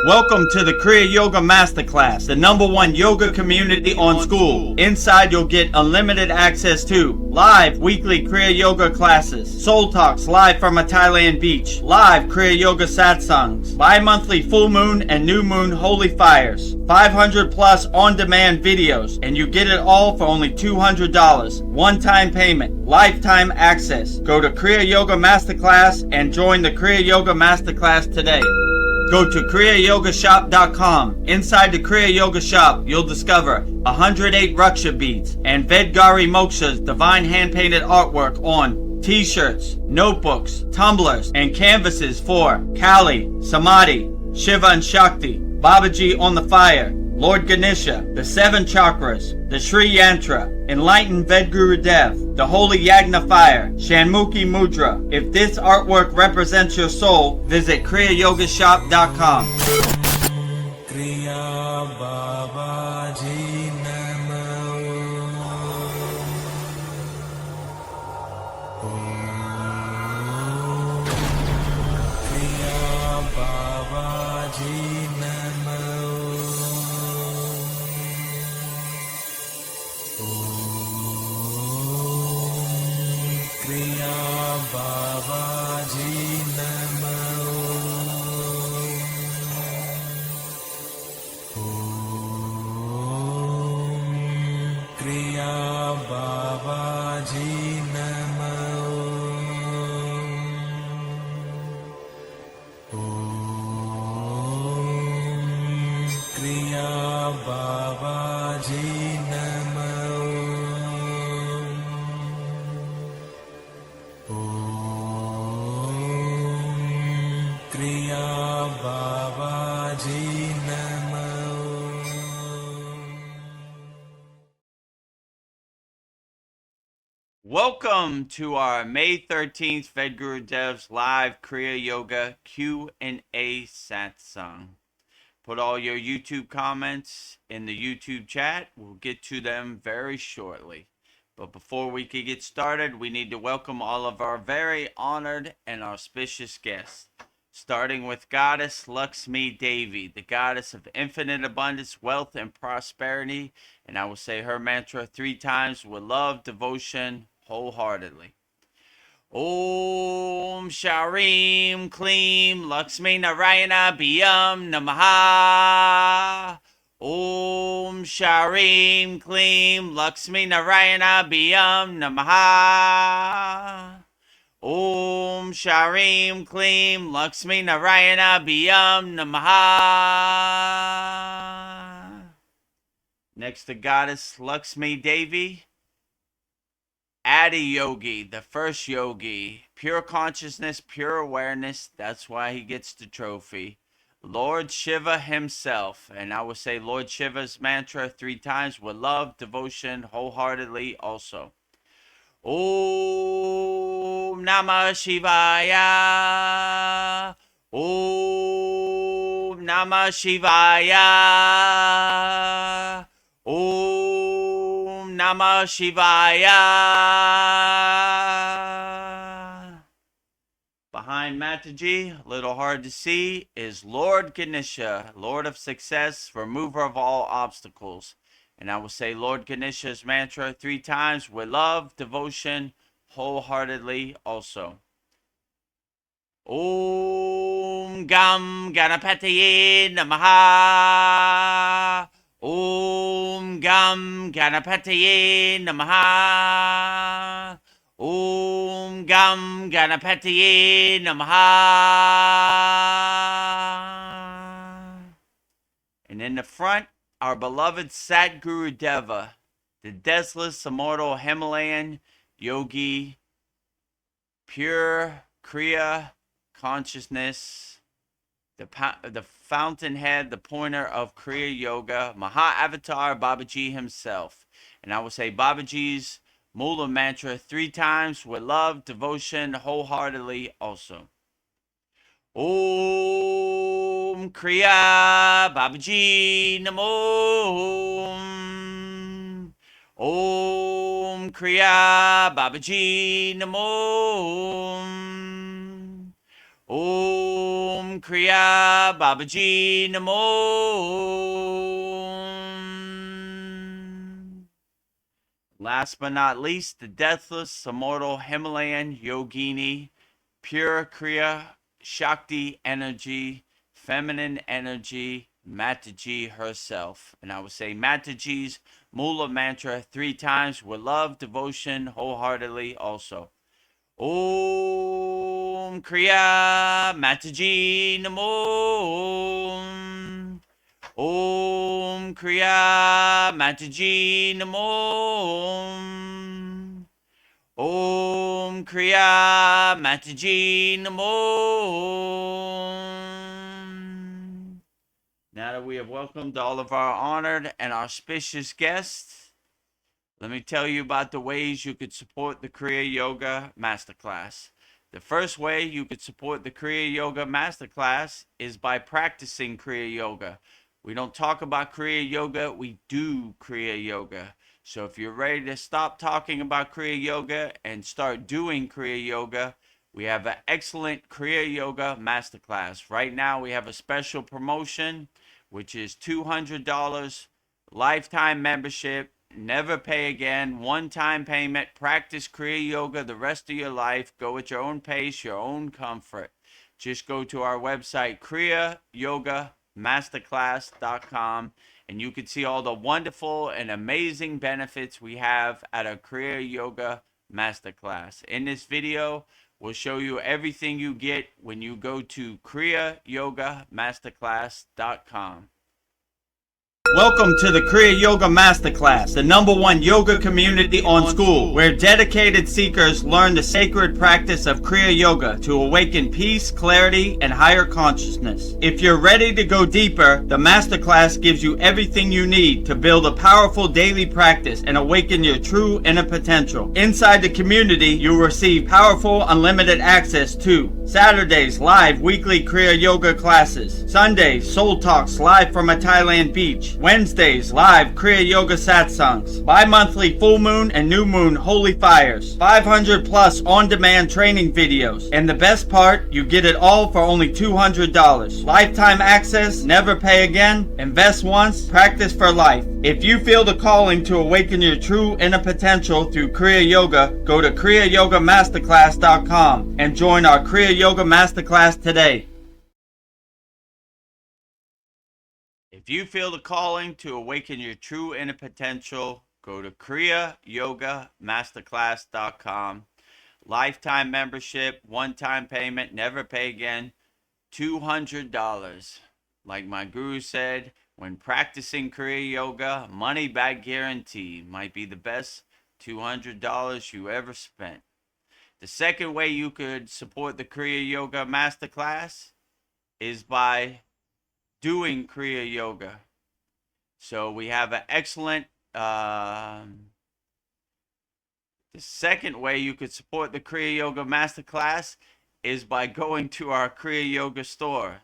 Welcome to the Kriya Yoga Masterclass, the #1 yoga community on SKOOL. Inside you'll get unlimited access to live weekly Kriya Yoga classes, soul talks live from a Thailand beach, live Kriya Yoga Satsangs, bi-monthly full moon and new moon holy fires, 500 plus on-demand videos, and you get it all for only $200. One-time payment, lifetime access. Go to Kriya Yoga Masterclass and join the Kriya Yoga Masterclass today. Go to kriyayogamasterclass.com. Inside the Kriya Yoga shop, you'll discover 108 Raksha beads and Vedagurudev divine hand-painted artwork on t-shirts, notebooks, tumblers, and canvases for Kali, Samadhi, Shiva and Shakti, Babaji on the fire, Lord Ganesha, the 7 chakras, the Sri Yantra, Enlightened Vedagurudev, the Holy Yagna Fire, Shanmukhi Mudra. If this artwork represents your soul, visit kriyayogashop.com. Kriya Babaji Namo. Kriya Babaji Namo. Kriya Babaji Namo. Kriya Babaji Namo. Kriya Babaji Namo. Kriya Babaji Namo. Welcome to our May 13th Vedgurudev's live Kriya Yoga Q&A Satsang. Put all your YouTube comments in the YouTube chat. We'll get to them very shortly. But before we can get started, we need to welcome all of our very honored and auspicious guests. Starting with Goddess Lakshmi Devi, the goddess of infinite abundance, wealth, and prosperity. And I will say her mantra 3 times with love, devotion, wholeheartedly. Om Sharim Kleem Lakshmi Narayana Biyam Namaha. Om Sharim Kleem Lakshmi Narayana Biyam Namaha. Om Sharim Kleem Lakshmi Narayana Biyam Namaha. Next to Goddess Lakshmi Devi, Adi Yogi, the first yogi, pure consciousness, pure awareness. That's why he gets the trophy. Lord Shiva himself, and I will say Lord Shiva's mantra 3 times with love, devotion, wholeheartedly also. Om Namah Shivaya. Om Namah Shivaya. Om Namah Shivaya. Behind Mataji, a little hard to see, is Lord Ganesha, Lord of Success, remover of all obstacles. And I will say Lord Ganesha's mantra 3 times with love, devotion, wholeheartedly also. Om Gam Ganapataye Namaha. Om Gam Ganapataye Namaha. Om Gam Ganapataye Namaha. And in the front, our beloved Satgurudeva, the deathless, immortal Himalayan yogi, pure Kriya consciousness, the fountainhead, the pointer of Kriya Yoga, Maha Avatar Babaji himself. And I will say Babaji's Mula mantra 3 times with love, devotion, wholeheartedly also. Om Kriya Babaji Namo. Om Kriya Babaji Namo. Om Kriya Babaji Namo. Last but not least, the deathless, immortal Himalayan yogini, pure Kriya, Shakti energy, feminine energy, Mataji herself. And I will say Mataji's Mula mantra 3 times with love, devotion, wholeheartedly also. Om Kriya Mataji Namo. Om Kriya Mataji Namo. Om Kriya Mataji Namo. Now that we have welcomed all of our honored and auspicious guests, let me tell you about the ways you could support the Kriya Yoga Masterclass. The first way you could support the Kriya Yoga Masterclass is by practicing Kriya Yoga. We don't talk about Kriya Yoga, we do Kriya Yoga. So if you're ready to stop talking about Kriya Yoga and start doing Kriya Yoga, we have an excellent Kriya Yoga Masterclass. Right now we have a special promotion, which is $200 lifetime membership. Never pay again, one-time payment, practice Kriya Yoga the rest of your life, go at your own pace, your own comfort. Just go to our website, kriyayogamasterclass.com, and you can see all the wonderful and amazing benefits we have at our Kriya Yoga Masterclass. In this video, we'll show you everything you get when you go to kriyayogamasterclass.com. Welcome to the Kriya Yoga Masterclass, the #1 yoga community on SKOOL, where dedicated seekers learn the sacred practice of Kriya Yoga to awaken peace, clarity, and higher consciousness. If you're ready to go deeper, the Masterclass gives you everything you need to build a powerful daily practice and awaken your true inner potential. Inside the community, you'll receive powerful, unlimited access to Saturdays, live weekly Kriya Yoga classes. Sundays, Soul Talks live from a Thailand beach. Wednesdays, live Kriya Yoga Satsangs. Bi-monthly full moon and new moon holy fires. 500 plus on-demand training videos. And the best part, you get it all for only $200. Lifetime access, never pay again, invest once, practice for life. If you feel the calling to awaken your true inner potential through Kriya Yoga, go to kriyayogamasterclass.com and join our Kriya Yoga Masterclass today. If you feel the calling to awaken your true inner potential, go to kriyayogamasterclass.com. Lifetime membership, one-time payment, never pay again, $200. Like my guru said, when practicing Kriya Yoga, money back guarantee might be the best $200 you ever spent. The second way you could support the Kriya Yoga Masterclass is by doing Kriya Yoga. So we have an excellent, the second way you could support the Kriya Yoga Masterclass is by going to our Kriya Yoga store.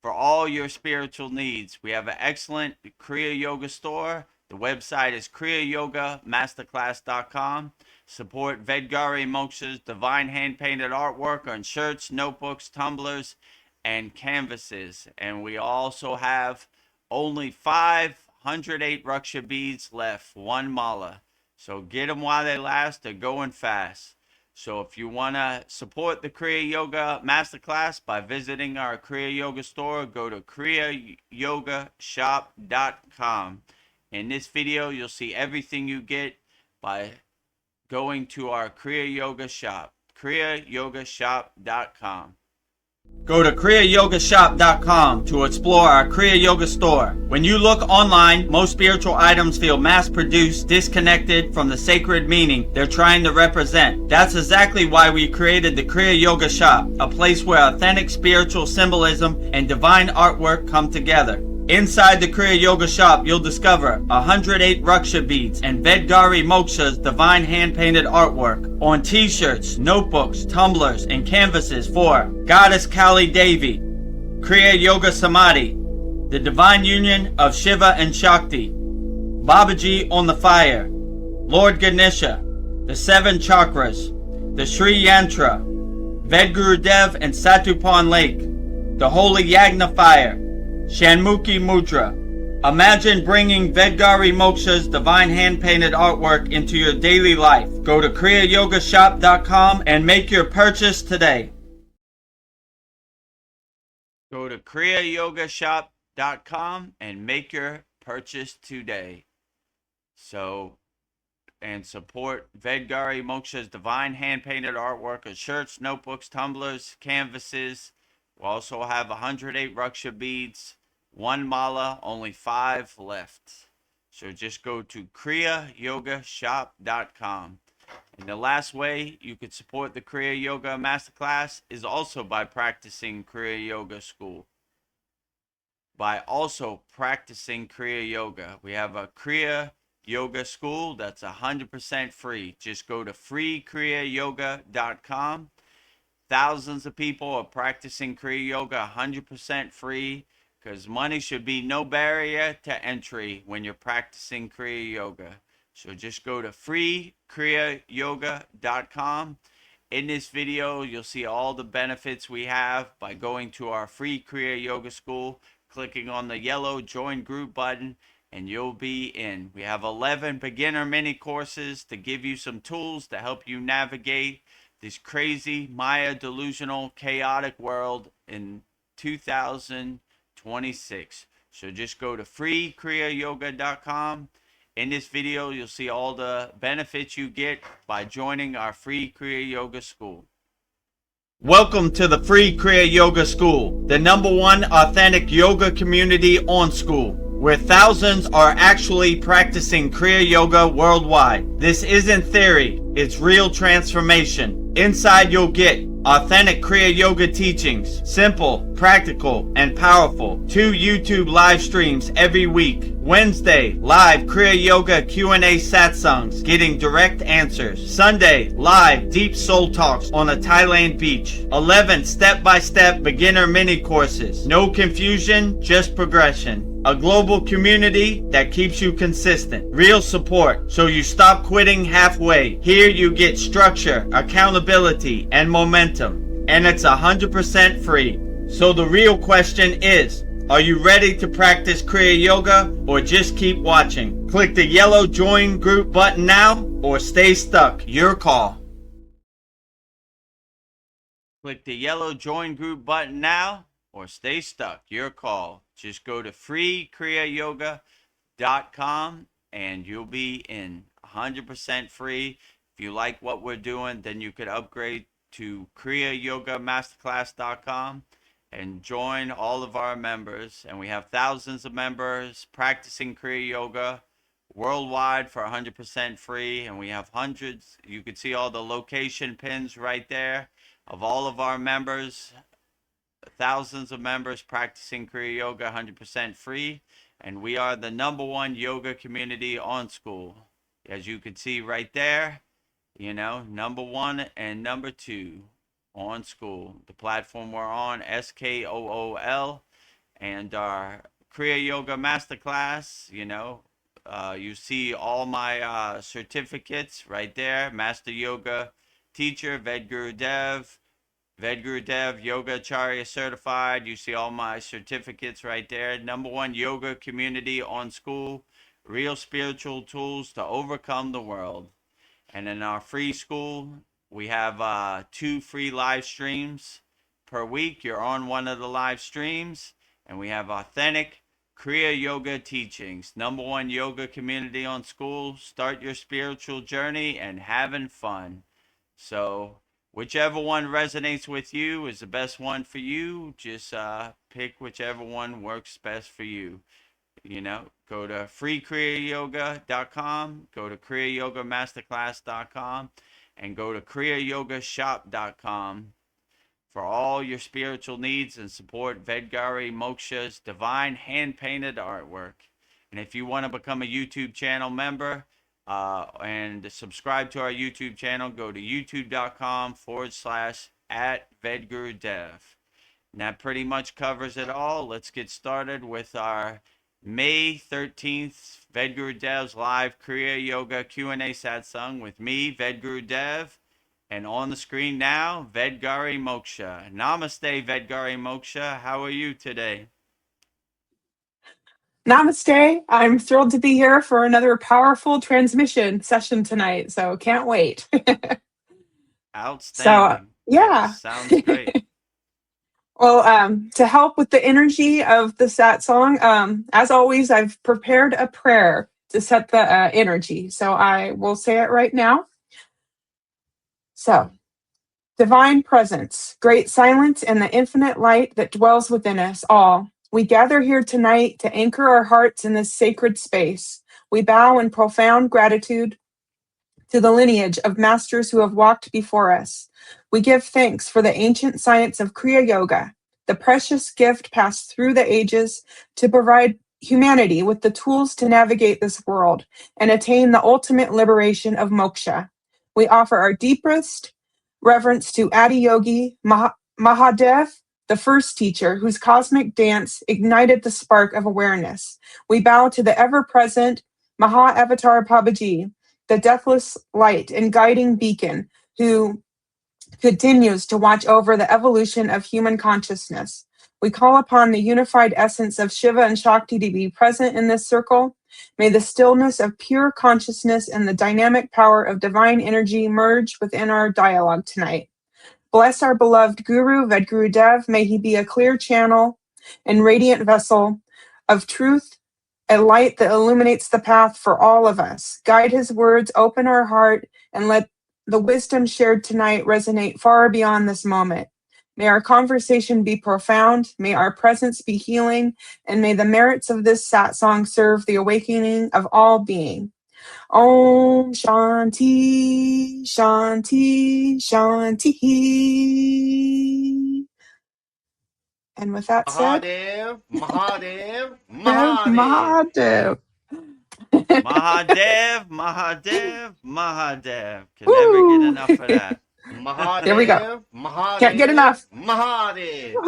For all your spiritual needs. We have an excellent Kriya Yoga store. The website is kriyayogamasterclass.com. Support Vedagurudev Moksha's divine hand-painted artwork on shirts, notebooks, tumblers, and canvases. And we also have only 508 Raksha beads left, 1 mala. So get them while they last. They're going fast. So if you want to support the Kriya Yoga Masterclass by visiting our Kriya Yoga store, go to kriyayogashop.com. In this video, you'll see everything you get by going to our Kriya Yoga shop, kriyayogashop.com. Go to kriyayogashop.com to explore our Kriya Yoga store. When you look online, most spiritual items feel mass-produced, disconnected from the sacred meaning they're trying to represent. That's exactly why we created the Kriya Yoga shop, a place where authentic spiritual symbolism and divine artwork come together. Inside the Kriya Yoga shop, you'll discover 108 Raksha beads and Vedagurudev Moksha's divine hand-painted artwork on t-shirts, notebooks, tumblers, and canvases for Goddess Kali Devi, Kriya Yoga Samadhi, the divine union of Shiva and Shakti, Babaji on the fire, Lord Ganesha, the 7 chakras, the Sri Yantra, Vedagurudev and Satupan Lake, the Holy Yagna Fire, Shanmukhi Mudra. Imagine bringing Vedgari Moksha's divine hand-painted artwork into your daily life. Go to kriyayogamasterclass.com and make your purchase today. Go to kriyayogamasterclass.com and make your purchase today. And support Vedgari Moksha's divine hand-painted artwork of shirts, notebooks, tumblers, canvases. We also have 108 Raksha beads, 1 mala, only 5 left. So just go to kriyayogamasterclass.com. And the last way you could support the Kriya Yoga Masterclass is also by practicing Kriya Yoga School. By also practicing Kriya Yoga. We have a Kriya Yoga School that's 100% free. Just go to freekriyayoga.com. Thousands of people are practicing Kriya Yoga 100% free, because money should be no barrier to entry when you're practicing Kriya Yoga. So just go to freekriyayoga.com. In this video, you'll see all the benefits we have by going to our free Kriya Yoga School, clicking on the yellow Join Group button, and you'll be in. We have 11 beginner mini courses to give you some tools to help you navigate this crazy, Maya, delusional, chaotic world in 2026. So just go to freekriyayoga.com. In this video, you'll see all the benefits you get by joining our free Kriya Yoga School. Welcome to the free Kriya Yoga School, the #1 authentic yoga community on School, where thousands are actually practicing Kriya Yoga worldwide. This isn't theory, it's real transformation. Inside you'll get authentic Kriya Yoga teachings, simple, practical, and powerful. 2 YouTube live streams every week. Wednesday, live Kriya Yoga Q&A satsangs, getting direct answers. Sunday, live deep soul talks on a Thailand beach. 11 step-by-step beginner mini courses. No confusion, just progression. A global community that keeps you consistent. Real support, so you stop quitting halfway. Here you get structure, accountability, and momentum. And it's 100% free. So the real question is, are you ready to practice Kriya Yoga, or just keep watching? Click the yellow Join Group button now, or stay stuck. Your call. Click the yellow Join Group button now, or stay stuck. Your call. Just go to freekriyayoga.com and you'll be in. 100% free. If you like what we're doing, then you could upgrade to kriyayogamasterclass.com and join all of our members. And we have thousands of members practicing Kriya Yoga worldwide for 100% free. And we have hundreds. You can see all the location pins right there of all of our members. Thousands of members practicing Kriya Yoga 100% free, and we are the #1 yoga community on School. As you can see right there, you know, #1 and #2 on School. The platform we're on, SKOOL, and our Kriya Yoga Masterclass, you know, you see all my certificates right there. Master Yoga Teacher, Vedagurudev, Yoga Acharya Certified. You see all my certificates right there. #1 yoga community on School. Real spiritual tools to overcome the world. And in our free school, we have 2 free live streams per week. You're on one of the live streams. And we have authentic Kriya Yoga teachings. #1 yoga community on School. Start your spiritual journey and having fun. So whichever one resonates with you is the best one for you. Just pick whichever one works best for you. You know, go to freekriyayoga.com, go to kriyayogamasterclass.com, and go to kriyayogashop.com for all your spiritual needs and support Vedgari Moksha's divine hand-painted artwork. And if you want to become a YouTube channel member, and subscribe to our YouTube channel, go to youtube.com/@Vedagurudev. And that pretty much covers it all. Let's get started with our May 13th Vedagurudev's live Kriya Yoga Q&A satsang with me, Vedagurudev, And on the screen now, Vedgari Moksha. Namaste, Vedgari Moksha. How are you today? Namaste. I'm thrilled to be here for another powerful transmission session tonight. So can't wait. so, Outstanding. Yes, yeah. sounds great. well, to help with the energy of the Satsang, as always, I've prepared a prayer to set the energy. So I will say it right now. So, Divine Presence, great silence, and the infinite light that dwells within us all. We gather here tonight to anchor our hearts in this sacred space. We bow in profound gratitude to the lineage of masters who have walked before us. We give thanks for the ancient science of Kriya Yoga, the precious gift passed through the ages to provide humanity with the tools to navigate this world and attain the ultimate liberation of moksha. We offer our deepest reverence to Adiyogi Mahadev, the first teacher whose cosmic dance ignited the spark of awareness. We bow to the ever present Maha Avatar Babaji, the deathless light and guiding beacon who continues to watch over the evolution of human consciousness. We call upon the unified essence of Shiva and Shakti to be present in this circle. May the stillness of pure consciousness and the dynamic power of divine energy merge within our dialogue tonight. Bless our beloved Guru, Vedagurudev. May he be a clear channel and radiant vessel of truth, a light that illuminates the path for all of us. Guide his words, open our heart, and let the wisdom shared tonight resonate far beyond this moment. May our conversation be profound, may our presence be healing, and may the merits of this satsang serve the awakening of all being. Om Shanti, Shanti, Shanti. And with that said, Mahadev, Mahadev, Dev Mahadev. Mahadev. Mahadev, Mahadev, Mahadev. Can never get Woo! enough of that. There we go. Mahadev, Can't get Mahadev, enough. Mahadev.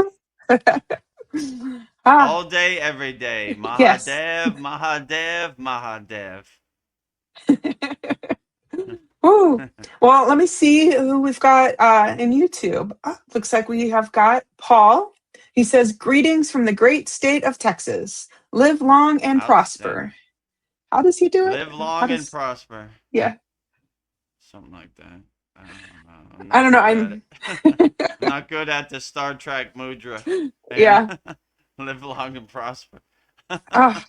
ah, All day, every day. yes. Mahadev, Mahadev, Mahadev. Woo. Well, let me see who we've got in YouTube. Looks like we have got Paul. He says, "Greetings from the great state of Texas. Live long and Outstanding. prosper." How does he do it? Live How long and does? prosper. Yeah, Something like that. I don't know. I'm I not don't know. good at I'm. it. I'm not good at the Star Trek mudra. Yeah. yeah. Live long and prosper. Uh,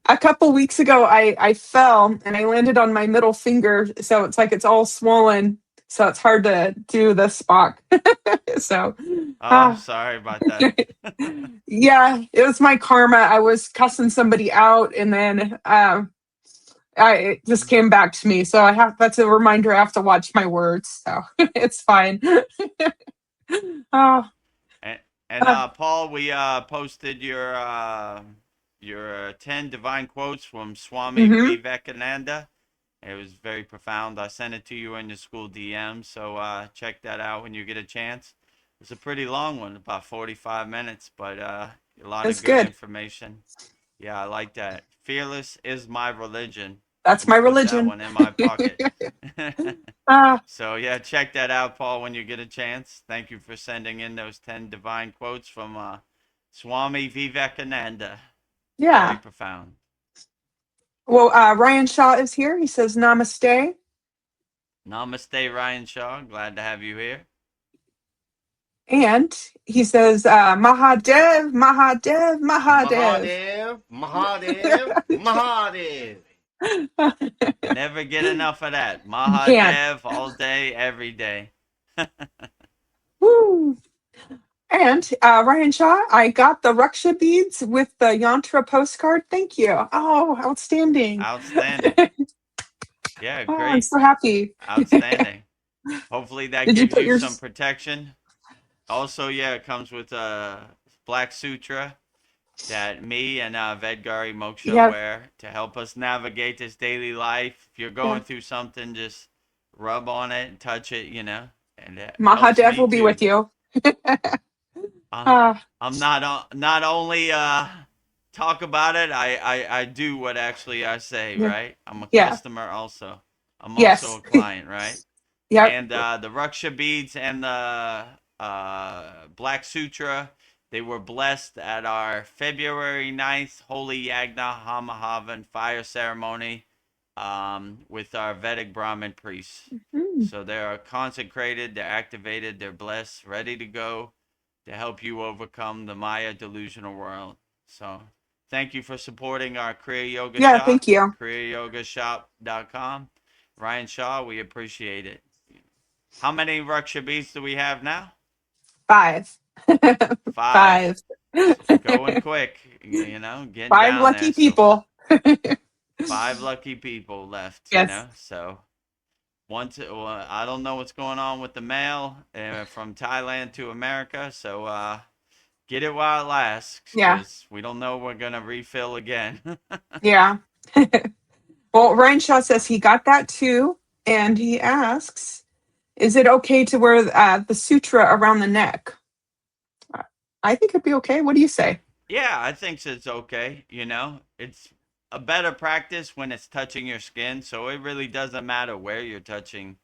a couple weeks ago, I fell and I landed on my middle finger, so it's like it's all swollen. So it's hard to do the Spock. so, Oh, ah, sorry about that. yeah, it was my karma. I was cussing somebody out, and then it just came back to me. So I have that's a reminder. I have to watch my words. So it's fine. oh, And, and uh, Paul, we posted your 10 divine quotes from Swami mm-hmm. Vivekananda. It was very profound. I sent it to you in your school DM, so check that out when you get a chance. It's a pretty long one, about 45 minutes, but a lot That's of good good. information. Yeah, I like that. Fearless is my religion. That's I'm my gonna put that religion. one in my pocket. Ah, So yeah, check that out, Paul, when you get a chance. Thank you for sending in those 10 divine quotes from Swami Vivekananda. Very yeah. profound. Well, Ryan Shaw is here. He says namaste. Namaste, Ryan Shaw. Glad to have you here. And he says, Mahadev, Mahadev, Mahadev. Mahadev, Mahadev, Mahadev. Can never get enough of that. you can't. Mahadev all day, every day. Woo. And Ryan Shaw, I got the Raksha beads with the Yantra postcard. Thank you. Oh, outstanding. Outstanding. Yeah, oh, I'm great. so happy. Outstanding. Hopefully that Did you gives put you yours? some protection. Also, yeah, it comes with a Black Sutra that me and Vedgari Moksha Yeah, wear to help us navigate this daily life. If you're yeah. going through something, just rub on it and touch it, and it helps Mahadev me will be too. with you. I'm, Ah, I'm not only talk about it, I do what actually I say, yeah, right? I'm a yeah, customer also. I'm also yes. a client, right? Yep. And the Raksha beads and the Black Sutra, they were blessed at our February 9th Holy Yagna Hamahavan fire ceremony with our Vedic Brahmin priests. Mm. So they are consecrated, they're activated, they're blessed, ready to go to help you overcome the Maya delusional world. So thank you for supporting our Kriya Yoga Yeah, shop, thank you. kriyayogamasterclass.com. Ryan Shaw, we appreciate it. How many Raksha beads do we have now? 5. Five. 5. Going quick, getting 5 down lucky there. So people. five lucky people left, Yes. So I don't know what's going on with the mail from Thailand to America. So get it while it lasts, Yeah. because we don't know we're gonna refill again. Yeah. Well, Ryan Shaw says he got that too, and he asks, "Is it okay to wear the sutra around the neck?" I think it'd be okay. What do you say? Yeah, I think it's okay. It's a better practice when it's touching your skin. So it really doesn't matter where you're touching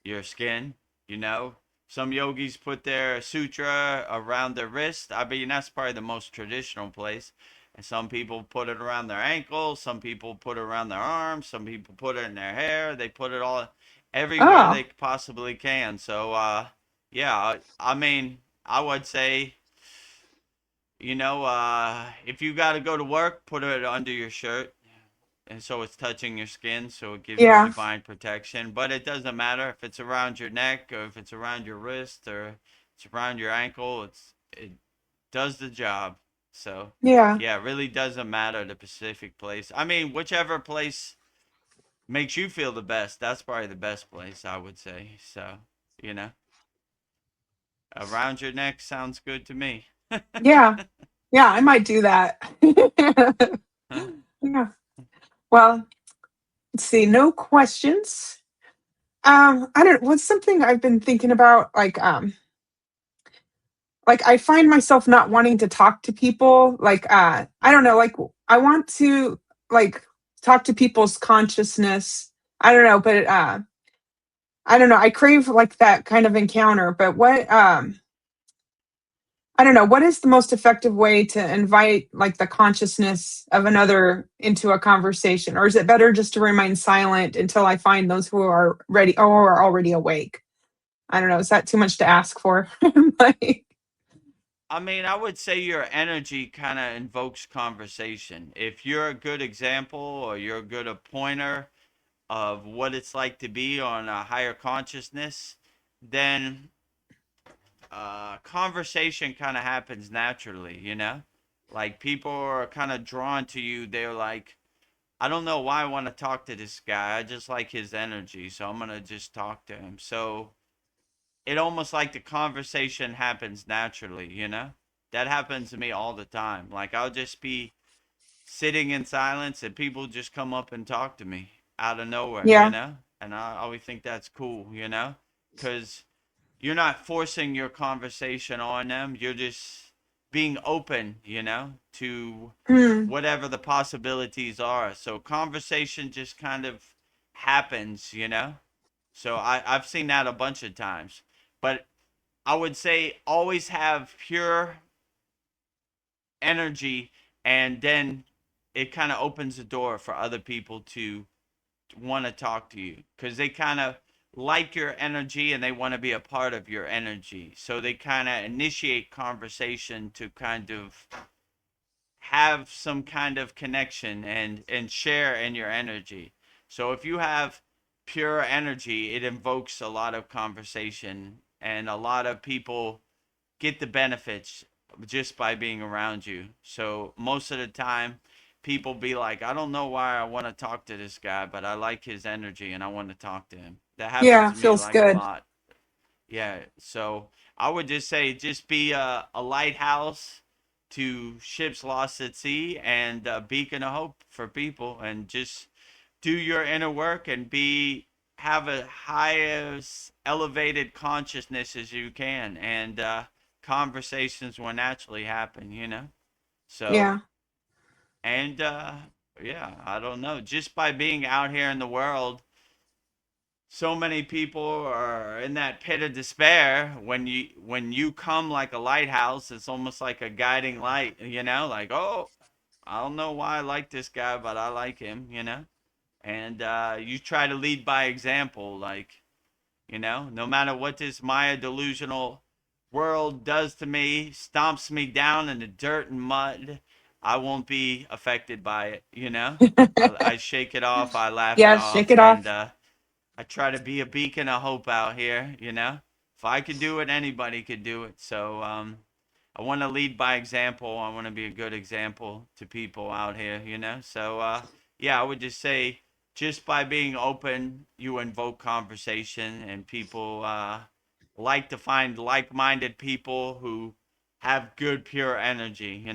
your skin. You know, some yogis put their sutra around their wrist. I mean, that's probably the most traditional place. And some people put it around their ankles. Some people put it around their arms. Some people put it in their hair. They put it all everywhere Oh, they possibly can. So, yeah, I mean, I would say if you got to go to work, put it under your shirt. And so it's touching your skin, so it gives you yeah, divine protection. But it doesn't matter if it's around your neck or if it's around your wrist or it's around your ankle. It does the job. So yeah, yeah, it really doesn't matter the specific place. I mean, whichever place makes you feel the best, that's probably the best place, I would say. So, you know, around your neck sounds good to me. yeah, yeah. I might do that. Yeah. Well, let's see. No questions. I don't. What's something I've been thinking about? Like I find myself not wanting to talk to people. I don't know. Like I want to like talk to people's consciousness. I don't know, but I don't know. I crave like that kind of encounter. But what I don't know, what is the most effective way to invite like the consciousness of another into a conversation? Or is it better just to remain silent until I find those who are ready or are already awake? I don't know. Is that too much to ask for? Like, I mean, I would say your energy kind of invokes conversation. If you're a good example or you're a good pointer of what it's like to be on a higher consciousness, then conversation kind of happens naturally. Like people are kind of drawn to you. They're like, I don't know why I want to talk to this guy. I just like his energy, so I'm going to just talk to him. So it almost like the conversation happens naturally. That happens to me all the time. Like I'll just be sitting in silence and people just come up and talk to me out of nowhere, yeah, and I always think that's cool, because you're not forcing your conversation on them. You're just being open, to mm, whatever the possibilities are. So conversation just kind of happens. So I've seen that a bunch of times. But I would say always have pure energy, and then it kind of opens the door for other people to want to talk to you, because they kind of like your energy and they want to be a part of your energy. So they kind of initiate conversation to kind of have some kind of connection and share in your energy. So if you have pure energy, it invokes a lot of conversation, and a lot of people get the benefits just by being around you. So most of the time, people be like, I don't know why I want to talk to this guy, but I like his energy and I want to talk to him. That happens yeah, to me feels like a good. lot. Yeah. So I would just say, just be a lighthouse to ships lost at sea, and a beacon of hope for people, and just do your inner work and have a highest elevated consciousness as you can, and conversations will naturally happen. So, Yeah, and yeah, I don't know, just by being out here in the world, so many people are in that pit of despair. When you come like a lighthouse, it's almost like a guiding light, like, oh, I don't know why I like this guy, but I like him. And you try to lead by example, like, no matter what this Maya delusional world does to me, stomps me down in the dirt and mud, I won't be affected by it. I shake it off, I laugh it Yeah, shake off, it and off. I try to be a beacon of hope out here. If I could do it, anybody could do it. So I want to lead by example. I want to be a good example to people out here. So yeah, I would just say, just by being open, you invoke conversation, and people like to find like-minded people who have good, pure energy.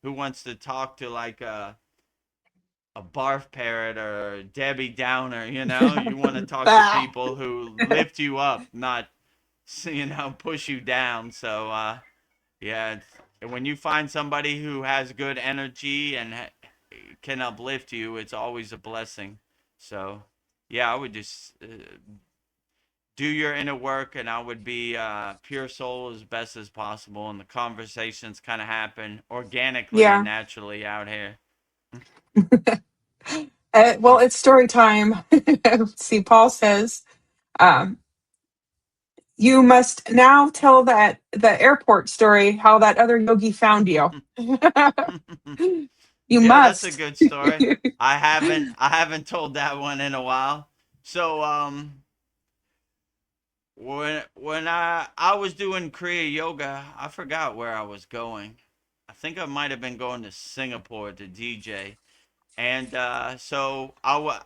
Who wants to talk to like a barf parrot or Debbie Downer? You want to talk to Ah. people who lift you up, not push you down. So yeah, when you find somebody who has good energy and can uplift you, it's always a blessing. So yeah, I would just do your inner work, and I would be pure soul as best as possible, and the conversations kind of happen organically and Yeah. naturally out here. Well, it's story time. See, Paul says, um, you must now tell the airport story, how that other yogi found you. You Yeah, that's a must. good story. I haven't told that one in a while. So when I was doing Kriya yoga, I forgot where I was going. I think I might have been going to Singapore to DJ. And so I would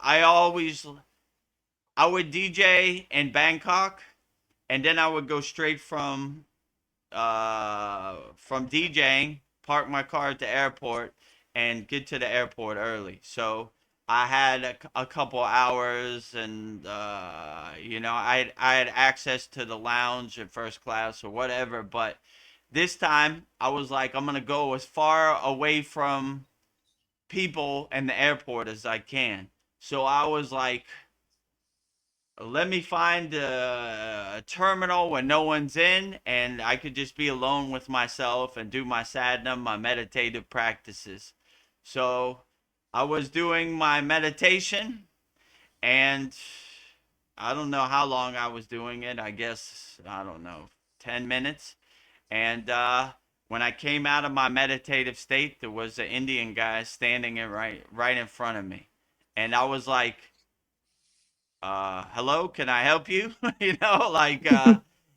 DJ in Bangkok, and then I would go straight from DJing, park my car at the airport, and get to the airport early. So I had a couple hours, and I had access to the lounge and first class or whatever. But this time I was like, I'm gonna go as far away from people and the airport as I can. So I was like, let me find a terminal when no one's in, and I could just be alone with myself and do my sadhana, my meditative practices. So I was doing my meditation, and I don't know how long I was doing it. I guess, I don't know, 10 minutes. And when I came out of my meditative state, there was an Indian guy standing right in front of me. And I was like, hello, can I help you? Like,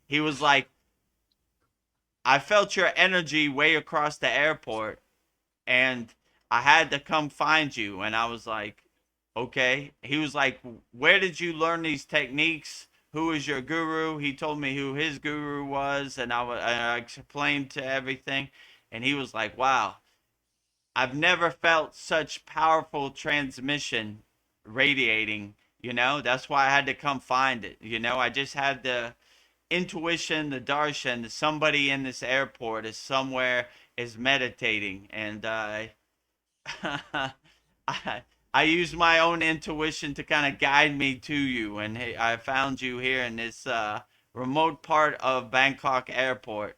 he was like, I felt your energy way across the airport, and I had to come find you. And I was like, okay. He was like, where did you learn these techniques? Who is your guru? He told me who his guru was, and I explained to everything. And he was like, wow, I've never felt such powerful transmission radiating. That's why I had to come find it. I just had the intuition, the darshan, that somebody in this airport is somewhere is meditating, and I, I used my own intuition to kind of guide me to you, and hey, I found you here in this remote part of Bangkok airport,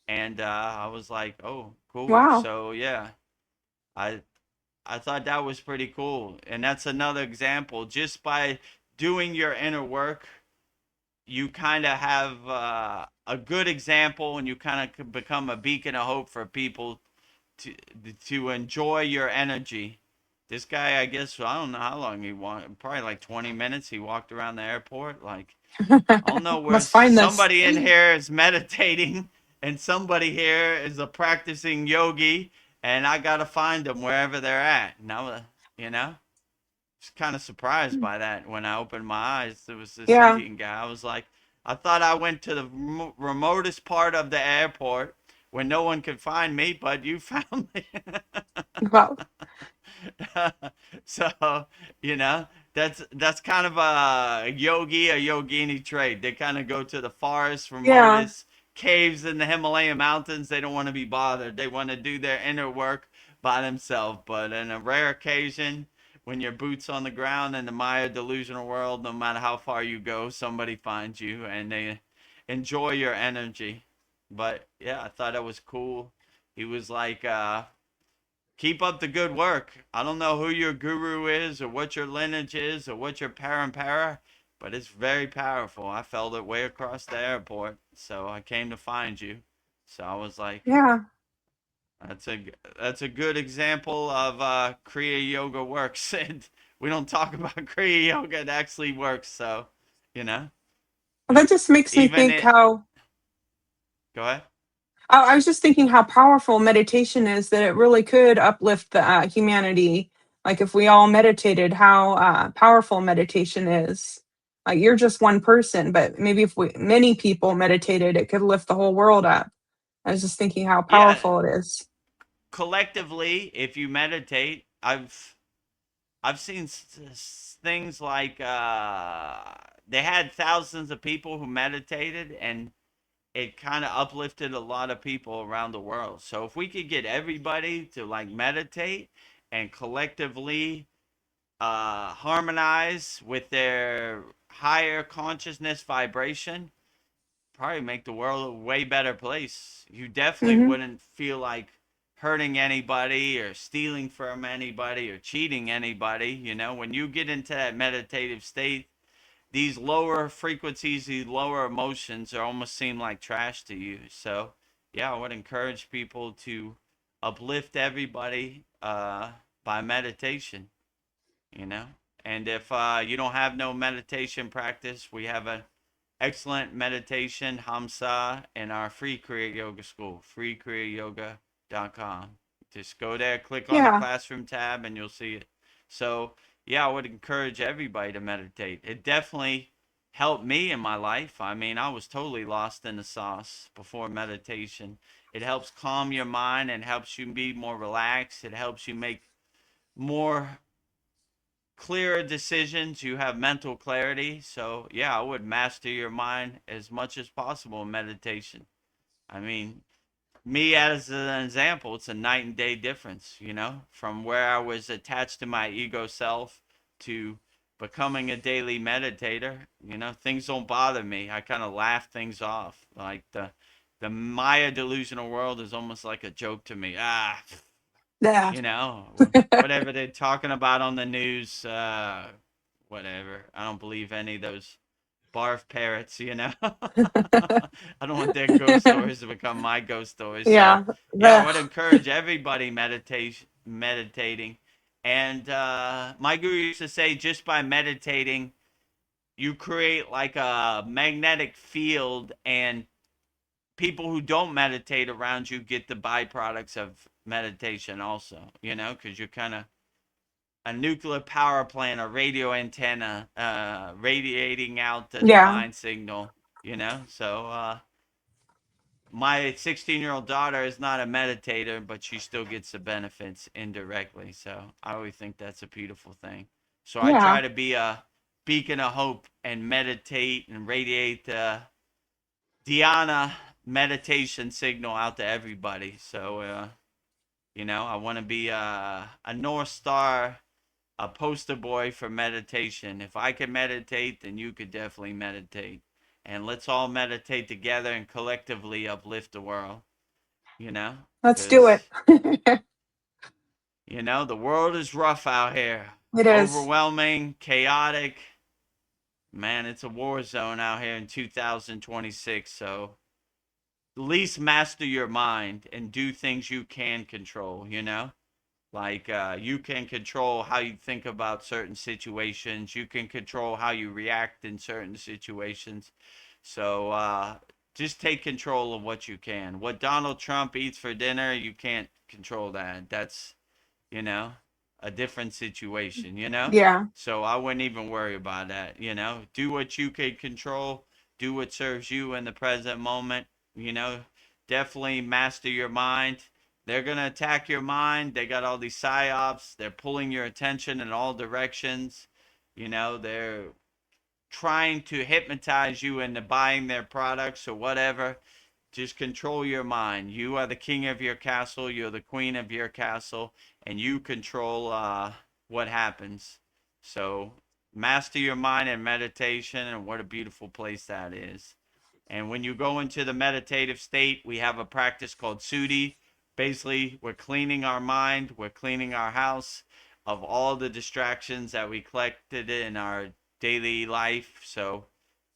and I was like, oh, cool. Wow. So yeah, I I thought that was pretty cool. And that's another example. Just by doing your inner work, you kind of have a good example, and you kind of become a beacon of hope for people to to enjoy your energy. This guy, I guess, I don't know how long he walked, probably like 20 minutes. He walked around the airport. Like, I don't know where Must find this. somebody in here is meditating, and somebody here is a practicing yogi, and I got to find them wherever they're at. And you know, was kind of surprised by that when I opened my eyes. There was this Yeah. Indian guy. I was like, I thought I went to the remotest part of the airport where no one could find me, but you found me. Well, So, you know, that's kind of a yogi, a yogini trait. They kind of go to the forest, yeah. remotest caves in the Himalayan mountains. They don't want to be bothered. They want to do their inner work by themselves. But in a rare occasion, when your boots on the ground in the Maya delusional world, no matter how far you go, somebody finds you and they enjoy your energy. But yeah, I thought it was cool. He was like, keep up the good work. I don't know who your guru is or what your lineage is or what your parampara, but it's very powerful. I felt it way across the airport, so I came to find you. So I was like, Yeah. that's a that's a good example of Kriya yoga works, and we don't talk about Kriya yoga. It actually works, so you know, Well, that just makes me even think it. how Go ahead. I was just thinking how powerful meditation is, that it really could uplift the humanity. Like if we all meditated, how powerful meditation is. Like you're just one person, but maybe if many people meditated, it could lift the whole world up. I was just thinking how Yeah, powerful it is. collectively, if you meditate, I've seen things like they had thousands of people who meditated, and it kind of uplifted a lot of people around the world. So if we could get everybody to like meditate and collectively harmonize with their higher consciousness vibration, probably make the world a way better place. You definitely Hmm. wouldn't feel like hurting anybody or stealing from anybody or cheating anybody. You know, when you get into that meditative state, these lower frequencies, these lower emotions are almost seem like trash to you. So, yeah, I would encourage people to uplift everybody by meditation, you know. And if you don't have no meditation practice, we have an excellent meditation hamsa in our free Kriya Yoga school, freekriyayoga.com. Just go there, click on the Yeah, classroom tab, and you'll see it. So, yeah, I would encourage everybody to meditate. It definitely helped me in my life. I mean, I was totally lost in the sauce before meditation. It helps calm your mind and helps you be more relaxed. It helps you make more clearer decisions. You have mental clarity. So, yeah, I would master your mind as much as possible in meditation. I mean, me as an example, it's a night and day difference, you know, from where I was attached to my ego self to becoming a daily meditator. You know, things don't bother me. I kind of laugh things off. Like the Maya delusional world is almost like a joke to me. yeah. You know, whatever they're talking about on the news, whatever. I don't believe any of those barf parrots, you know. I don't want their ghost stories to become my ghost stories. So, Yeah. yeah, I The, would encourage everybody meditating. And my guru used to say, just by meditating, you create like a magnetic field, and people who don't meditate around you get the byproducts of meditation also, you know, because you're kind of a nuclear power plant, a radio antenna, radiating out the yeah. divine signal, you know. So my 16-year-old daughter is not a meditator, but she still gets the benefits indirectly. So I always think that's a beautiful thing. So I Yeah. try to be a beacon of hope and meditate and radiate Dhyana meditation signal out to everybody. So you know, I want to be a North Star, a poster boy for meditation. If I can meditate, then you could definitely meditate. And let's all meditate together and collectively uplift the world, you know? Let's do Because, it. you know, the world is rough out here, It is. overwhelming, chaotic. Man, it's a war zone out here in 2026. So at least master your mind and do things you can control, you know? Like you can control how you think about certain situations. You can control how you react in certain situations. So just take control of what you can. What Donald Trump eats for dinner, you can't control that. That's, you know, a different situation, you know? Yeah. So I wouldn't even worry about that, you know? Do what you can control, do what serves you in the present moment, you know? Definitely master your mind. They're going to attack your mind. They got all these psyops. They're pulling your attention in all directions. You know, they're trying to hypnotize you into buying their products or whatever. Just control your mind. You are the king of your castle. You're the queen of your castle, and you control what happens. So master your mind in meditation, and what a beautiful place that is. And when you go into the meditative state, we have a practice called Sudi. Basically, we're cleaning our mind, we're cleaning our house of all the distractions that we collected in our daily life. So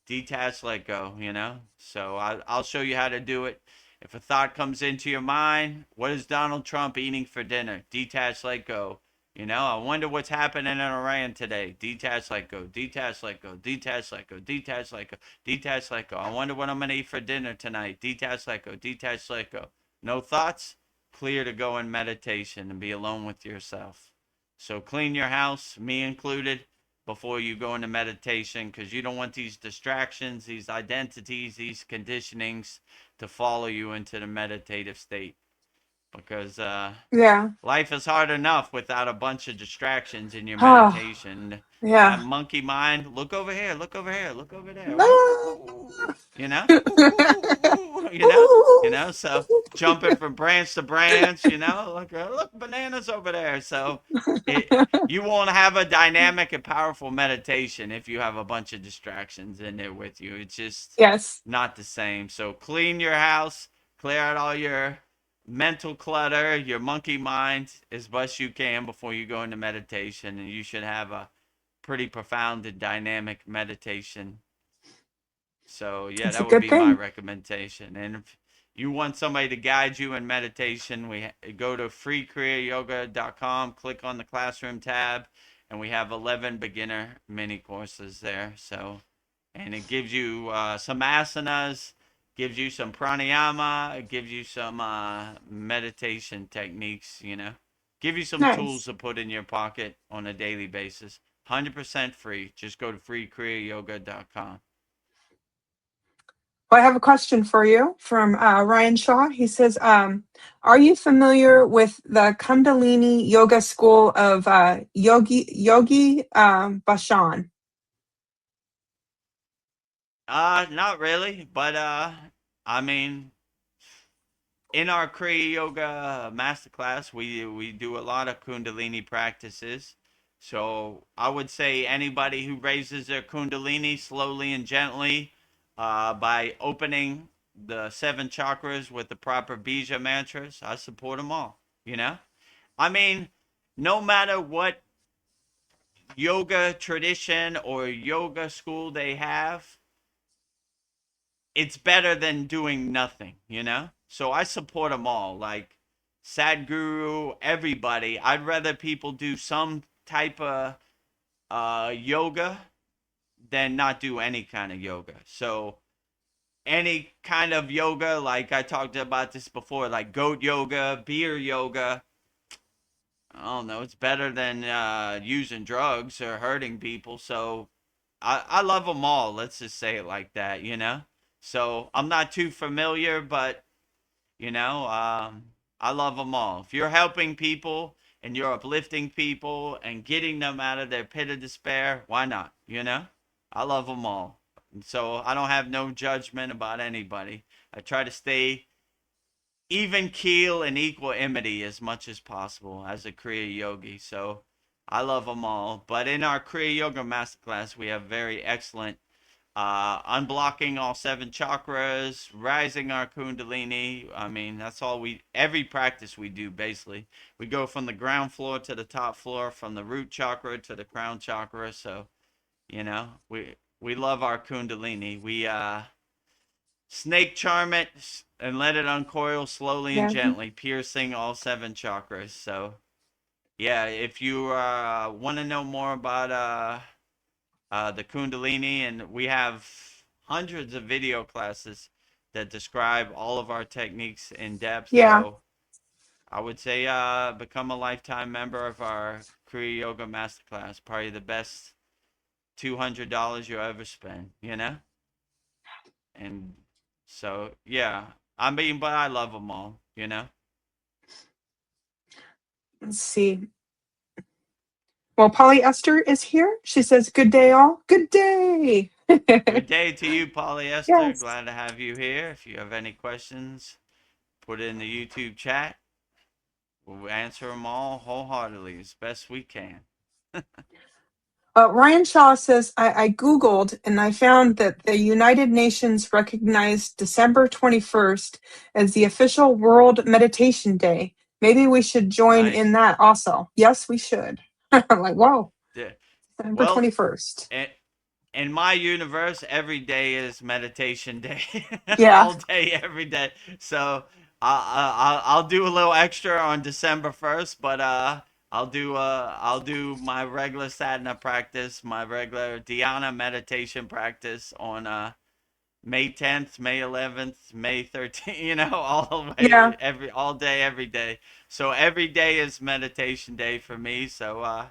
detach, let go, you know? So I'll show you how to do it. If a thought comes into your mind, what is Donald Trump eating for dinner? Detach, let go. You know, I wonder what's happening in Iran today. Detach, let go. Detach, let go. Detach, let go. Detach, let go. Detach, let go. I wonder what I'm going to eat for dinner tonight. Detach, let go. Detach, let go. No thoughts? Clear to go in meditation and be alone with yourself. So clean your house, me included, before you go into meditation, because you don't want these distractions, these identities, these conditionings to follow you into the meditative state. Because Yeah. life is hard enough without a bunch of distractions in your Oh, meditation. That yeah. monkey mind, look over here, look over here, look over there. Ooh, ooh, No. ooh, ooh. You know? Ooh, ooh, ooh, ooh, ooh. You know? You know? So jumping from branch to branch, you know? Look, bananas over there. So you won't have a dynamic and powerful meditation if you have a bunch of distractions in there with you. It's just Yes. not the same. So clean your house, clear out all your mental clutter, your monkey mind as best you can before you go into meditation, and you should have a pretty profound and dynamic meditation. So yeah, It's a that would good be my thing. recommendation. And if you want somebody to guide you in meditation, we go to freekriyayogamasterclass.com, click on the classroom tab, and we have 11 beginner mini courses there. So, and it gives you some asanas, gives you some pranayama, it gives you some meditation techniques, you know. Give you some tools Nice. to put in your pocket on a daily basis. 100% free. Just go to freekriyayoga.com. Well, I have a question for you from Ryan Shaw. He says, "Are you familiar with the Kundalini Yoga School of Yogi Bashan?" Not really, but I mean, in our Kriya Yoga Masterclass, we do a lot of Kundalini practices. So I would say anybody who raises their Kundalini slowly and gently, by opening the 7 chakras with the proper bija mantras, I support them all. You know, I mean, no matter what yoga tradition or yoga school they have, it's better than doing nothing, you know? So I support them all. Like Sadhguru, everybody. I'd rather people do some type of yoga than not do any kind of yoga. So any kind of yoga, like I talked about this before, like goat yoga, beer yoga, I don't know, it's better than using drugs or hurting people. So I love them all. Let's just say it like that, you know? So I'm not too familiar, but you know, I love them all. If you're helping people and you're uplifting people and getting them out of their pit of despair, why not? You know, I love them all. And so I don't have no judgment about anybody. I try to stay even keel and equanimity as much as possible as a Kriya yogi. So I love them all. But in our Kriya Yoga Masterclass, we have very excellent unblocking all 7 chakras, rising our kundalini. I mean, that's all every practice we do basically. We go from the ground floor to the top floor, from the root chakra to the crown chakra. So, you know, we love our kundalini. We snake charm it and let it uncoil slowly and Yeah. gently, piercing all 7 chakras. So, yeah, if you want to know more about the Kundalini, and we have hundreds of video classes that describe all of our techniques in depth. Yeah. So I would say become a lifetime member of our Kriya Yoga Masterclass. Probably the best $200 you'll ever spend, you know? And so, yeah, I mean, but I love them all, you know? Let's see. Well, Polyester is here. She says, "Good day, all. Good day." Good day to you, Polyester. Yes. Glad to have you here. If you have any questions, put it in the YouTube chat. We'll answer them all wholeheartedly as best we can. Ryan Shaw says, I Googled and I found that the United Nations recognized December 21st as the official World Meditation Day. Maybe we should join in Nice. that also. Yes, we should. I'm like, whoa, Yeah. December Well, 21st. in my universe, every day is meditation day, Yeah. all day, every day. So I'll do a little extra on December 1st, but I'll do my regular sadhana practice, my regular dhyana meditation practice on May 10th, May 11th, May 13th. All the Yeah. way, all day, every day. So every day is meditation day for me. So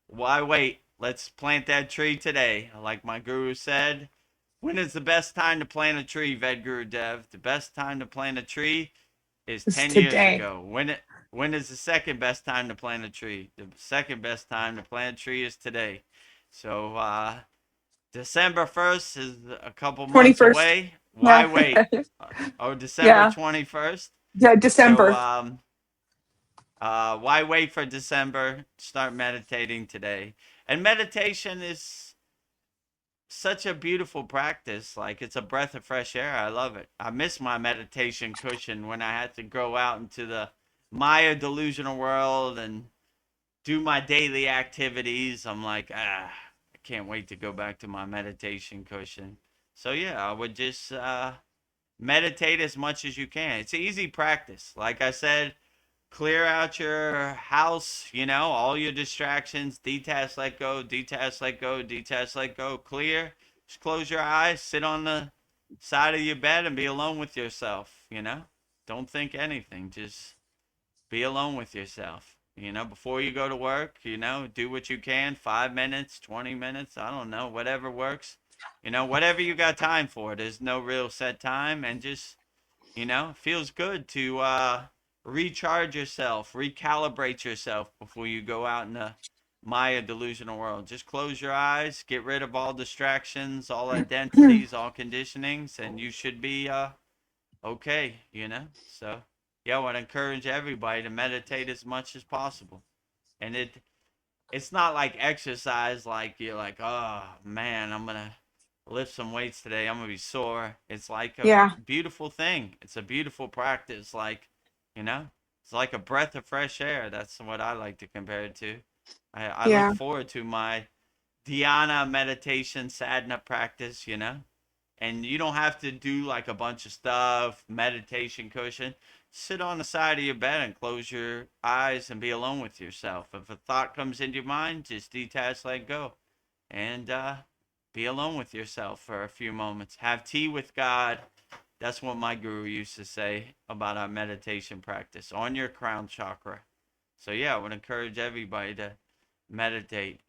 why wait? Let's plant that tree today. Like my guru said, when is the best time to plant a tree, Vedagurudev? The best time to plant a tree is It's 10 years today. ago. When is the second best time to plant a tree? The second best time to plant a tree is today. So December 1st is a couple months 21st. away. Why Yeah. wait? December Yeah. 21st. Yeah. So December. why wait for December? Start meditating today. And meditation is such a beautiful practice. Like, it's a breath of fresh air. I love it. I miss my meditation cushion when I had to go out into the Maya delusional world and do my daily activities. I'm like, I can't wait to go back to my meditation cushion. So yeah, I would just meditate as much as you can. It's an easy practice. Like I said, clear out your house, all your distractions, detach, let go, detach, let go, detach, let go, clear. Just close your eyes, sit on the side of your bed and be alone with yourself. Don't think anything. Just be alone with yourself. Before you go to work, do what you can, 5 minutes, 20 minutes, I don't know, whatever works. Whatever you got time for. There's no real set time, and just it feels good to recharge yourself, recalibrate yourself before you go out in the Maya delusional world. Just close your eyes, get rid of all distractions, all identities, all conditionings, and you should be okay. So, yeah, I would encourage everybody to meditate as much as possible. And it's not like exercise, like you're like, oh man, I'm gonna lift some weights today, I'm gonna be sore. It's like a Yeah. beautiful thing. It's a beautiful practice. Like, you know, it's like a breath of fresh air. That's what I like to compare it to. I look Yeah. forward to my dhyana meditation sadhana practice. And you don't have to do like a bunch of stuff, meditation cushion. Sit on the side of your bed and close your eyes and be alone with yourself. If a thought comes into your mind, just detach, let go, and be alone with yourself for a few moments. Have tea with God. That's what my guru used to say about our meditation practice on your crown chakra. So yeah, I would encourage everybody to meditate.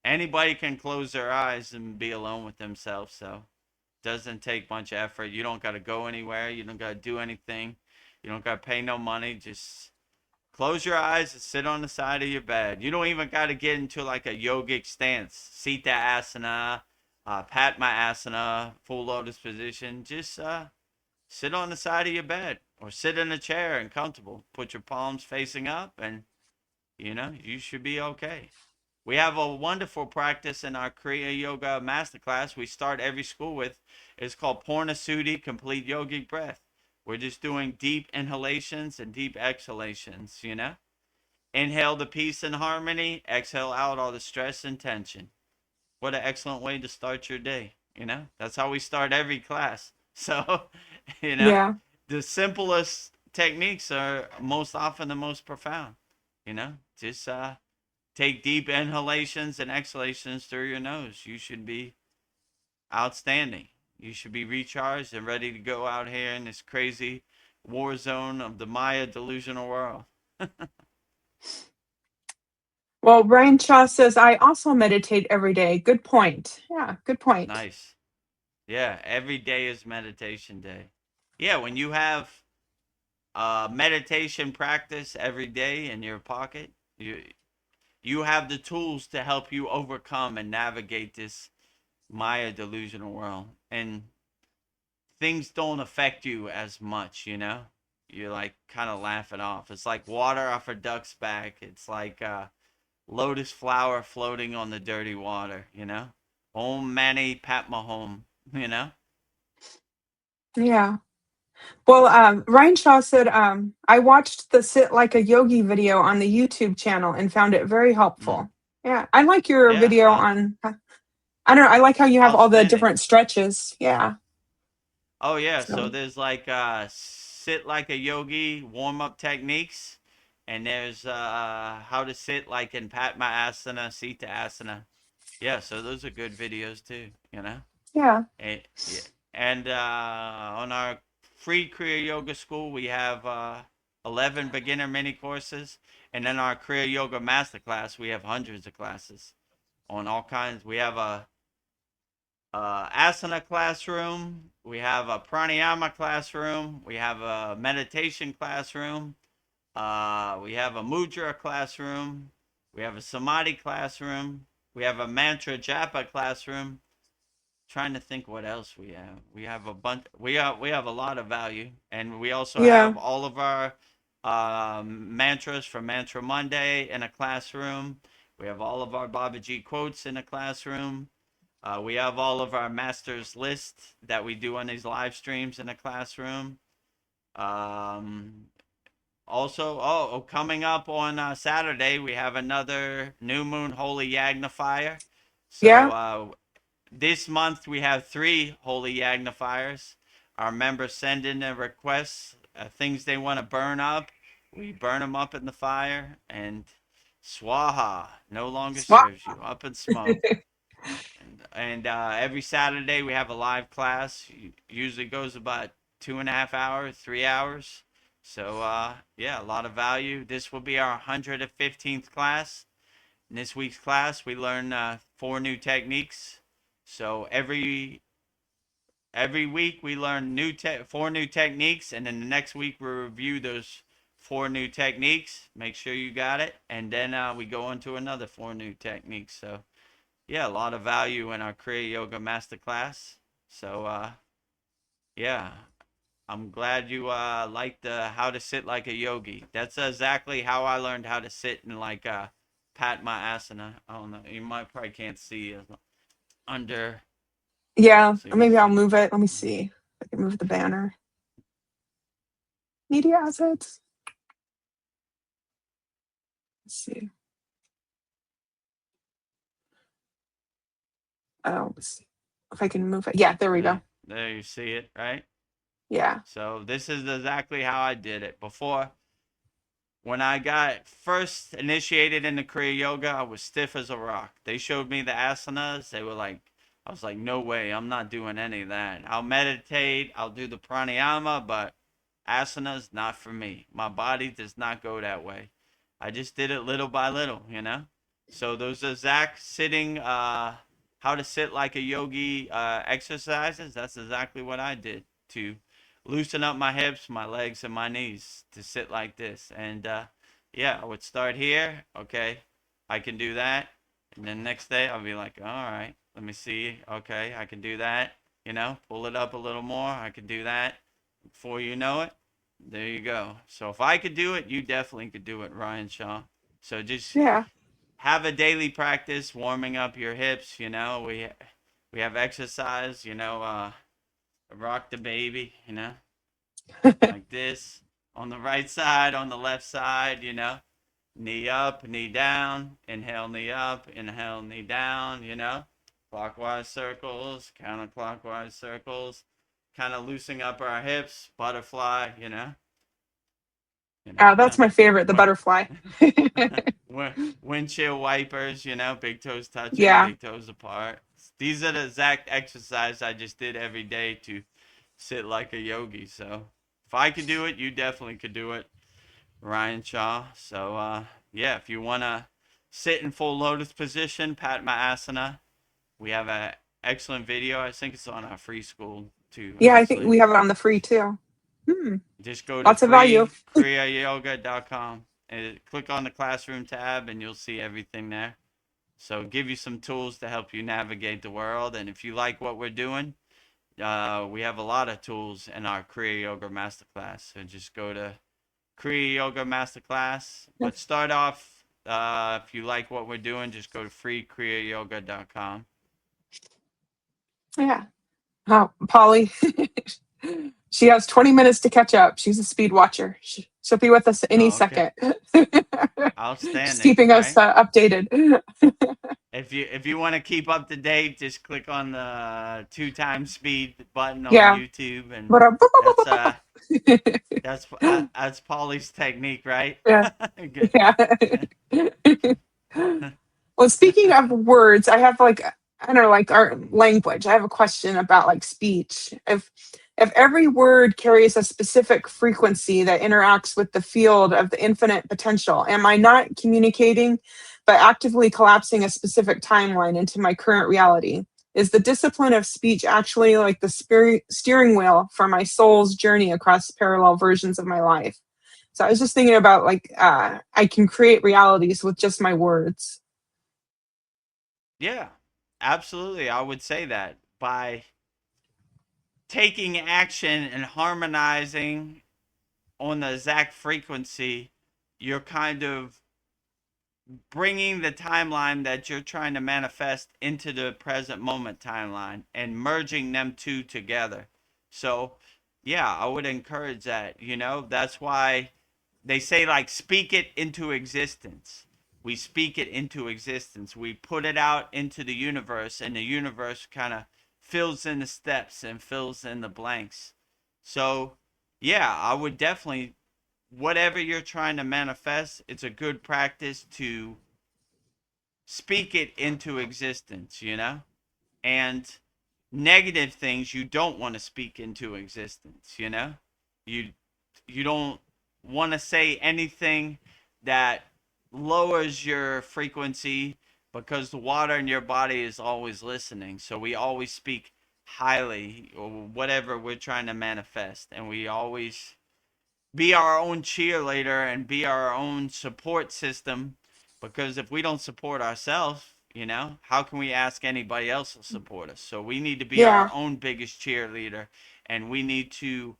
Anybody can close their eyes and be alone with themselves. So doesn't take much effort. You don't got to go anywhere. You don't got to do anything. You don't got to pay no money. Just close your eyes and sit on the side of your bed. You don't even got to get into like a yogic stance. Sita asana, Padma asana, full lotus position. Just sit on the side of your bed or sit in a chair and comfortable. Put your palms facing up, and you should be okay. We have a wonderful practice in our Kriya Yoga Masterclass we start every school with. It's called Purnasudhi Complete Yogic Breath. We're just doing deep inhalations and deep exhalations. Inhale the peace and harmony, exhale out all the stress and tension. What an excellent way to start your day. That's how we start every class. So, you know, Yeah. the simplest techniques are most often the most profound. Just take deep inhalations and exhalations through your nose. You should be outstanding. You should be recharged and ready to go out here in this crazy war zone of the Maya delusional world. Well, Ryan Shaw says, I also meditate every day. Good point. Yeah, good point. Nice. Yeah, every day is meditation day. Yeah, when you have meditation practice every day in your pocket, you have the tools to help you overcome and navigate this Maya delusional world. And things don't affect you as much. You like kind of laugh it off. It's like water off a duck's back. It's like lotus flower floating on the dirty water, you know? Om Mani Padma Hum, you know? Yeah. Well, Ryan Shaw said, I watched the Sit Like a Yogi video on the YouTube channel and found it very Mm. helpful. Yeah. I like your Yeah, video on, I don't know, I like how you have I'll all the spin it. different stretches. Yeah. Oh yeah, so So, there's like sit like a yogi warm up techniques, and there's how to sit like in Padmasana, Sita Asana. Yeah, so those are good videos too, you know. yeah. Yeah. And on our free Kriya Yoga school, we have 11 beginner mini courses, and then our Kriya Yoga Masterclass, we have hundreds of classes on all kinds. We have a asana classroom. We have a pranayama classroom. We have a meditation classroom. We have a mudra classroom. We have a samadhi classroom. We have a mantra japa classroom. Trying to think what else we have. We have a bunch. We have a lot of value, and we also Yeah. have all of our mantras for Mantra Monday in a classroom. We have all of our Babaji quotes in a classroom. We have all of our masters list that we do on these live streams in a classroom. Um, Also, coming up on Saturday, we have another New Moon Holy Yagnifier. So Yeah. this month we have 3 Holy Yagnifiers. Our members send in their requests, things they want to burn up. We burn them up in the fire, and Swaha no longer Swap. serves you. Up in smoke. And every Saturday we have a live class. Usually goes about 2.5 hours, 3 hours. So yeah, a lot of value. This will be our 115th class. In this week's class, we learn 4 new techniques. So every week we learn 4 new techniques, and then the next week we review those 4 new techniques. Make sure you got it, and then we go on to another 4 new techniques. So yeah, a lot of value in our Kriya Yoga Masterclass. So yeah, I'm glad you liked how to sit like a yogi. That's exactly how I learned how to sit in like Padma Asana. I don't know, you might probably can't see under, Yeah. so you Maybe I'll see. move it. Let me see if I can move the banner. Media assets. Let's see. Oh, let's see if I can move it. Yeah, there we go. There you see it, right? Yeah. So this is exactly how I did it before. When I got first initiated into Kriya Yoga, I was stiff as a rock. They showed me the asanas. They were like, I was like, no way, I'm not doing any of that. I'll meditate, I'll do the pranayama, but asanas, not for me. My body does not go that way. I just did it little by little, you know? So those exact sitting, how to sit like a yogi exercises, that's exactly what I did to loosen up my hips, my legs, and my knees to sit like this. And yeah, I would start here. Okay, I can do that. And then next day I'll be like, all right, let me see. Okay, I can do that. You know, pull it up a little more. I can do that. Before you know it, there you go. So if I could do it, you definitely could do it, Ryan Shaw. So just Yeah. have a daily practice warming up your hips. You know, we have exercise. You know, rock the baby. You know, like this on the right side, on the left side, you know, knee up, knee down, inhale, knee up, inhale, knee down, you know, clockwise circles, counterclockwise circles, kind of loosening up our hips, butterfly, That's my favorite, the butterfly. windshield wipers, you know, big toes touching, Yeah. big toes apart. These are the exact exercise I just did every day to sit like a yogi. So if I could do it, you definitely could do it, Ryan Shaw. So yeah, if you want to sit in full lotus position, Padmasana, we have an excellent video. I think it's on our free school too, Yeah, I think actually. we have it on the free too. Hmm. Just go to Lots of value. freekriyayogamasterclass.com and click on the classroom tab, and you'll see everything there. So give you some tools to help you navigate the world. And if you like what we're doing, we have a lot of tools in our Kriya Yoga Masterclass. So just go to Kriya Yoga Masterclass. But start off If you like what we're doing, just go to freekriyayogamasterclass.com. Yeah. Oh, Polly. She has 20 minutes to catch up. She's a speed watcher. She'll be with us any Oh, okay. second. Just Outstanding, keeping us right? updated. If you want to keep up to date, just click on the 2 times speed button on Yeah. YouTube, and But that's Polly's technique, right? yeah. Good. Yeah. Well, speaking of words, I have like I don't know, like our language. I have a question about like speech. If every word carries a specific frequency that interacts with the field of the infinite potential, am I not communicating but actively collapsing a specific timeline into my current reality? Is the discipline of speech actually like the steering wheel for my soul's journey across parallel versions of my life? So I was just thinking about like I can create realities with just my words. Yeah, absolutely. I would say that by taking action and harmonizing on the exact frequency, you're kind of bringing the timeline that you're trying to manifest into the present moment timeline and merging them two together. So, yeah, I would encourage that. That's why they say, like, speak it into existence. We speak it into existence. We put it out into the universe, and the universe kind of fills in the steps and fills in the blanks. So, yeah, I would definitely, whatever you're trying to manifest, it's a good practice to speak it into existence. And negative things you don't want to speak into existence. You don't want to say anything that lowers your frequency, because the water in your body is always listening. So we always speak highly or whatever we're trying to manifest, and we always be our own cheerleader and be our own support system, because if we don't support ourselves, how can we ask anybody else to support us? So we need to be Yeah. our own biggest cheerleader, and we need to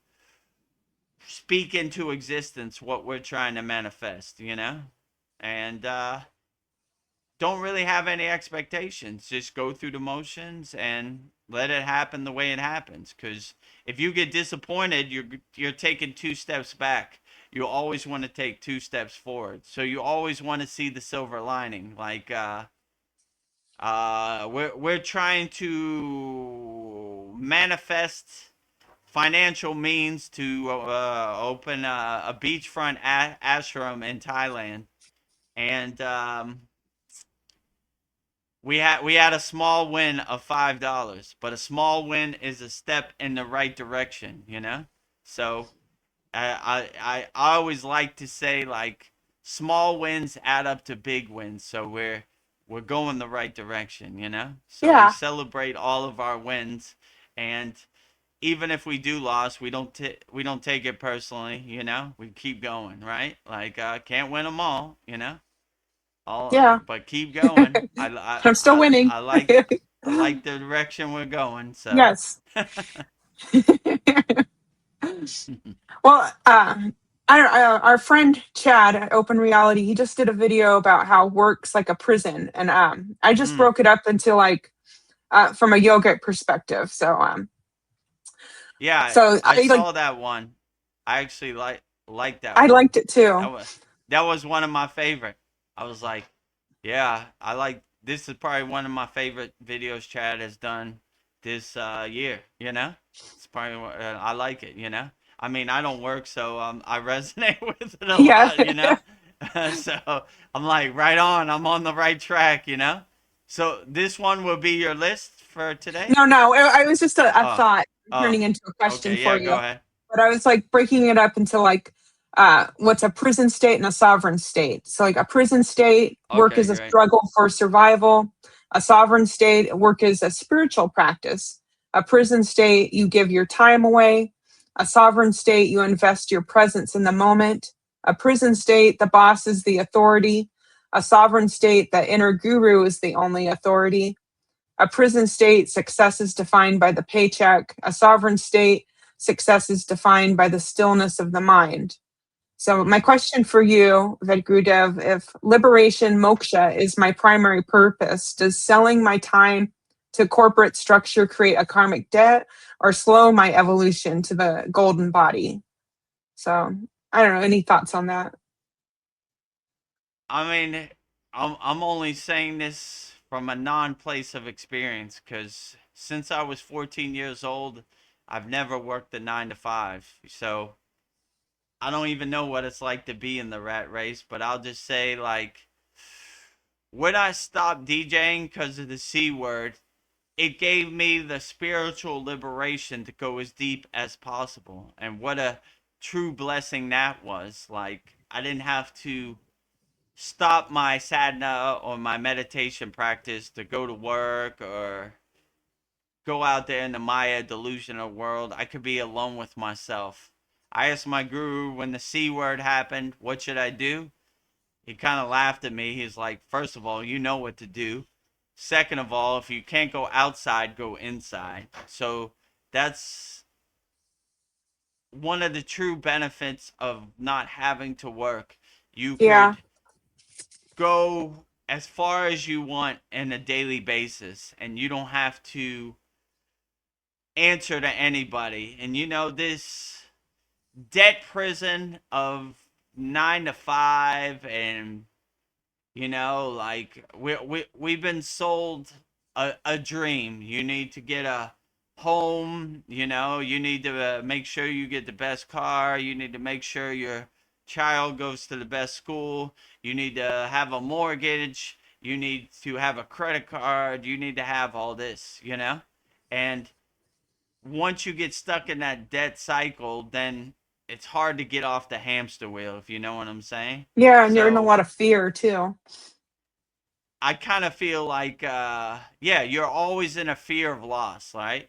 speak into existence what we're trying to manifest. And don't really have any expectations. Just go through the motions and let it happen the way it happens. Because if you get disappointed, you're taking 2 steps back. You always want to take 2 steps forward. So you always want to see the silver lining. Like we're trying to manifest financial means to open a beachfront ashram in Thailand, and we had a small win of $5, but a small win is a step in the right direction. So I always like to say, like, small wins add up to big wins. So we're going the right direction. So we Yeah. celebrate all of our wins, and even if we do lose, we don't take it personally. We keep going, right? Like, can't win them all. Yeah. But keep going. I, I, I'm still I, winning. I like the direction we're going. So, Yes. Well, our friend Chad at Open Reality, he just did a video about how work's like a prison, and I just mm, broke it up into like from a yogic perspective. yeah, So I I like saw that one. I actually like that I one. liked it too. That was one of my favorite. I was like, yeah, I like this. Is probably one of my favorite videos Chad has done this year. It's probably I like it. I mean, I don't work, so I resonate with it a Yeah. lot. So I'm like, right on. I'm on the right track. So this one will be your list for today. No. I was just a Oh, thought oh, turning into a question okay, for yeah, go you. ahead. But I was like breaking it up into like what's a prison state and a sovereign state. So like a prison state, work Okay, is a great. struggle for survival. A sovereign state, work is a spiritual practice. A prison state, you give your time away. A sovereign state, you invest your presence in the moment. A prison state, the boss is the authority. A sovereign state, the inner guru is the only authority. A prison state, success is defined by the paycheck. A sovereign state, success is defined by the stillness of the mind. So my question for you, Vedagurudev, if liberation moksha is my primary purpose, does selling my time to corporate structure create a karmic debt or slow my evolution to the golden body? So I don't know. Any thoughts on that? I mean, I'm only saying this from a non-place of experience because since I was 14 years old, I've never worked a 9 to 5. So I don't even know what it's like to be in the rat race. But I'll just say, like, when I stopped DJing because of the C word, it gave me the spiritual liberation to go as deep as possible. And what a true blessing that was. Like, I didn't have to stop my sadhana or my meditation practice to go to work or go out there in the Maya delusional world. I could be alone with myself. I asked my guru when the C word happened, what should I do? He kind of laughed at me. He's like, first of all, you know what to do. Second of all, if you can't go outside, go inside. So that's one of the true benefits of not having to work. You Yeah. could go as far as you want on a daily basis and you don't have to answer to anybody. And this debt prison of 9 to 5 and like we've been sold a dream. You need to get a home, you need to make sure you get the best car, you need to make sure your child goes to the best school, you need to have a mortgage, you need to have a credit card, you need to have all this, and once you get stuck in that debt cycle, then it's hard to get off the hamster wheel, if you know what I'm saying. Yeah. And you're in a So lot of fear too. I kind of feel like, yeah, you're always in a fear of loss, right?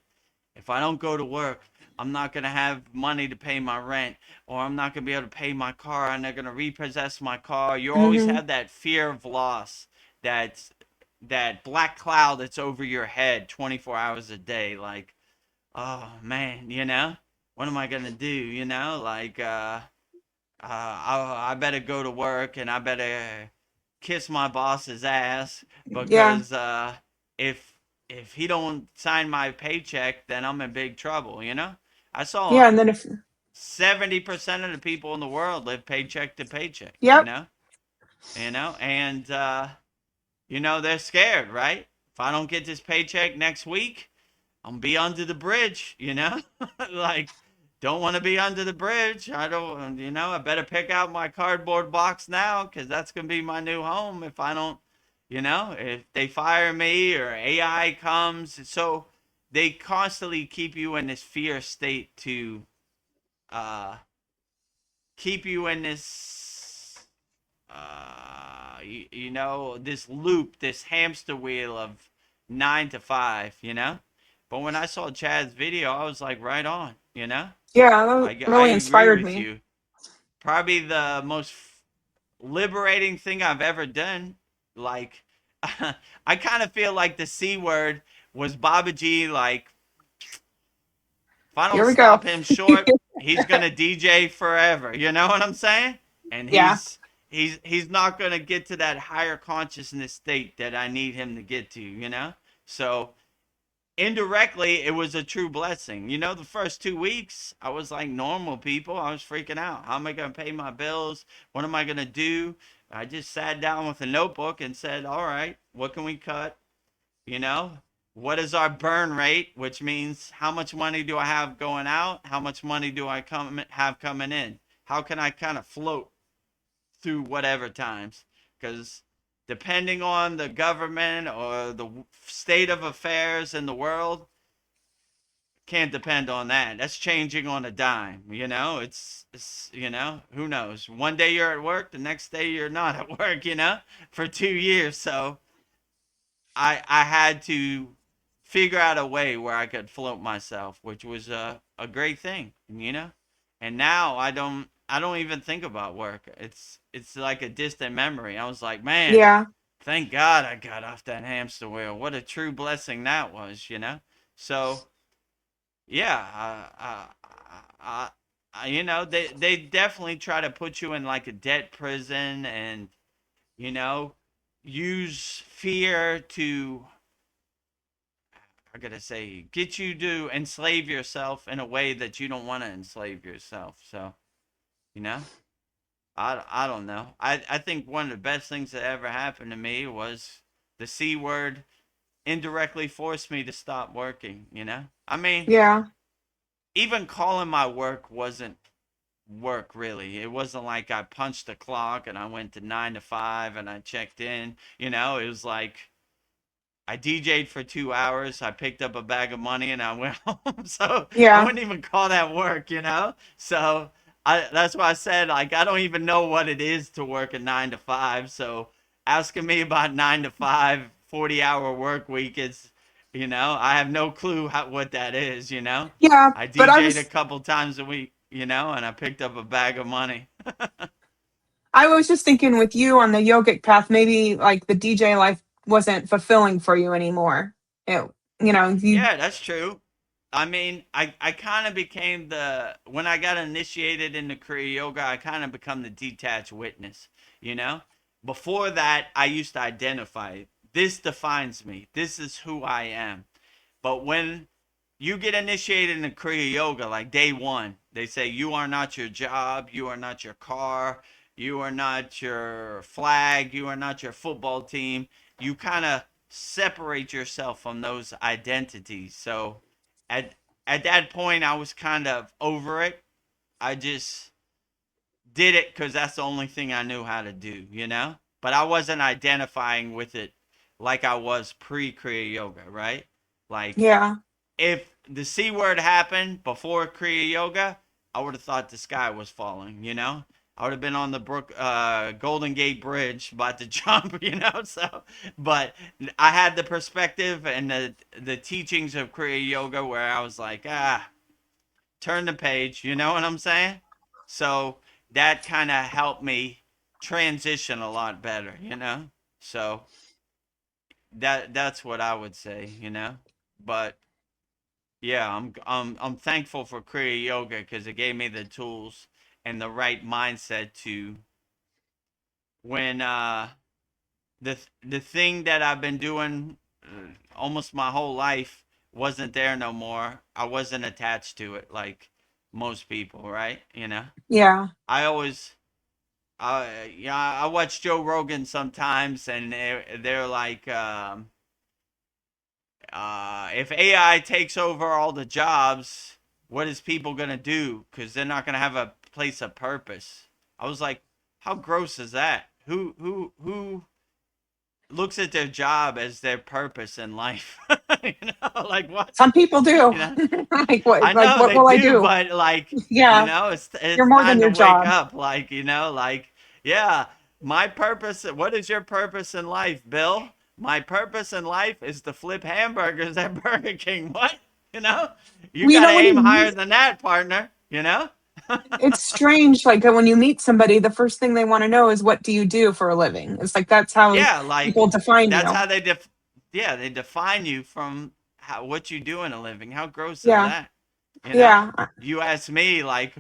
If I don't go to work, I'm not going to have money to pay my rent, or I'm not going to be able to pay my car, and they're going to repossess my car. You always Hmm. have that fear of loss, that that black cloud that's over your head 24 hours a day. Like, oh man, what am I going to do? Like, I better go to work and I better kiss my boss's ass Yeah. because if he don't sign my paycheck, then I'm in big trouble. I Yeah. saw And then if, 70% of the people in the world live paycheck to paycheck. yep. And they're scared, right? If I don't get this paycheck next week, I'm be under the bridge. Like, don't want to be under the bridge. I don't, I better pick out my cardboard box now because that's going to be my new home if I don't, if they fire me or AI comes. So they constantly keep you in this fear state to uh, keep you in this, this loop, this hamster wheel of 9 to 5. But when I saw Chad's video, I was like, right on. Yeah. That I really agree inspired with me. you. Probably the most liberating thing I've ever done. Like, I kind of feel like the C word was Babaji. Like, if I Here don't we go. stop him short, he's gonna DJ forever. You know what I'm saying? And Yeah. he's not gonna get to that higher consciousness state that I need him to get to. So indirectly, it was a true blessing. The first 2 weeks, I was like normal people. I was freaking out. How am I going to pay my bills? What am I going to do? I just sat down with a notebook and said, all right, what can we cut? You know, what is our burn rate? Which means how much money do I have going out? How much money do I have coming in? How can I kind of float through whatever times? Because depending on the government or the state of affairs in the world, can't depend on that. That's changing on a dime. It's who knows. One day you're at work, the next day you're not at work. For 2 years. So I had to figure out a way where I could float myself, which was a great thing. And now I don't even think about work. It's like a distant memory. I was like, man, Yeah. thank God I got off that hamster wheel. What a true blessing that was. So yeah, they definitely try to put you in like a debt prison, and you know, use fear to, I gotta say, get you to enslave yourself in a way that you don't want to enslave yourself. So, you know, I don't know. I think one of the best things that ever happened to me was the C word indirectly forced me to stop working, you know? I mean, Yeah. even calling my work wasn't work really. It wasn't like I punched the clock and I went to 9 to 5 and I checked in. It was like I DJ'd for 2 hours. I picked up a bag of money and I went home. So I Yeah. wouldn't even call that work. So that's why I said, like, I don't even know what it is to work a 9 to 5. So asking me about 9 to 5, 40-hour work week is, I have no clue what that is. Yeah. I But DJ'd a couple times a week, and I picked up a bag of money. I was just thinking with you on the yogic path, maybe like the DJ life wasn't fulfilling for you anymore. It, you, Yeah, that's true. I mean, I kind of became when I got initiated into Kriya Yoga, I kind of become the detached witness, you know? Before that, I used to identify, this defines me. This is who I am. But when you get initiated into Kriya Yoga, like day one, they say you are not your job, you are not your car, you are not your flag, you are not your football team. You kind of separate yourself from those identities. So at at that point, I was kind of over it. I just did it because that's the only thing I knew how to do. But I wasn't identifying with it like I was pre Kriya Yoga, right? Like yeah. if the C word happened before Kriya Yoga, I would have thought the sky was falling. I would have been on the Golden Gate Bridge about to jump. So, but I had the perspective and the teachings of Kriya Yoga where I was like, turn the page. You know what I'm saying? So that kind of helped me transition a lot better. So that's what I would say. But yeah, I'm thankful for Kriya Yoga because it gave me the tools and the right mindset to when the thing that I've been doing almost my whole life wasn't there no more. I wasn't attached to it like most people, right? Yeah. I always yeah, I watch Joe Rogan sometimes and they're like if AI takes over all the jobs, what is people gonna do? Because they're not gonna have a place of purpose. I was like, how gross is that? Who looks at their job as their purpose in life? Like what? Some people do. You know, Like what? I Like know what they will I do, do? but like, Yeah. You're it's more than time to your wake job. up. Like, yeah, my purpose. What is your purpose in life, Bill? My purpose in life is to flip hamburgers at Burger King. What? You know, you Well, got to when aim you higher meet, than that, partner. it's strange. Like when you meet somebody, the first thing they want to know is, what do you do for a living? It's like that's how Yeah, like people define that's you. how yeah, they define you from what you do in a living. How gross is Yeah. that? You know, Yeah. you ask me like,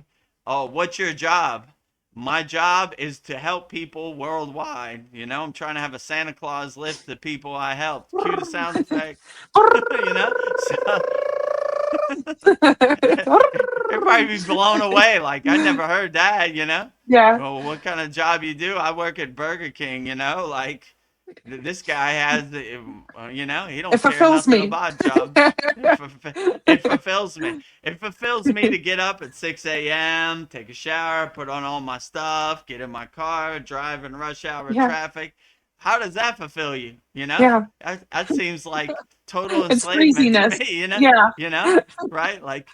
oh, what's your job? My job is to help people worldwide. I'm trying to have a Santa Claus lift the people I helped. Cue the sound effect. So everybody be blown away. Like I never heard that. Yeah. Well, what kind of job you do? I work at Burger King. Like this guy has he It don't care fulfills nothing me. about job. It fulfills me. It fulfills me to get up at 6 a.m., take a shower, put on all my stuff, get in my car, drive in rush hour Yeah. traffic. How does that fulfill you? Yeah. That seems like total It's enslavement to craziness. me. Yeah. Right? Like,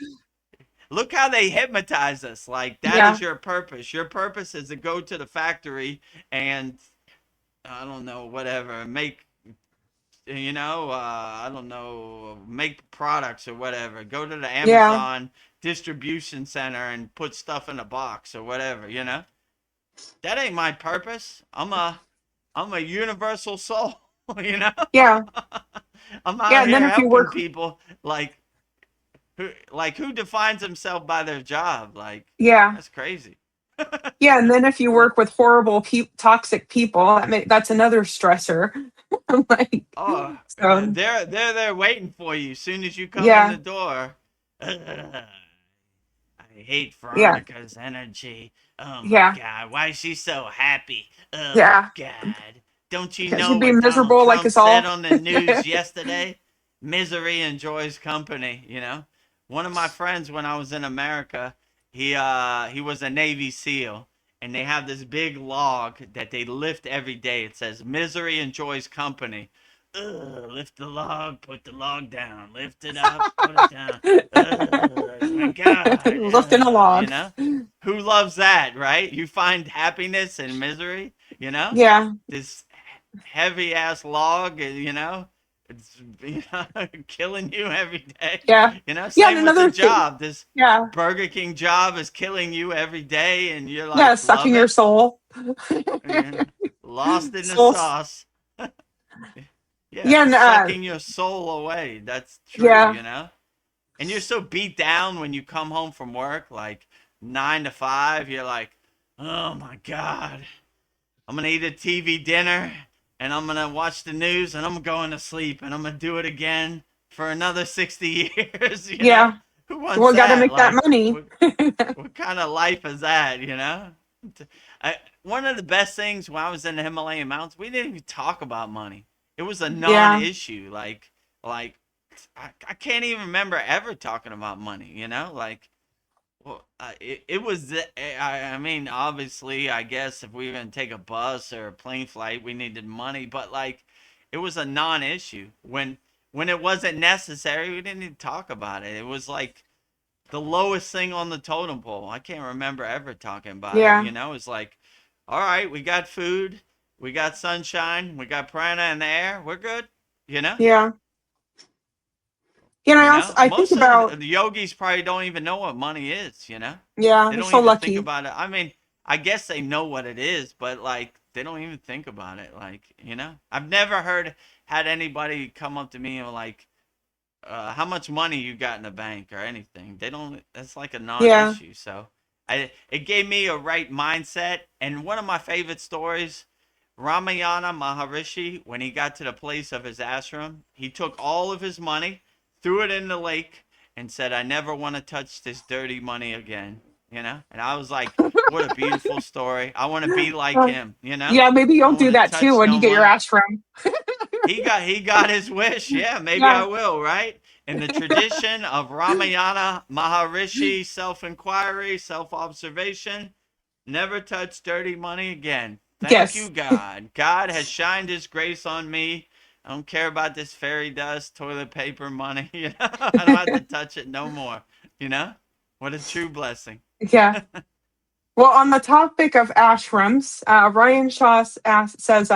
look how they hypnotize us. Like, that is Yeah. your purpose. Your purpose is to go to the factory and, I don't know, whatever, I don't know, make products or whatever. Go to the Yeah. Amazon distribution center and put stuff in a box or whatever. That ain't my purpose. I'm a universal soul, you know? Yeah. I'm Yeah. out And then here if you helping work, people like who defines himself by their job? Like, Yeah. that's crazy. Yeah, and then if you Like, work with horrible toxic people, that's another stressor. Like, oh, so they're there waiting for you as soon as you come in yeah, the door. Ugh, I hate yeah, Veronica's energy. Oh my yeah, God, why is she so happy? Oh yeah. God, don't you Because know you'd be what Donald miserable like Trump us said all. on the news yesterday? Misery enjoys company. You know, one of my friends when I was in America, he was a Navy SEAL, and they have this big log that they lift every day. It says "Misery enjoys company." Ugh, lift the log, put the log down, lift it up, put it down. My God, Lifting a you log. know? Who loves that, right? You find happiness in misery, you know? Yeah, This heavy ass log, you know? It's killing you every day. yeah, You know, yeah. And same with the another thing, job. This yeah, Burger King job is killing you every day and you're yeah, like, sucking love your it. soul. Yeah. Lost in the Soul, sauce. Yeah, yeah, and sucking your soul away. That's true, yeah, you know? And you're so beat down when you come home from work, like 9 to 5. You're like, oh my God, I'm going to eat a TV dinner and I'm going to watch the news and I'm going to sleep and I'm going to do it again for another 60 years, you know? yeah. Who wants Well, got to that? make that Like, money. what kind of life is that, you know? One of the best things when I was in the Himalayan mountains, we didn't even talk about money. It was a Yeah, non-issue. Like I can't even remember ever talking about money. You know, like well, it was. I mean, obviously, I guess if we were gonna take a bus or a plane flight, we needed money. But like, it was a non-issue when it wasn't necessary. We didn't even talk about it. It was like the lowest thing on the totem pole. I can't remember ever talking about it. yeah, You know, it's like, all right, we got food, we got sunshine, we got prana in the air, we're good. You know, yeah. You know, I think most of about, the yogis probably don't even know what money is. You know, yeah, they they're don't so even think lucky. about it. I mean, I guess they know what it is, but like they don't even think about it. Like I've never had anybody come up to me and like, how much money you got in the bank or anything. They don't. That's like a Yeah, non-issue. So, it gave me a right mindset. And one of my favorite stories, Ramayana Maharishi, when he got to the place of his ashram, he took all of his money, threw it in the lake, and said, "I never want to touch this dirty money again." You know. And I was like, "What a beautiful story. I want to be like Uh, him." You know. yeah. Maybe I you'll don't want do to that too touch when you no get your money. ashram. He got his wish. Yeah, maybe I Yeah, will, right? In the tradition of Ramayana Maharishi, self-inquiry, self-observation, never touch dirty money again. Thank you, yes, God. God has shined his grace on me. I don't care about this fairy dust, toilet paper money. I don't have to touch it no more. You know? What a true blessing. yeah. Well, on the topic of ashrams, Ryan Shaw says,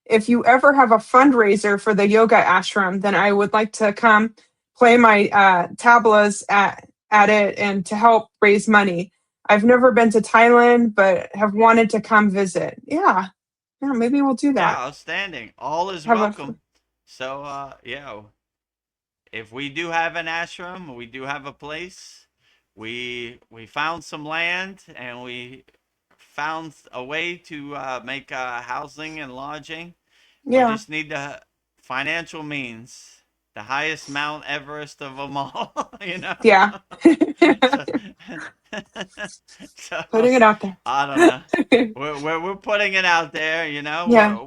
if you ever have a fundraiser for the yoga ashram, then I would like to come play my tablas at it and to help raise money. I've never been to Thailand, but have wanted to come visit. Yeah, yeah, maybe we'll do Yeah, that. outstanding. All is Have a welcome. So, yeah, if we do have an ashram, we do have a place. We found some land and we found a way to make housing and lodging. We yeah, just need the financial means, the highest Mount Everest of them all, you know. yeah. so, so Putting it out there. I don't know. We're putting it out there, you know. Yeah,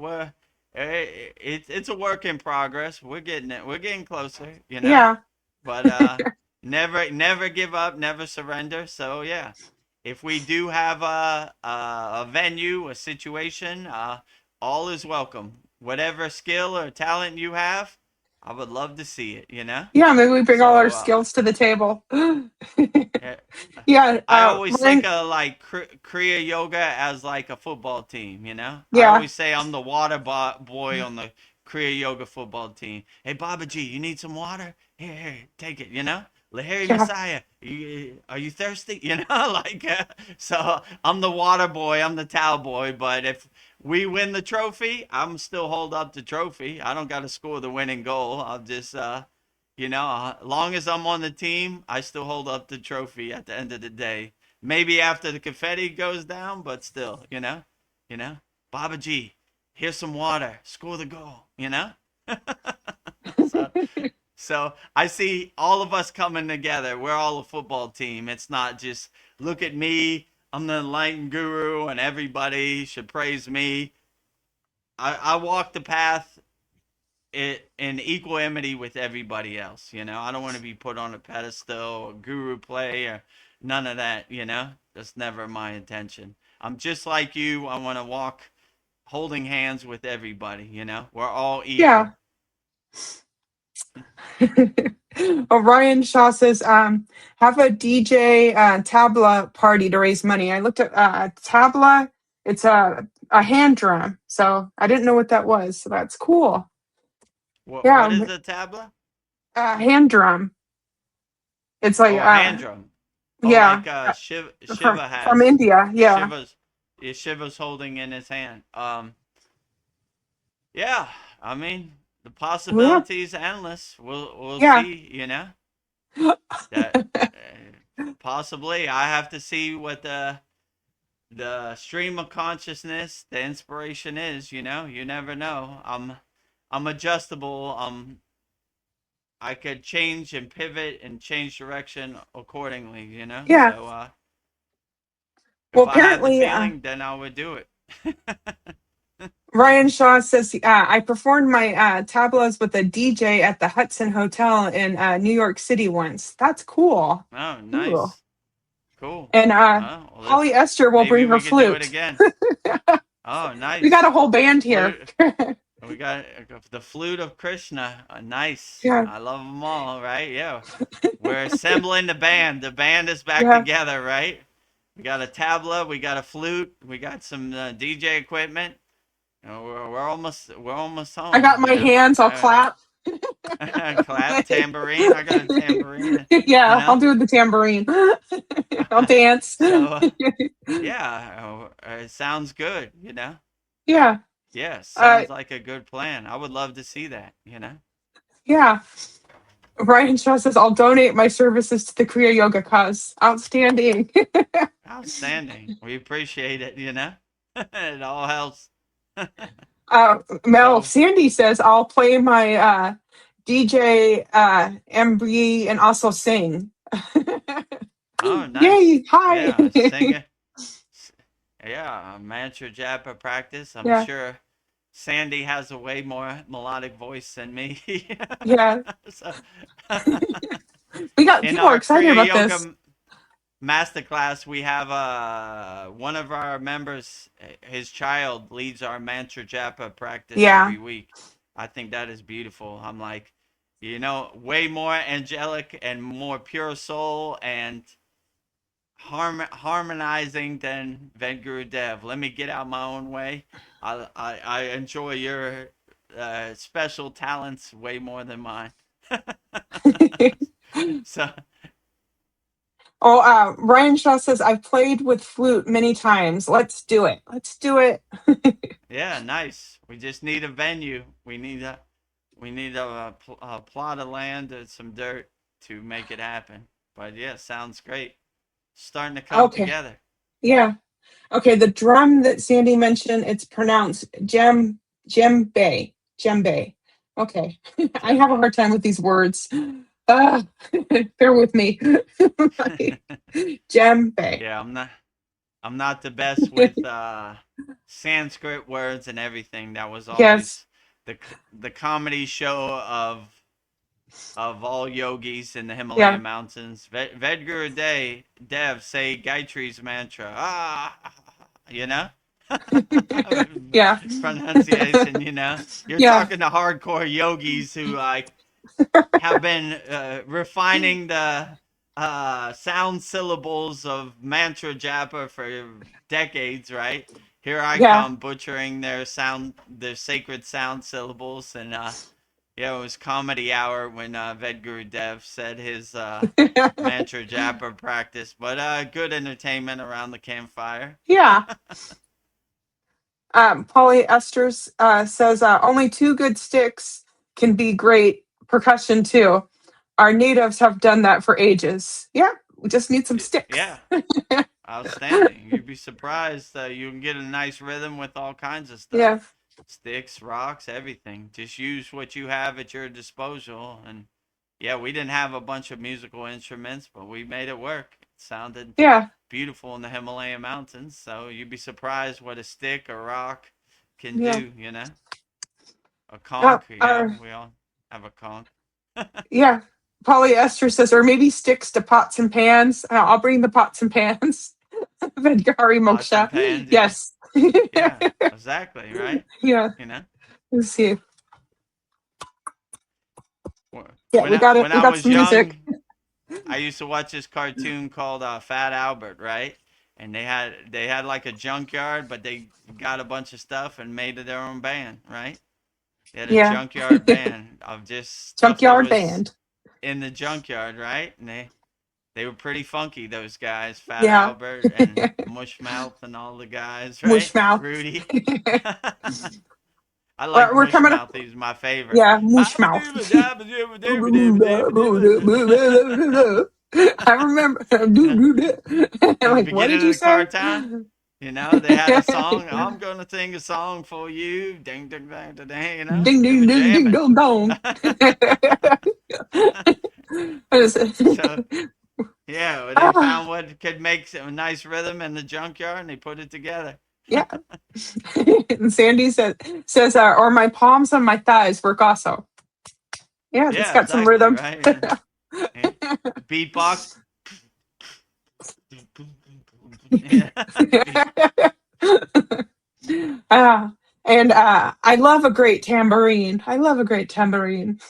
It's a work in progress. We're getting it. We're getting closer, you know. yeah, But never give up, never surrender. So yeah, if we do have a venue, a situation, all is welcome. Whatever skill or talent you have, I would love to see it. You know. yeah. Maybe we bring all our So skills to the table. yeah, Yeah, I always think Ryan, of like Kriya yoga as like a football team, you know? I yeah, always say I'm the water boy on the Kriya yoga football team. Hey, Babaji, you need some water? Here, take it, you know? Lahiri yeah, Messiah, are you thirsty? You know, like, so I'm the water boy, I'm the towel boy, but if we win the trophy, I'm still hold up the trophy. I don't got to score the winning goal. I'll just, long as I'm on the team, I still hold up the trophy at the end of the day. Maybe after the confetti goes down, but still, you know. Baba G, here's some water. Score the goal. so, so I see all of us coming together. We're all a football team. It's not just look at me. I'm the enlightened guru, and everybody should praise me. I walk the path in equanimity with everybody else. I don't want to be put on a pedestal or guru play or none of that. That's never my intention. I'm just like you. I want to walk holding hands with everybody. We're all Yeah. equal. Orion Shaw says, have a DJ tabla party to raise money. I looked at tabla. It's a hand drum. So I didn't know what that was. So that's cool. What is a tabla? Hand drum. It's like a hand drum. yeah, Like Shiva has from India. Yeah. Shiva's holding in his hand. Yeah. I mean, the possibilities endless. We'll see. That possibly I have to see what the stream of consciousness, the inspiration is. You never know. I'm adjustable. I could change and pivot and change direction accordingly, Yeah. So well, if I had the apparently, feeling, then I would do it. Ryan Shaw says, I performed my tablas with a DJ at the Hudson Hotel in New York City once. That's cool. Oh, nice. Cool. And polyester will bring her flute. Maybe we can do it again. Oh, nice. We got a whole band here. We got the flute of Krishna. Nice. Yeah. I love them all, right? Yeah. We're assembling the band. The band is back together, right? We got a tabla. We got a flute. We got some DJ equipment. We're almost home. I got my hands. I'll clap. Clap, tambourine. I got a tambourine. Yeah, I'll do the tambourine. I'll dance. So, yeah, it sounds good. Yeah. Yeah, sounds like a good plan. I would love to see that. Yeah. Ryan Shaw says, I'll donate my services to the Kriya Yoga cause. Outstanding. Outstanding. We appreciate it. It all helps. Mel, Sandy says, I'll play my DJ MB and also sing. Oh, nice. Yay, hi. Yeah, sing it. Yeah, mantra japa practice. I'm sure Sandy has a way more melodic voice than me. Yeah. So, people are excited about this. Masterclass, we have one of our members, his child leads our mantra japa practice every week. I think that is beautiful. I'm like, way more angelic and more pure soul and harmonizing than Vedagurudev. Let me get out my own way. I enjoy your special talents way more than mine. So. Ryan Shaw says, I've played with flute many times. Let's do it. Yeah, nice. We just need a venue. We need a plot of land and some dirt to make it happen. But yeah, sounds great. Starting to come together. Yeah. Okay, the drum that Sandy mentioned, it's pronounced djembe. Okay. I have a hard time with these words. Bear with me. Djembe. Yeah, I'm not the best with Sanskrit words and everything. That was always the comedy show of all yogis in the Himalayan mountains. Vedagurudev say Gayatri's mantra. Yeah. Pronunciation, You're talking to hardcore yogis who have been refining the sound syllables of mantra japa for decades, right? Here I come butchering their sacred sound syllables, and it was comedy hour when Vedagurudev said his mantra japa practice, but good entertainment around the campfire. Yeah. Polyester says only two good sticks can be great percussion too. our natives have done that for ages. Yeah, we just need some sticks. Yeah. Outstanding. You'd be surprised. You can get a nice rhythm with all kinds of stuff. Yeah. Sticks, rocks, everything. Just use what you have at your disposal. And yeah, we didn't have a bunch of musical instruments, but we made it work. It sounded Yeah. beautiful in the Himalayan mountains. So you'd be surprised what a stick or rock can Yeah. do, you know? A conch, yeah, Our, we all have a conch. yeah. Polyester says, or maybe sticks to pots and pans. I'll bring the pots and pans. Vedgari Pots and Moksha. pans, yeah. Yes. Yeah, exactly, right? Yeah. You know? Let's see. When Yeah, we got it. when We I got was some music. young, I used to watch this cartoon called Fat Albert, right? And they had like a junkyard, but they got a bunch of stuff and made it their own band, right? They had a Yeah. junkyard band of just stuff that Junkyard was band. in the junkyard, right? And they were pretty funky, those guys, Fat Yeah. Albert and Mushmouth and all the guys, right? Mush mouth. Rudy. I like We're coming up. Mushmouth. He's my favorite. Yeah, mush mouth. I remember. I'm In the like, what did beginning you of the car say? time, they had a song. I'm gonna sing a song for you. Ding, ding, ding, ding, ding, Ding, They ding, were ding, ding, jamming. dong, dong. So, yeah, they Ah, found what could make a nice rhythm in the junkyard, and they put it together. yeah. And Sandy says, or my palms on my thighs work also. Yeah, it's Yeah, got some exactly, rhythm. right? Yeah. Beatbox. Yeah. And I love a great tambourine. I love a great tambourine.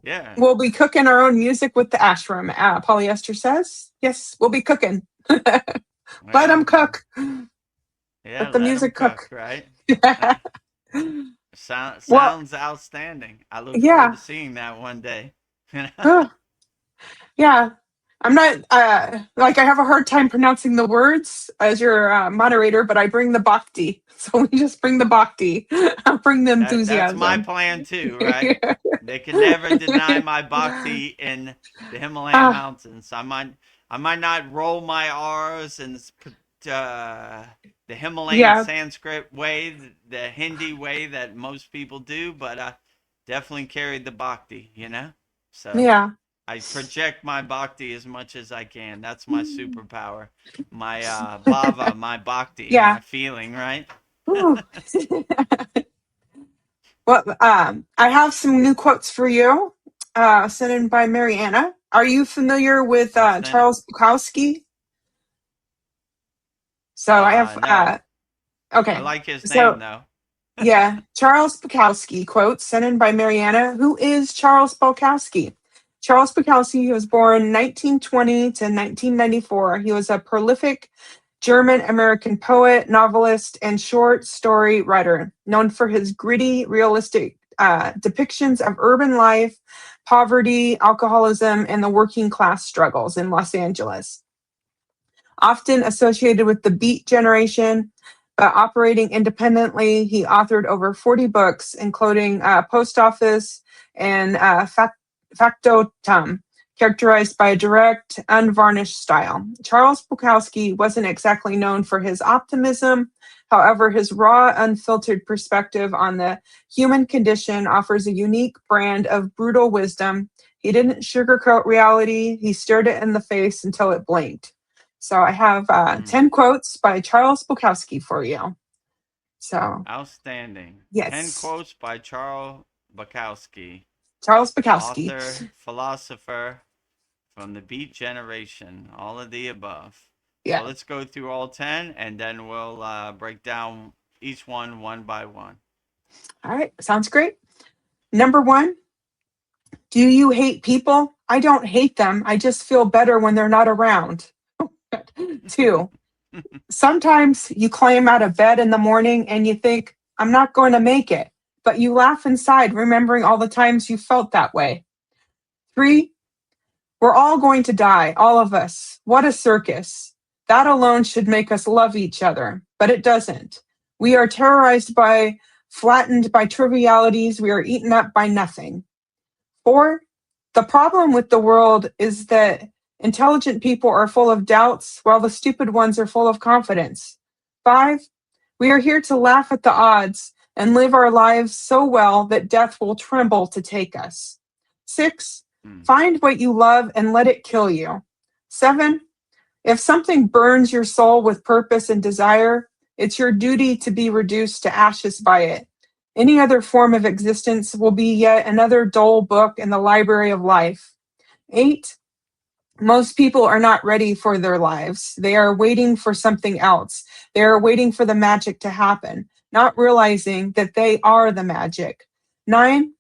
Yeah. We'll be cooking our own music with the ashram. Polyester says, yes, we'll be cooking. Let them cook. Yeah, Let the let 'em music cook. right? Well, Sounds outstanding. I look forward yeah. to seeing that one day. Yeah. I'm not like I have a hard time pronouncing the words as your moderator, but I bring the bhakti. So we just bring the bhakti. I'll bring the That's my enthusiasm. plan too, right? They can never deny my bhakti in the Himalayan Ah, mountains. I might not roll my R's and the Himalayan yeah, Sanskrit way, the Hindi way that most people do, but I definitely carried the bhakti, So yeah. I project my bhakti as much as I can. That's my superpower. My bhava, my bhakti, Yeah. my feeling, right? Ooh. Well, I have some new quotes for you, sent in by Mariana. Are you familiar with Outstanding. Charles Bukowski? So I have, No. okay. I like his So, name though. yeah, Charles Bukowski quotes sent in by Mariana. Who is Charles Bukowski? Charles Bukowski was born 1920 to 1994. He was a prolific German-American poet, novelist, and short story writer, known for his gritty, realistic depictions of urban life, poverty, alcoholism, and the working class struggles in Los Angeles. Often associated with the Beat generation, but operating independently, he authored over 40 books, including Post Office and Factotum, characterized by a direct, unvarnished style. Charles Bukowski wasn't exactly known for his optimism. However, his raw, unfiltered perspective on the human condition offers a unique brand of brutal wisdom. He didn't sugarcoat reality, he stared it in the face until it blinked. So I have 10 quotes by Charles Bukowski for you. So, Outstanding. 10 yes, quotes by Charles Bukowski, Charles Bukowski. author, philosopher from the Beat generation, all of the above. Yeah. So let's go through all 10 and then we'll break down each one by one. All right, sounds great. Number 1, do you hate people? I don't hate them. I just feel better when they're not around. 2, sometimes you climb out of bed in the morning and you think, I'm not going to make it, but you laugh inside, remembering all the times you felt that way. 3, we're all going to die, all of us. What a circus. That alone should make us love each other, but it doesn't. We are terrorized by, flattened by trivialities. We are eaten up by nothing. 4, the problem with the world is that intelligent people are full of doubts while the stupid ones are full of confidence. 5, we are here to laugh at the odds and live our lives so well that death will tremble to take us. 6, find what you love and let it kill you. 7, if something burns your soul with purpose and desire, it's your duty to be reduced to ashes by it. Any other form of existence will be yet another dull book in the library of life. 8, most people are not ready for their lives. They are waiting for something else. They are waiting for the magic to happen, not realizing that they are the magic. 9,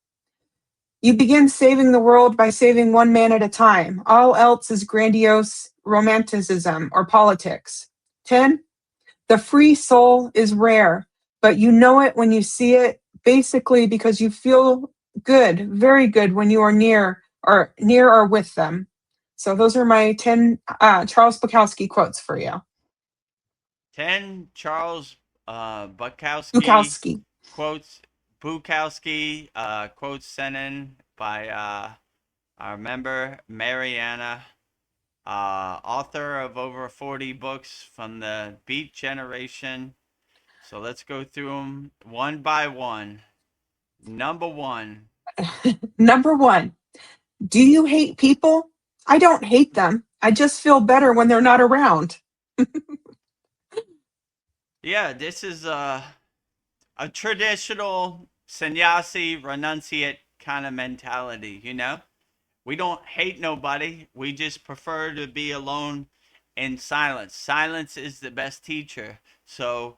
you begin saving the world by saving one man at a time. All else is grandiose romanticism or politics. 10, the free soul is rare, but you know it when you see it, basically because you feel good, very good when you are near or with them. So those are my 10 Charles Bukowski quotes for you. 10 Charles Bukowski Bukowski. quotes, quotes sent in by our member, Mariana, author of over 40 books from the Beat Generation. So let's go through them one by one. Number 1. Number 1, do you hate people? I don't hate them. I just feel better when they're not around. Yeah, this is a traditional sannyasi renunciate kind of mentality, you know? We don't hate nobody. We just prefer to be alone in silence. Silence is the best teacher. So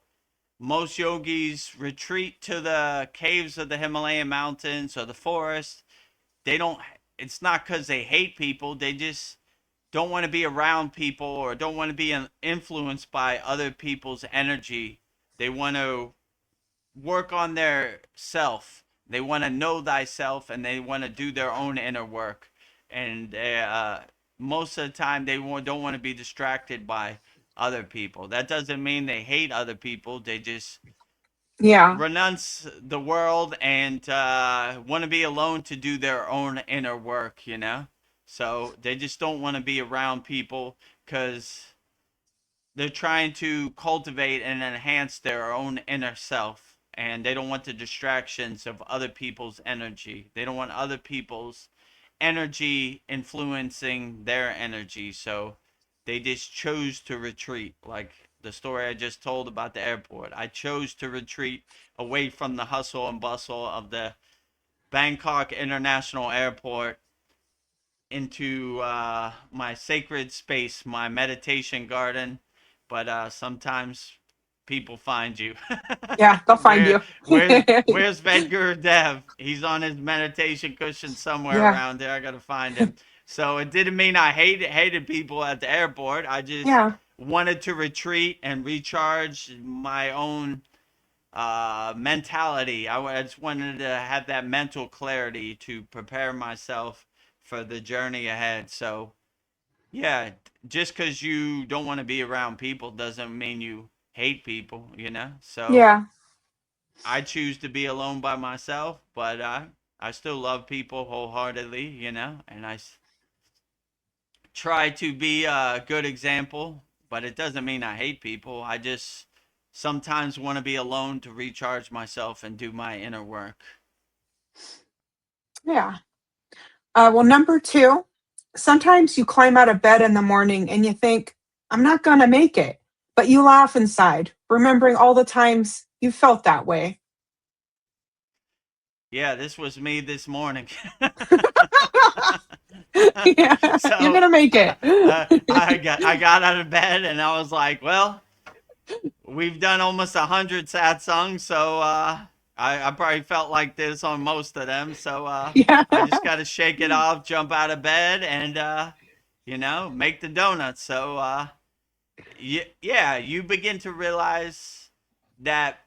most yogis retreat to the caves of the Himalayan mountains or the forest. They don't, it's not because they hate people. They just don't want to be around people or don't want to be influenced by other people's energy. They want to work on their self. They want to know thyself and they want to do their own inner work. And most of the time, they don't want to be distracted by other people. That doesn't mean they hate other people. They just Yeah. renounce the world and want to be alone to do their own inner work, you know? So they just don't want to be around people because they're trying to cultivate and enhance their own inner self, and they don't want the distractions of other people's energy. They don't want other people's energy influencing their energy. So they just chose to retreat, like the story I just told about the airport. I chose to retreat away from the hustle and bustle of the Bangkok International Airport into my sacred space, my meditation garden. But sometimes people find you. Yeah, they'll find Where you. where's Vedagurudev? He's on his meditation cushion somewhere Yeah. around there. I gotta find him. So it didn't mean I hated people at the airport. I just Yeah. wanted to retreat and recharge my own mentality. I just wanted to have that mental clarity to prepare myself for the journey ahead. So, yeah, just because you don't want to be around people doesn't mean you hate people, you know? So, Yeah. I choose to be alone by myself, but I still love people wholeheartedly, you know? And try to be a good example, but it doesn't mean I hate people. I just sometimes want to be alone to recharge myself and do my inner work. Yeah. Well, number 2, sometimes you climb out of bed in the morning and you think, I'm not going to make it. But you laugh inside, remembering all the times you felt that way. Yeah, this was me this morning. Yeah, you're So going to make it. I got out of bed and I was like, well, we've done almost 100 satsangs, so I probably felt like this on most of them. So Yeah. I just got to shake it off, jump out of bed, and make the donuts. So yeah, you begin to realize that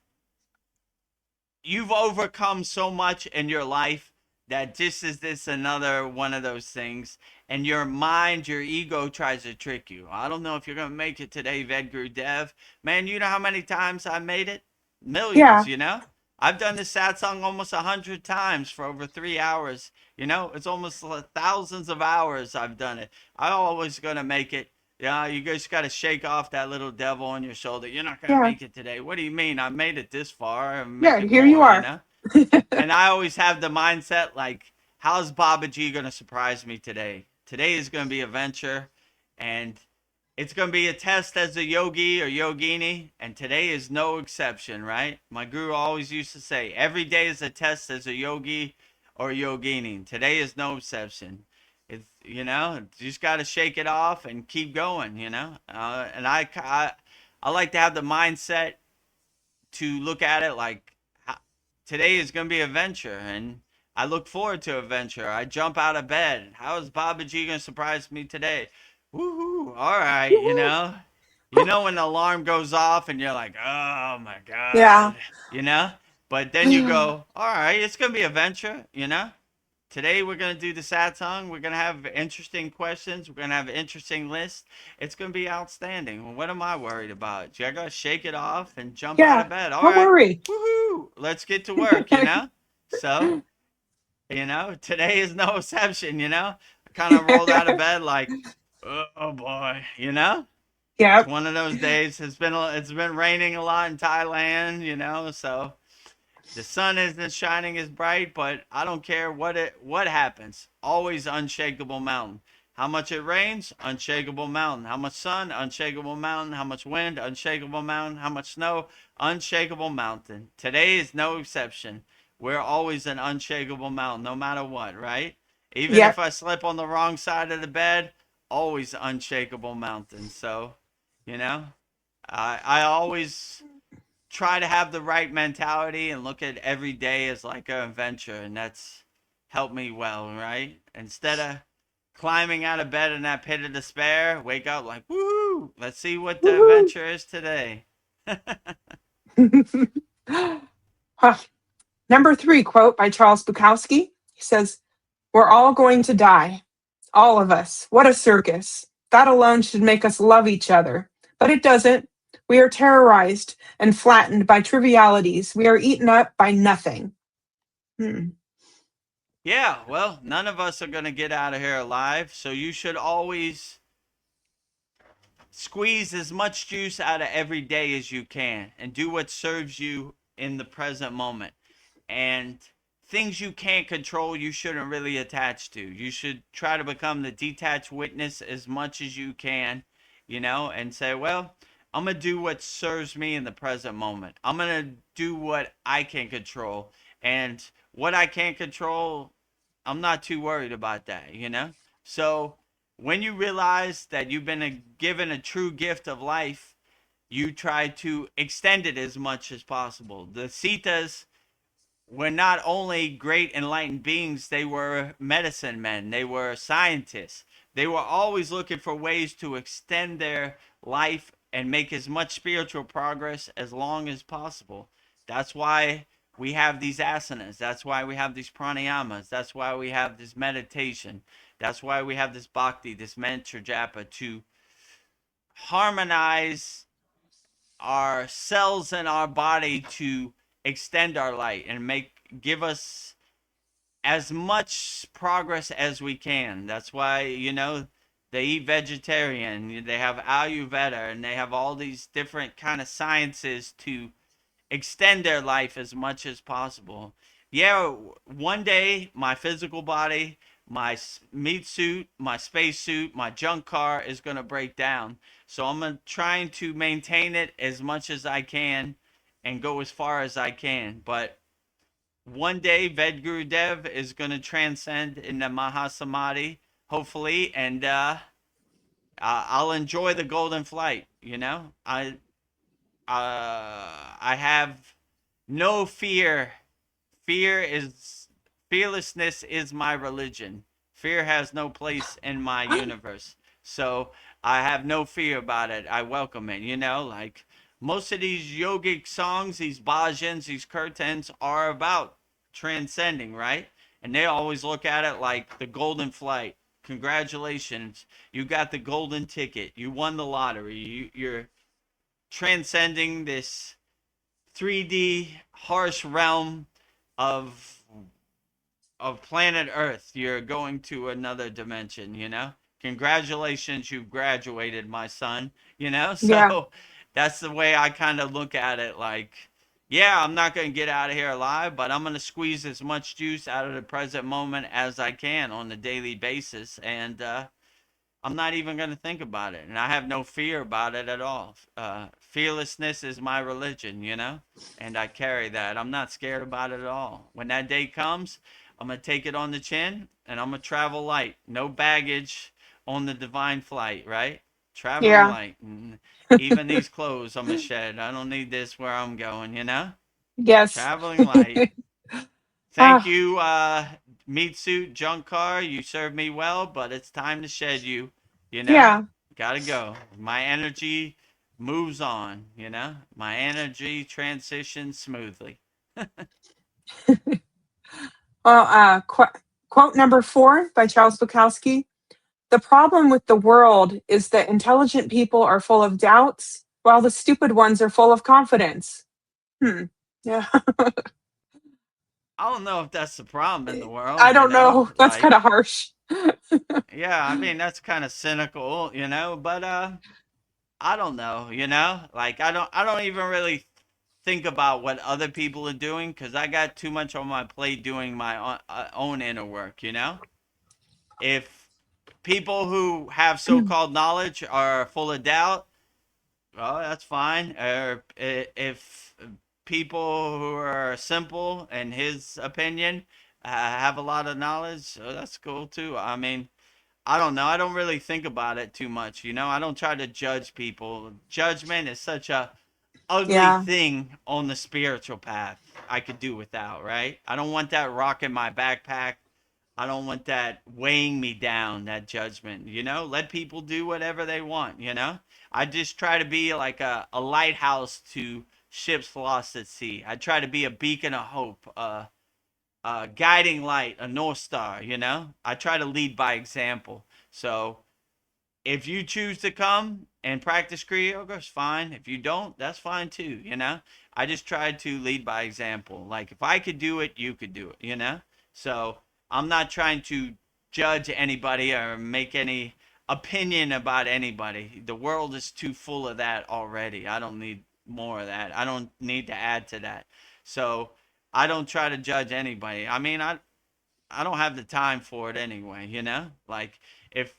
you've overcome so much in your life that this is this another one of those things, and your mind, your ego tries to trick you. I don't know if you're gonna make it today, Vedgurudev. Man, you know how many times I made it? Millions, Yeah. you know? I've done this satsang almost 100 times for over 3 hours. It's almost thousands of hours I've done it. I'm always gonna make it. Yeah, you just gotta shake off that little devil on your shoulder. You're not gonna Yeah. make it today. What do you mean? I made it this far. And Yeah. make it Here you more. are. And I always have the mindset like, how's Baba G gonna surprise me today? Today is gonna be a venture, and it's going to be a test as a yogi or yogini, and today is no exception, right? My guru always used to say, every day is a test as a yogi or yogini. Today is no exception. It's, you just got to shake it off and keep going. And I like to have the mindset to look at it like, today is going to be a venture, and I look forward to a venture. I jump out of bed. How is Baba G going to surprise me today? Woohoo! All right, when the alarm goes off and you're like, oh my Yeah. god, you know. But then you go, all right, it's going to be a venture. Today we're going to do the satsang. We're going to have interesting questions. We're going to have an interesting list. It's going to be outstanding. Well, what am I worried about? I got to shake it off and jump out Yeah. of bed. All Don't right. worry. Woohoo. Let's get to work. So, today is no exception. I kind of rolled out of bed like, oh boy. It's Yep. one of those days. It's been raining a lot in Thailand. So the sun isn't shining as bright, but I don't care what happens. Always unshakable mountain. How much it rains, unshakable mountain. How much sun, unshakable mountain. How much wind, unshakable mountain. How much snow, unshakable mountain. Today is no exception. We're always an unshakable mountain, no matter what, right? Even if Yep. I slip on the wrong side of the bed, always unshakable mountain. So, you know, I always try to have the right mentality and look at every day as like an adventure, and that's helped me well, right? Instead of climbing out of bed in that pit of despair, wake up like, woohoo, let's see what the Woohoo. adventure is today. Huh. Number 3 quote by Charles Bukowski. He says, "We're all going to die. All of us. What a circus. That alone should make us love each other. But it doesn't. We are terrorized and flattened by trivialities. We are eaten up by nothing." Hmm. Yeah, well, none of us are going to get out of here alive, so you should always squeeze as much juice out of every day as you can and do what serves you in the present moment. And things you can't control, you shouldn't really attach to. You should try to become the detached witness as much as you can, and say, well, I'm going to do what serves me in the present moment. I'm going to do what I can control. And what I can't control, I'm not too worried about that. So when you realize that you've been given a true gift of life, you try to extend it as much as possible. The Sitas were not only great enlightened beings, they were medicine men, they were scientists. They were always looking for ways to extend their life and make as much spiritual progress as long as possible. That's why we have these asanas. That's why we have these pranayamas. That's why we have this meditation. That's why we have this bhakti, this mantra japa, to harmonize our cells in our body to extend our light and give us as much progress as we can. That's why, they eat vegetarian, they have Ayurveda, and they have all these different kind of sciences to extend their life as much as possible. Yeah, one day my physical body, my meat suit, my space suit, my junk car is going to break down. So I'm trying to maintain it as much as I can and go as far as I can. But one day Vedagurudev is going to transcend in the Mahasamadhi, hopefully, and I'll enjoy the golden flight. I have no fear. Fearlessness is my religion. Fear has no place in my universe. So I have no fear about it. I welcome it. Like most of these yogic songs, these bhajans, these kirtans are about transcending, right? And they always look at it like the golden flight. Congratulations, you got the golden ticket. You won the lottery. You're transcending this 3D harsh realm of planet Earth. You're going to another dimension, you know? Congratulations, you graduated, my son, you know? Yeah. So that's the way I kind of look at it. Like, yeah, I'm not going to get out of here alive, but I'm going to squeeze as much juice out of the present moment as I can on a daily basis. And I'm not even going to think about it. And I have no fear about it at all. Fearlessness is my religion, you know? And I carry that. I'm not scared about it at all. When that day comes, I'm going to take it on the chin and I'm going to travel light. No baggage on the divine flight, right? Traveling Yeah. light. And even these clothes I'm going to shed. I don't need this where I'm going, you know? Yes. Traveling light. Thank Ah, you, meat suit, junk car. You served me well, but it's time to shed you. You know, yeah. gotta go. My energy moves on. You know, my energy transitions smoothly. Well, quote number 4 by Charles Bukowski. The problem with the world is that intelligent people are full of doubts, while the stupid ones are full of confidence. Hmm. Yeah. I don't know if that's the problem in the I world. You don't know, know. That's kind like, of harsh. yeah, I mean that's kind of cynical. You know, but I don't know. You know, like I don't even really think about what other people are doing because I got too much on my plate doing my own inner work. You know, if people who have so-called knowledge are full of doubt, well, that's fine. Or if people who are simple, in his opinion, have a lot of knowledge, so that's cool too. I mean, I don't know. I don't really think about it too much. You know, I don't try to judge people. Judgment is such a ugly Yeah. thing on the spiritual path. I could do without, right? I don't want that rock in my backpack. I don't want that weighing me down, that judgment, you know? Let people do whatever they want, you know? I just try to be like a lighthouse to ships lost at sea. I try to be a beacon of hope, a guiding light, a North Star, you know? I try to lead by example. So if you choose to come and practice Kriya Yoga, it's fine. If you don't, that's fine too, you know? I just tried to lead by example. Like, if I could do it, you could do it, you know? So I'm not trying to judge anybody or make any opinion about anybody. The world is too full of that already. I don't need more of that. I don't need to add to that. So I don't try to judge anybody. I mean, I don't have the time for it anyway, you know? Like, if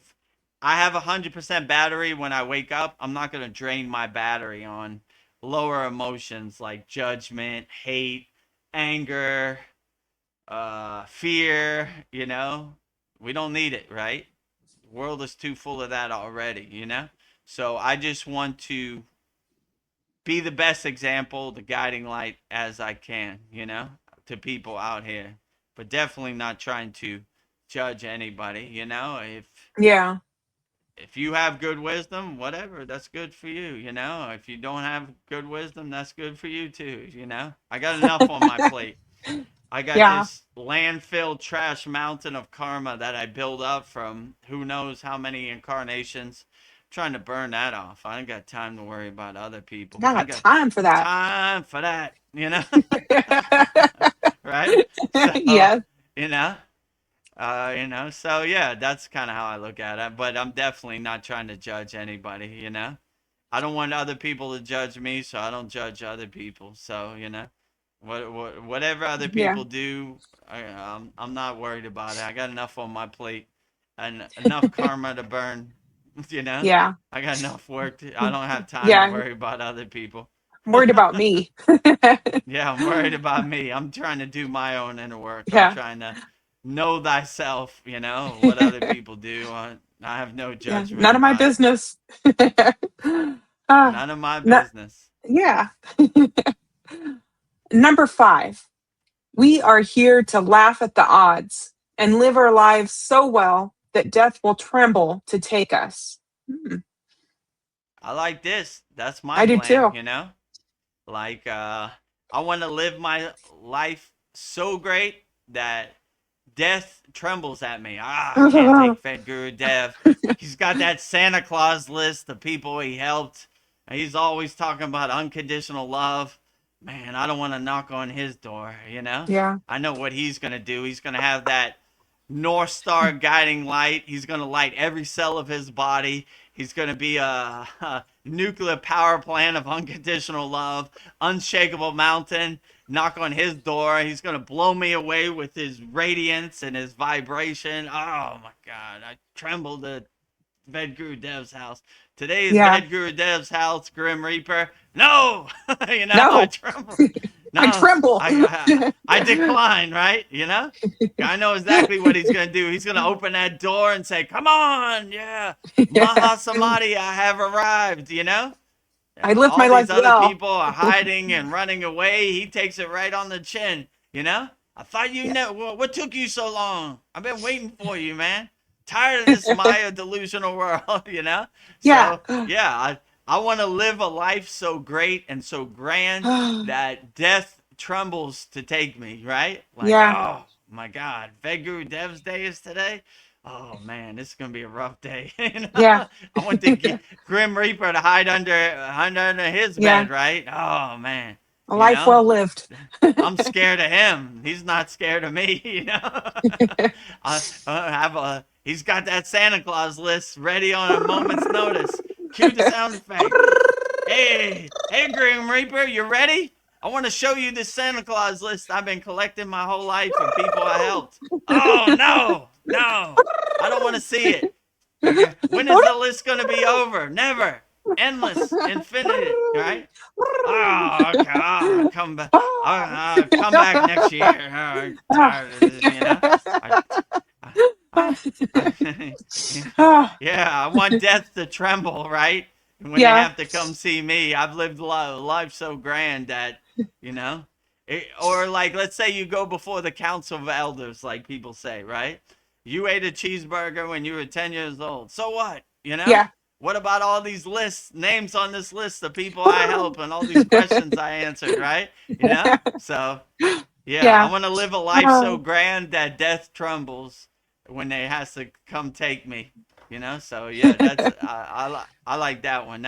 I have 100% battery when I wake up, I'm not going to drain my battery on lower emotions like judgment, hate, anger, fear, you know? We don't need it, right? The world is too full of that already, you know? So I just want to be the best example, the guiding light as I can, you know, to people out here. But definitely not trying to judge anybody, you know. Yeah. If you have good wisdom, whatever, that's good for you, you know. If you don't have good wisdom, that's good for you too, you know. I got enough on my plate. I got Yeah. this landfill trash mountain of karma that I build up from who knows how many incarnations. I'm trying to burn that off. I ain't got time to worry about other people. Not I got got time for that. time for that, you know? Right? So, Yes. you know, so yeah, that's kind of how I look at it. But I'm definitely not trying to judge anybody, you know? I don't want other people to judge me, so I don't judge other people. So, you know, whatever other Yeah. people do, I'm not worried about it. I got enough on my plate and enough karma to burn, you know? Yeah. I got enough work. I don't have time to Yeah. worry about other people. I'm worried about me. Yeah, I'm worried about me. I'm trying to do my own inner work. I'm Yeah. trying to know thyself, you know, what other people do. I have no Yeah. judgment None of my about it. business. Ah, None of my no- business. yeah. Number 5. We are here to laugh at the odds and live our lives so well that death will tremble to take us. Hmm. I like this. That's my I do plan, too. you know? Like, I want to live my life so great that death trembles at me. I can't take Vedagurudev. He's got that Santa Claus list of people he helped. And he's always talking about unconditional love. man, I don't want to knock on his door, you know? Yeah. I know what he's going to do. He's going to have that North Star guiding light. He's going to light every cell of his body. He's going to be a nuclear power plant of unconditional love, unshakable mountain. Knock on his door. He's going to blow me away with his radiance and his vibration. Oh my God. I trembled at Vedgurudev's house. Today is Yeah. Vedgurudev's house, Grim Reaper. No! You know, I No, tremble. I No, tremble. I decline, right? You know? I know exactly what he's going to do. He's going to open that door and say, come on, yeah, Yeah. Mahasamadhi, I have arrived, you know? I live All my these life other well. people are hiding and running away. He takes it right on the chin, you know? I thought you Yeah. know, what took you so long? I've been waiting for you, man. Tired of this Maya delusional world, you know? Yeah. So, yeah, I want to live a life so great and so grand that death trembles to take me, right? Like, Yeah. oh my God, Vedguru Dev's day is today. Oh man, this is gonna be a rough day. You know, Yeah. I want the Grim Reaper to hide under his Yeah. bed, right? Oh man, A you life know, well lived. I'm scared of him. He's not scared of me. You know, I have a. He's got that Santa Claus list ready on a moment's notice. Cue the sound effect. Hey, Grim Reaper, you ready? I want to show you this Santa Claus list I've been collecting my whole life of people I helped. Oh, no, no. I don't want to see it. When is the list going to be over? Never. Endless, infinite, right? Oh, okay. Come back. Come back next year. I'm tired of this, you know? I, I, I, yeah, I want death to tremble, right? When they Yeah. have to come see me, I've lived life so grand that, you know, or like, let's say you go before the council of elders, like people say, right? You ate a cheeseburger when you were 10 years old. So what? You know? Yeah. What about all these lists, names on this list of people I help and all these questions I answered, right? You know? So, yeah, I Yeah. want to live a life so Oh, grand that death trembles when they has to come take me. You know, so yeah, that's I like that one.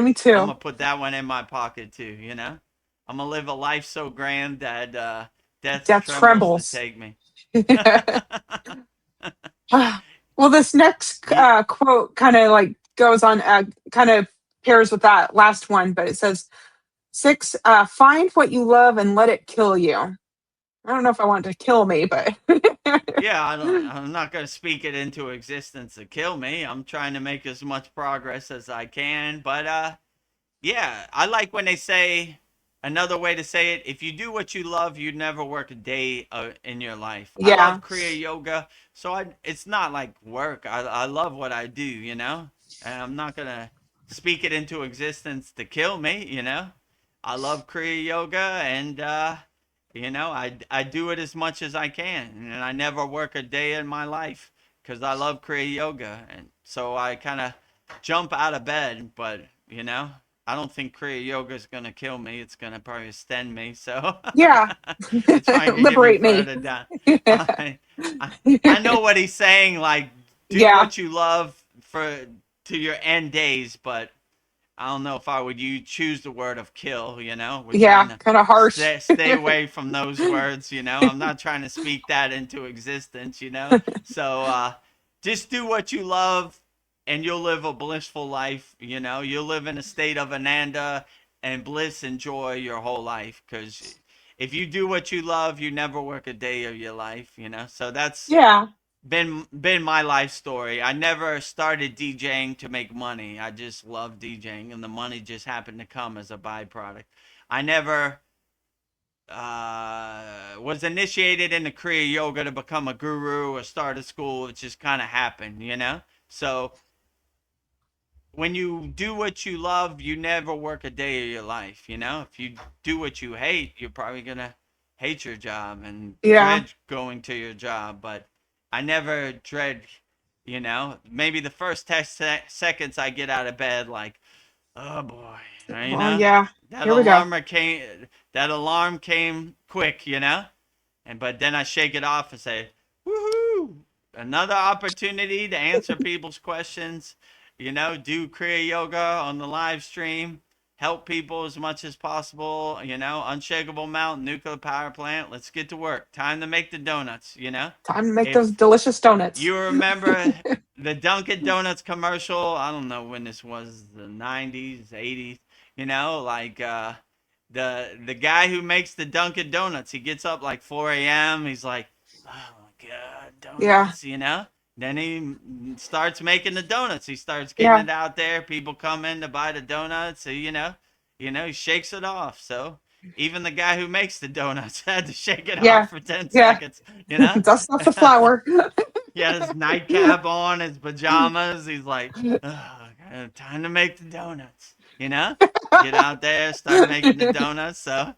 me I'm too. gonna put that one in my pocket too. You know, I'm gonna live a life so grand that death Death trembles to trembles. take me. Well, this next Yeah, quote kind of like goes on, kind of pairs with that last one, but it says, six, find what you love and let it kill you. I don't know if I want it to kill me, but yeah. I'm not gonna speak it into existence to kill me. I'm trying to make as much progress as I can, but yeah, I like when they say another way to say it. If you do what you love, you never work a day in your life. I yeah. love Kriya Yoga, so it's not like work. I love what I do, you know, and I'm not gonna speak it into existence to kill me, you know. I love Kriya Yoga, and you know, I do it as much as I can, and I never work a day in my life because I love Kriya Yoga, and so I kind of jump out of bed, but you know, I don't think Kriya Yoga is gonna kill me. It's gonna probably extend me. So Yeah. it's trying to get me Liberate me. further down. I, I know what he's saying. Like, do Yeah. what you love for to your end days, but I don't know if I would you choose the word of kill. You know, we're trying Yeah. to Kind of harsh. stay away from those words. You know, I'm not trying to speak that into existence. You know, so just do what you love, and you'll live a blissful life. You know, you'll live in a state of ananda and bliss and joy your whole life. Because if you do what you love, you never work a day of your life. You know, so that's Yeah. been my life story. I never started DJing to make money. I just love DJing, and the money just happened to come as a byproduct. I never was initiated into Kriya Yoga to become a guru or start a school. It just kind of happened, you know. So when you do what you love, you never work a day of your life. You know, if you do what you hate, you're probably gonna hate your job and Yeah. dread going to your job. But I never dread, you know, maybe the first 10 seconds I get out of bed, like, oh boy, you Well, know, yeah. that Here we go. alarm came, that alarm came quick, you know, but then I shake it off and say, woohoo, another opportunity to answer people's questions, you know, do Kriya Yoga on the live stream, help people as much as possible. Unshakable Mountain Nuclear Power Plant. Let's get to work. Time to make the donuts. Time to make those If delicious donuts. you remember the Dunkin' Donuts commercial, I don't know when this was, the 90s, 80s, like the guy who makes the Dunkin' Donuts, he gets up like 4 a.m. He's like, oh my God, Yeah. donuts. Then he starts making the donuts. He starts getting Yeah. it out there. People come in to buy the donuts. So, he shakes it off. So even the guy who makes the donuts had to shake it Yeah. off for 10 Yeah. seconds, you know? Dust off the flour. He had his nightcap on, his pajamas. He's like, oh, time to make the donuts. Get out there, start making the donuts. So,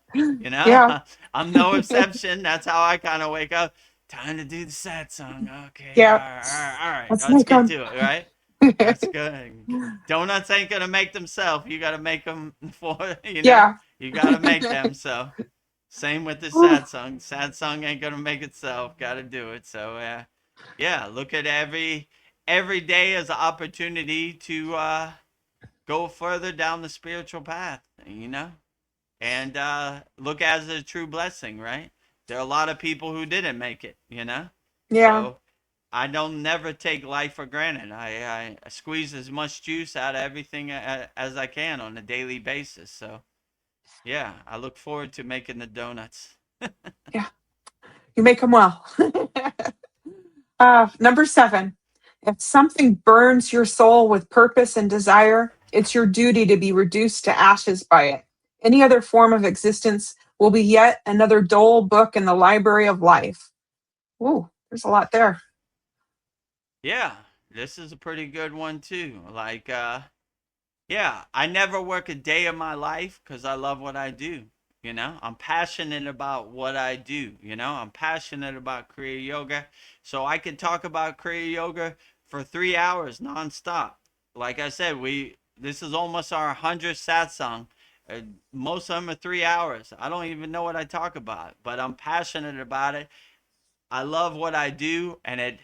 Yeah. I'm no exception. That's how I kind of wake up. Time to do the sad song. Okay, all Yeah. right, all right. Let's Let's make get them. to it, right? That's good. Donuts ain't gonna make themselves. You gotta make them for, Yeah. you gotta make them. So, same with the sad song. Sad song ain't gonna make itself. Gotta do it. So, yeah, look at every day as an opportunity to go further down the spiritual path, and look as a true blessing, right? There are a lot of people who didn't make it. Yeah. So I don't never take life for granted. I squeeze as much juice out of everything as I can on a daily basis. So yeah, I look forward to making the donuts. Yeah. You make them well. Number 7. If something burns your soul with purpose and desire, it's your duty to be reduced to ashes by it. Any other form of existence will be yet another dull book in the library of life. Ooh, there's a lot there. Yeah, this is a pretty good one too. Like yeah, I never work a day of my life because I love what I do. I'm passionate about what I do. I'm passionate about Kriya Yoga. So I could talk about Kriya Yoga for 3 hours nonstop. Like I said, this is almost our 100th satsang. Uh, Most of them are 3 hours. I don't even know what I talk about, but I'm passionate about it. I love what I do, and I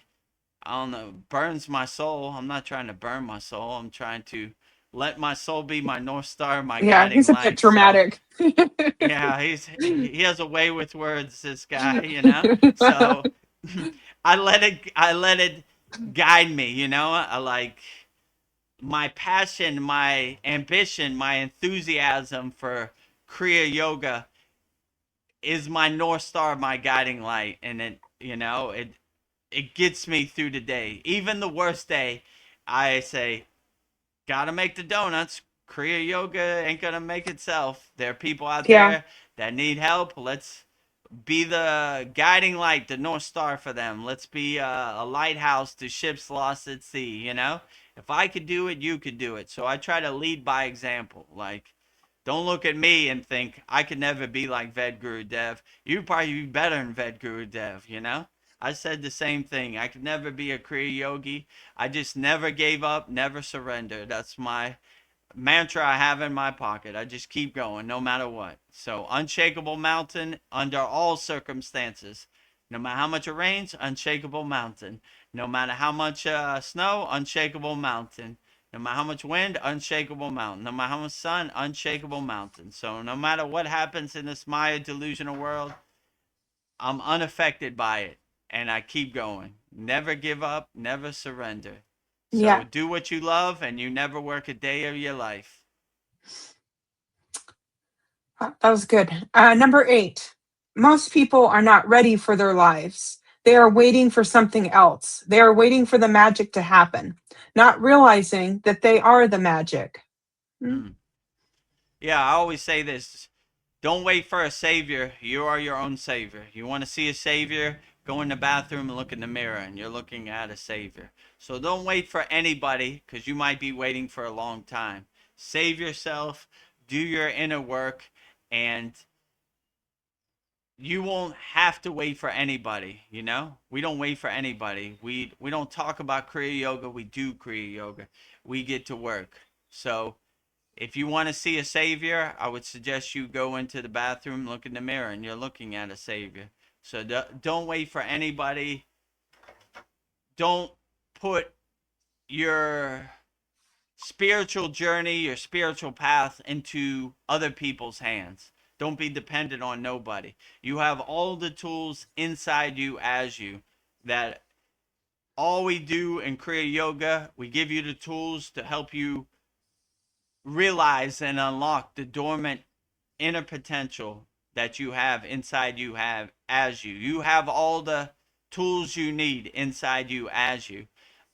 don't know, burns my soul. I'm not trying to burn my soul. I'm trying to let my soul be my North Star, my Yeah, guiding he's a bit light. So dramatic. yeah, he has a way with words, this guy. So I let it guide me. I like my passion, my ambition, my enthusiasm for Kriya Yoga is my North Star, my guiding light, and it gets me through the day. Even the worst day, I say, gotta make the donuts. Kriya Yoga ain't gonna make itself. There are people out Yeah, there that need help. Let's be the guiding light, the North Star for them. Let's be a lighthouse to ships lost at sea. If I could do it, you could do it. So I try to lead by example. Like, don't look at me and think I could never be like Vedagurudev. You'd probably be better than Vedagurudev. I said the same thing. I could never be a Kriya yogi. I just never gave up, never surrendered. That's my mantra I have in my pocket. I just keep going no matter what. So, unshakable mountain under all circumstances. No matter how much it rains, unshakable mountain. No matter how much snow, unshakable mountain. No matter how much wind, unshakable mountain. No matter how much sun, unshakable mountain. So, no matter what happens in this Maya delusional world, I'm unaffected by it. And I keep going. Never give up, never surrender. So yeah. do what you love and you never work a day of your life. That was good. Number 8. Most people are not ready for their lives. They are waiting for something else. They are waiting for the magic to happen, not realizing that they are the magic. Hmm? Mm. Yeah, I always say this. Don't wait for a savior. You are your own savior. You want to see a savior? Go in the bathroom and look in the mirror, and you're looking at a savior. So don't wait for anybody because you might be waiting for a long time. Save yourself, do your inner work, and you won't have to wait for anybody. We don't wait for anybody. We don't talk about Kriya Yoga. We do Kriya Yoga. We get to work. So if you want to see a savior, I would suggest you go into the bathroom, look in the mirror, and you're looking at a savior. So don't wait for anybody. Don't put your spiritual journey, your spiritual path into other people's hands. Don't be dependent on nobody. You have all the tools inside you as you that all we do in Kriya Yoga, we give you the tools to help you realize and unlock the dormant inner potential that you have inside you have as you. You have all the tools you need inside you as you.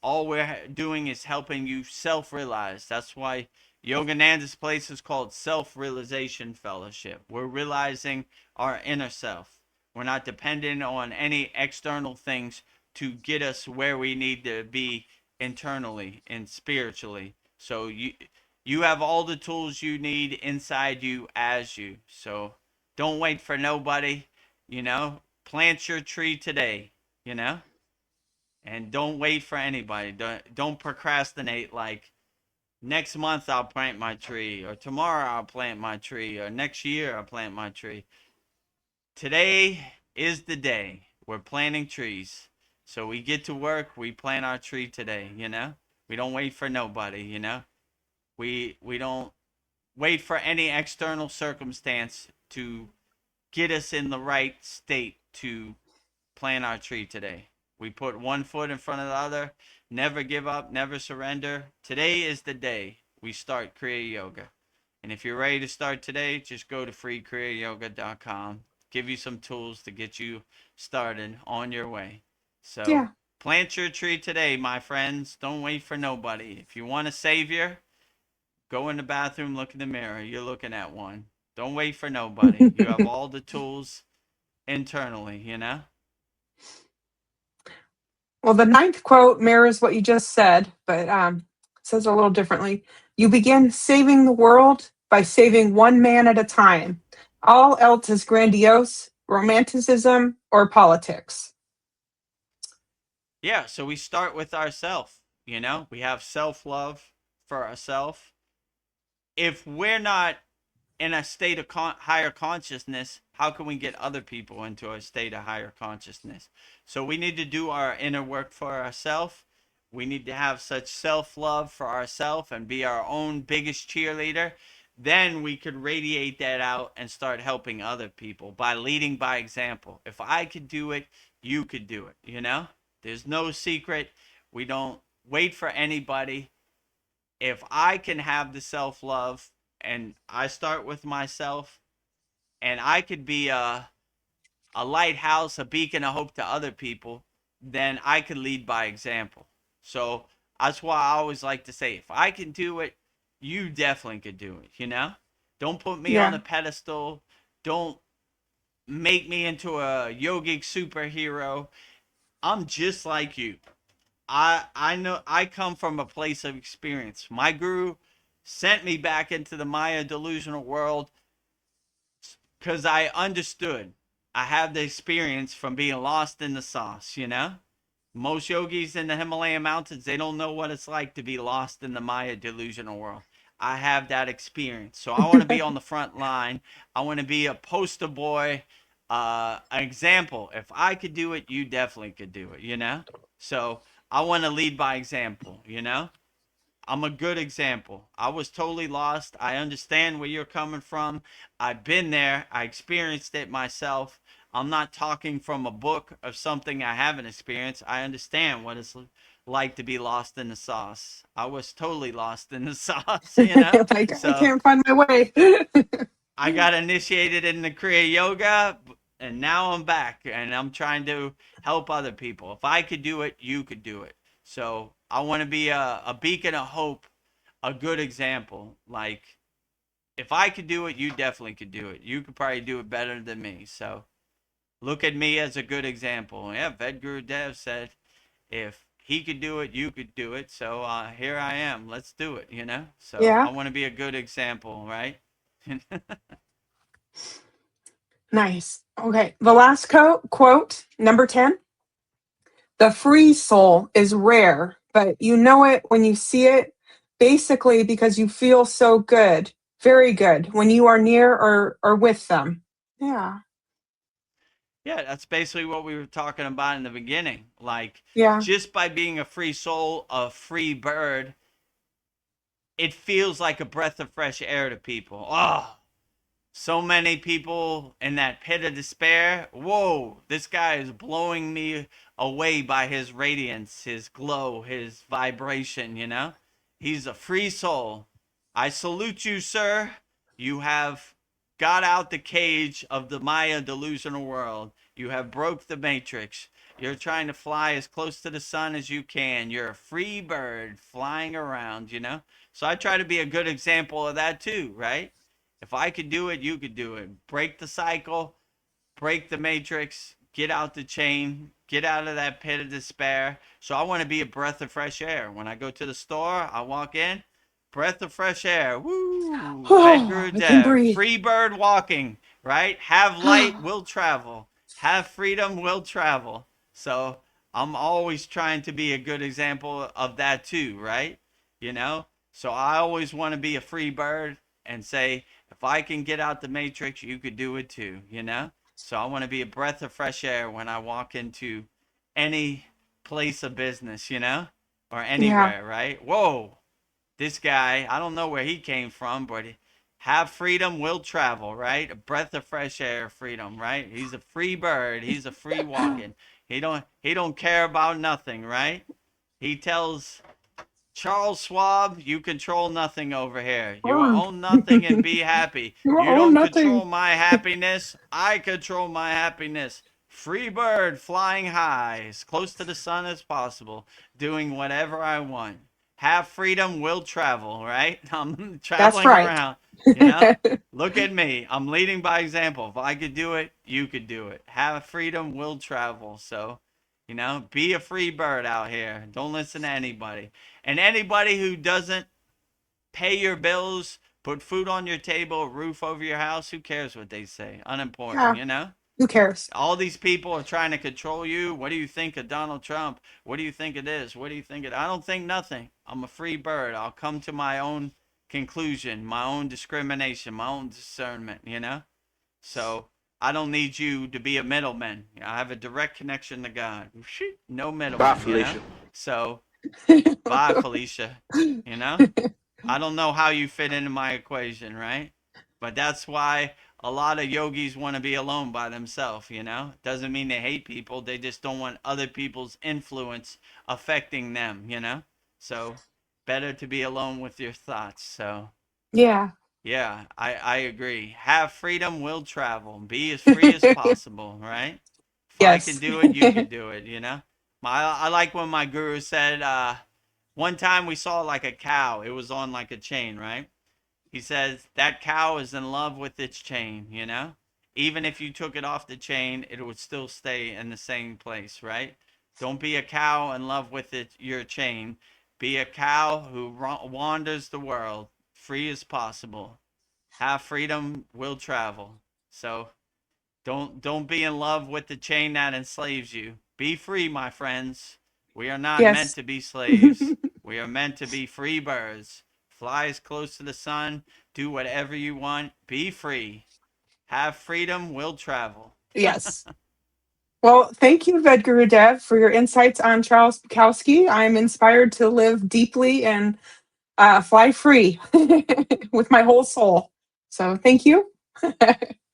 All we're doing is helping you self-realize. That's why Yogananda's place is called Self-Realization Fellowship. We're realizing our inner self. We're not dependent on any external things to get us where we need to be internally and spiritually. So you have all the tools you need inside you as you. So don't wait for nobody, you know. Plant your tree today, you know. And don't wait for anybody. Don't procrastinate like next month I'll plant my tree, or tomorrow I'll plant my tree, or next year I'll plant my tree. Today is the day. We're planting trees. So we get to work, we plant our tree today, you know? We don't wait for nobody, you know? We don't wait for any external circumstance to get us in the right state to plant our tree today. We put one foot in front of the other, never give up, never surrender. Today is the day we start Kriya Yoga. And if you're ready to start today, just go to freekriyayogamasterclass.com. Give you some tools to get you started on your way. So Yeah. plant your tree today, my friends. Don't wait for nobody. If you want a savior, go in the bathroom, look in the mirror. You're looking at one. Don't wait for nobody. You have all the tools internally, you know? Well, the ninth quote mirrors what you just said, but says it a little differently. You begin saving the world by saving one man at a time. All else is grandiose, romanticism, or politics. Yeah, so we start with ourself, you know? We have self-love for ourselves. If we're not in a state of higher consciousness, how can we get other people into a state of higher consciousness? So we need to do our inner work for ourselves. We need to have such self-love for ourselves and be our own biggest cheerleader. Then we could radiate that out and start helping other people by leading by example. If I could do it, you could do it, you know? There's no secret. We don't wait for anybody. If I can have the self-love and I start with myself, and I could be a lighthouse, a beacon of hope to other people, then I could lead by example. So that's why I always like to say, if I can do it, you definitely could do it, you know? Don't put me on Yeah. a pedestal. Don't make me into a yogic superhero. I'm just like you. I know I come from a place of experience. My guru sent me back into the Maya delusional world because I understood. I have the experience from being lost in the sauce, you know? Most yogis in the Himalayan mountains, they don't know what it's like to be lost in the Maya delusional world. I have that experience. So I want to be on the front line. I want to be a poster boy, an example. If I could do it, you definitely could do it, you know? So I want to lead by example, you know? I'm a good example. I was totally lost. I understand where you're coming from. I've been there. I experienced it myself. I'm not talking from a book of something I haven't experienced. I understand what it's like to be lost in the sauce. I was totally lost in the sauce, you know? Like, I So can't find my way. I got initiated in the Kriya Yoga, and now I'm back, and I'm trying to help other people. If I could do it, you could do it. So I want to be a beacon of hope, a good example. Like, if I could do it, you definitely could do it. You could probably do it better than me. So look at me as a good example. Yeah, Vedagurudev said, if he could do it, you could do it. So here I am. Let's do it, you know? So I Yeah. want to be a good example, right? Nice. Okay. The last quote, number 10. The free soul is rare, but you know it when you see it, basically because you feel so good, very good, when you are near or with them. Yeah. Yeah, that's basically what we were talking about in the beginning. Like, Yeah. just by being a free soul, a free bird, it feels like a breath of fresh air to people. Oh, so many people in that pit of despair. Whoa, this guy is blowing me away by his radiance, his glow, his vibration, you know? He's a free soul. I salute you, sir. You have got out the cage of the Maya delusional world. You have broke the matrix. You're trying to fly as close to the sun as you can. You're a free bird flying around, you know? So I try to be a good example of that too, right? If I could do it, you could do it. Break the cycle, break the matrix, get out the chain, get out of that pit of despair. So I want to be a breath of fresh air. When I go to the store, I walk in, breath of fresh air. Woo! Oh, I can Vedagurudev, breathe. free bird walking, right? Have light, will travel. Have freedom, will travel. So I'm always trying to be a good example of that too, right? You know? So I always want to be a free bird and say, if I can get out the matrix, you could do it too, you know? So I want to be a breath of fresh air when I walk into any place of business, you know? Or Yeah. anywhere, right? Whoa, this guy, I don't know where he came from, but have freedom, will travel, right? A breath of fresh air, freedom, right? He's a free bird. He's a free walking. He don't care about nothing, right? He tells Charles Schwab, you control nothing over here. You Earned. own nothing and be happy. You You own don't control nothing. my happiness. I control my happiness. Free bird flying high, as close to the sun as possible, doing whatever I want. Have freedom, will travel, right? I'm That's traveling right. around, you know? Look at me. I'm leading by example. If I could do it, you could do it. Have freedom, will travel. So, be a free bird out here. Don't listen to anybody. And anybody who doesn't pay your bills, put food on your table, roof over your house, who cares what they say? Unimportant, Yeah. Who cares? All these people are trying to control you. What do you think of Donald Trump? What do you think of this? What do you think of I don't think nothing. I'm a free bird. I'll come to my own conclusion, my own discrimination, my own discernment. So I don't need you to be a middleman. I have a direct connection to God. No Bye, middleman. Felicia. So bye, Felicia. You know? I don't know how you fit into my equation, right? But that's why a lot of yogis want to be alone by themselves. Doesn't mean they hate people. They just don't want other people's influence affecting them. So better to be alone with your thoughts. So Yeah. yeah, I agree. Have freedom, will travel. Be as free as possible, right? If I can Yes. do it, you can do it. I like when my guru said, one time we saw like a cow. It was on like a chain, right? He says that cow is in love with its chain. Even if you took it off the chain, it would still stay in the same place, right? Don't be a cow in love with your chain. Be a cow who wanders the world, free as possible. Have freedom, will travel. So don't be in love with the chain that enslaves you. Be free, my friends. We are not meant Yes. to be slaves. We are meant to be free birds. Fly as close to the sun. Do whatever you want. Be free. Have freedom, will travel. Yes. Well, thank you, Vedagurudev, for your insights on Charles Bukowski. I'm inspired to live deeply and fly free with my whole soul. So thank you.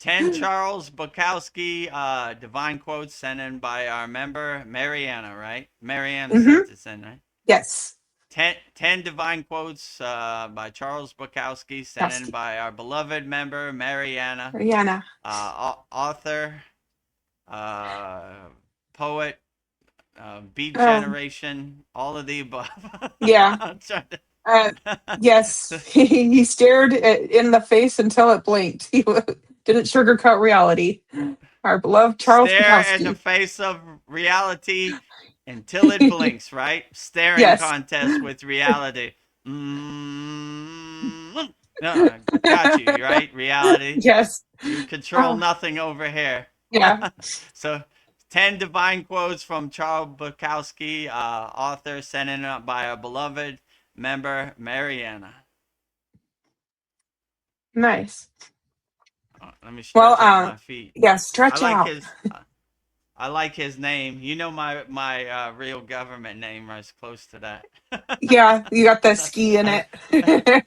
10 Charles Bukowski divine quotes sent in by our member, Mariana, right? Mariana Hmm. sent this in, right? Yes. 10 divine quotes by Charles Bukowski, sent in Bukowski. by our beloved member, Mariana, Rihanna. author, uh, poet, beat Um, generation, all of the above. yeah. I'm trying Uh, yes. He stared it in the face until it blinked. He didn't sugarcoat reality. Our beloved Charles Stare in the Bukowski. face of reality until it blinks, right? Staring Yes. contest with reality. Mm, no, got you, right? Reality. Yes. You control Oh, nothing over here. yeah. So, 10 divine quotes from Charles Bukowski, author, sent in by our beloved member, Mariana. Nice. Let me Well, stretch out my feet. yeah, I stretch like out. his. I like his name. You know my real government name is close to that. Yeah, you got the that's ski in uh, it.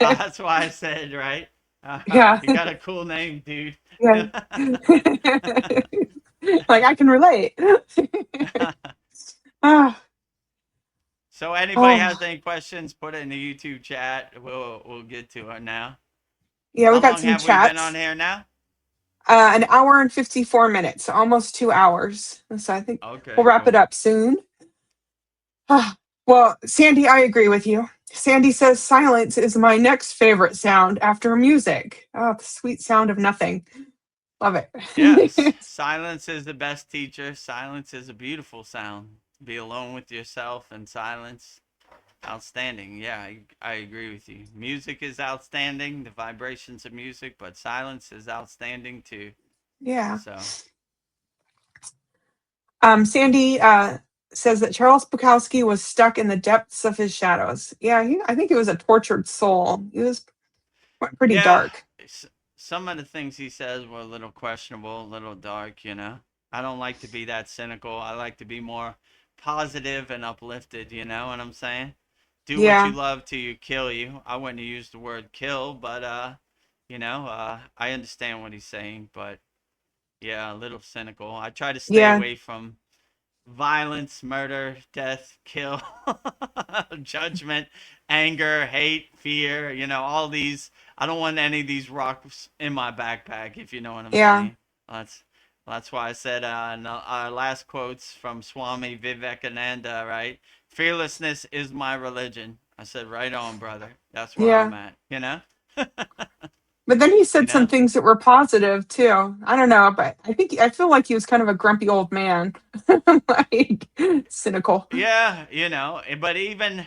that's why I said right. Yeah, You got a cool name, dude. yeah. Like I can relate. Ah, So anybody has oh, any questions, put it in the YouTube chat. We'll get to it now. yeah, we How got long some have we been on chats. here now? An hour and 54 minutes, so almost 2 hours. So I think we'll Okay, wrap it cool. up soon. Ah, well, Sandy, I agree with you. Sandy says silence is my next favorite sound after music. Oh, the sweet sound of nothing. Love Yes, it. silence is the best teacher. Silence is a beautiful sound. Be alone with yourself in silence. Outstanding. Yeah, I agree with you. Music is outstanding, the vibrations of music, but silence is outstanding too. Yeah. So, Sandy says that Charles Bukowski was stuck in the depths of his shadows. Yeah, I think he was a tortured soul. He was pretty yeah, dark. some of the things he says were a little questionable, a little dark. I don't like to be that cynical. I like to be more positive and uplifted, you know what I'm saying? Do what you Yeah, love till you kill you. I wouldn't use the word kill, but I understand what he's saying, but yeah, a little cynical. I try to stay yeah, away from violence, murder, death, kill, judgment, anger, hate, fear, all these. I don't want any of these rocks in my backpack, if you know what I'm yeah, saying. That's that's why I said in our last quotes from Swami Vivekananda, right? Fearlessness is my religion. I said, right on, brother. That's where I'm yeah. at. But then he you said some know? things that were positive too. I don't know, but I feel like he was kind of a grumpy old man, like cynical. Yeah, but even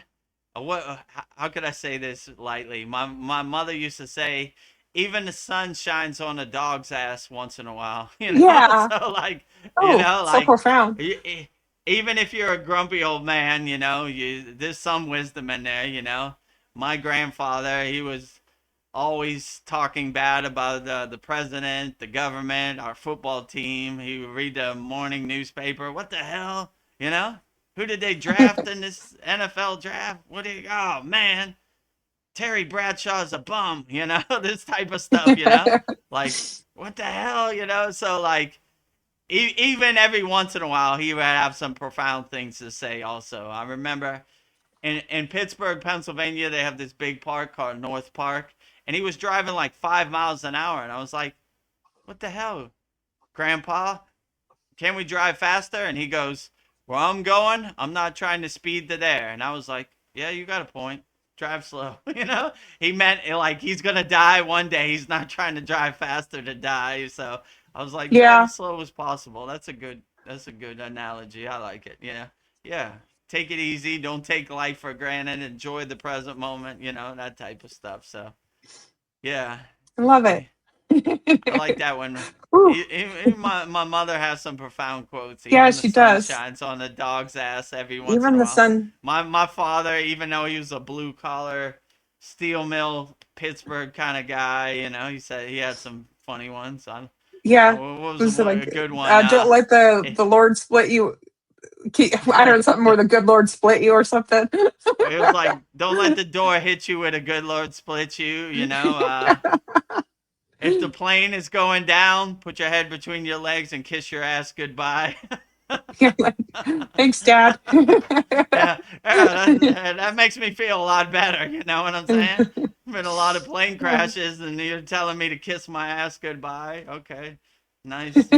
how could I say this lightly? My mother used to say, even the sun shines on a dog's ass once in a while. Yeah. So like, Oh, so profound. even if you're a grumpy old man, there's some wisdom in there. My grandfather, he was always talking bad about the president, the government, our football team. He would read the morning newspaper. What the hell? You know? Who did they draft in this NFL draft? Oh man, Terry Bradshaw's a bum, this type of stuff. Like, what the hell, So like even every once in a while he would have some profound things to say also. I remember in Pittsburgh, Pennsylvania, they have this big park called North Park, and he was driving like 5 miles an hour, and I was like, "What the hell, Grandpa? Can we drive faster?" And he goes, "Where I'm going, I'm not trying to speed to there." And I was like, "Yeah, you got a point. Drive slow." He meant like he's gonna die one day. He's not trying to drive faster to die. So I was like, drive Yeah, as slow as possible. That's a good analogy. I like it. Yeah. Take it easy. Don't take life for granted. Enjoy the present moment. That type of stuff. So yeah, I love it. I like that one. Ooh, My mother has some profound quotes. yeah, Even the she sun does. shines on the dog's ass every once in Even a the while. sun. My father, even though he was a blue collar steel mill Pittsburgh kind of guy, he said he had some funny ones. Yeah, What was was it a like good one? don't let the It, the Lord split you? I don't know, something more the good Lord split you or something. it was like, don't let the door hit you where the good Lord split you. If the plane is going down, put your head between your legs and kiss your ass goodbye. Yeah, like, thanks, Dad. That makes me feel a lot better. You know what I'm saying? Been a lot of plane crashes, and you're telling me to kiss my ass goodbye. Okay, nice.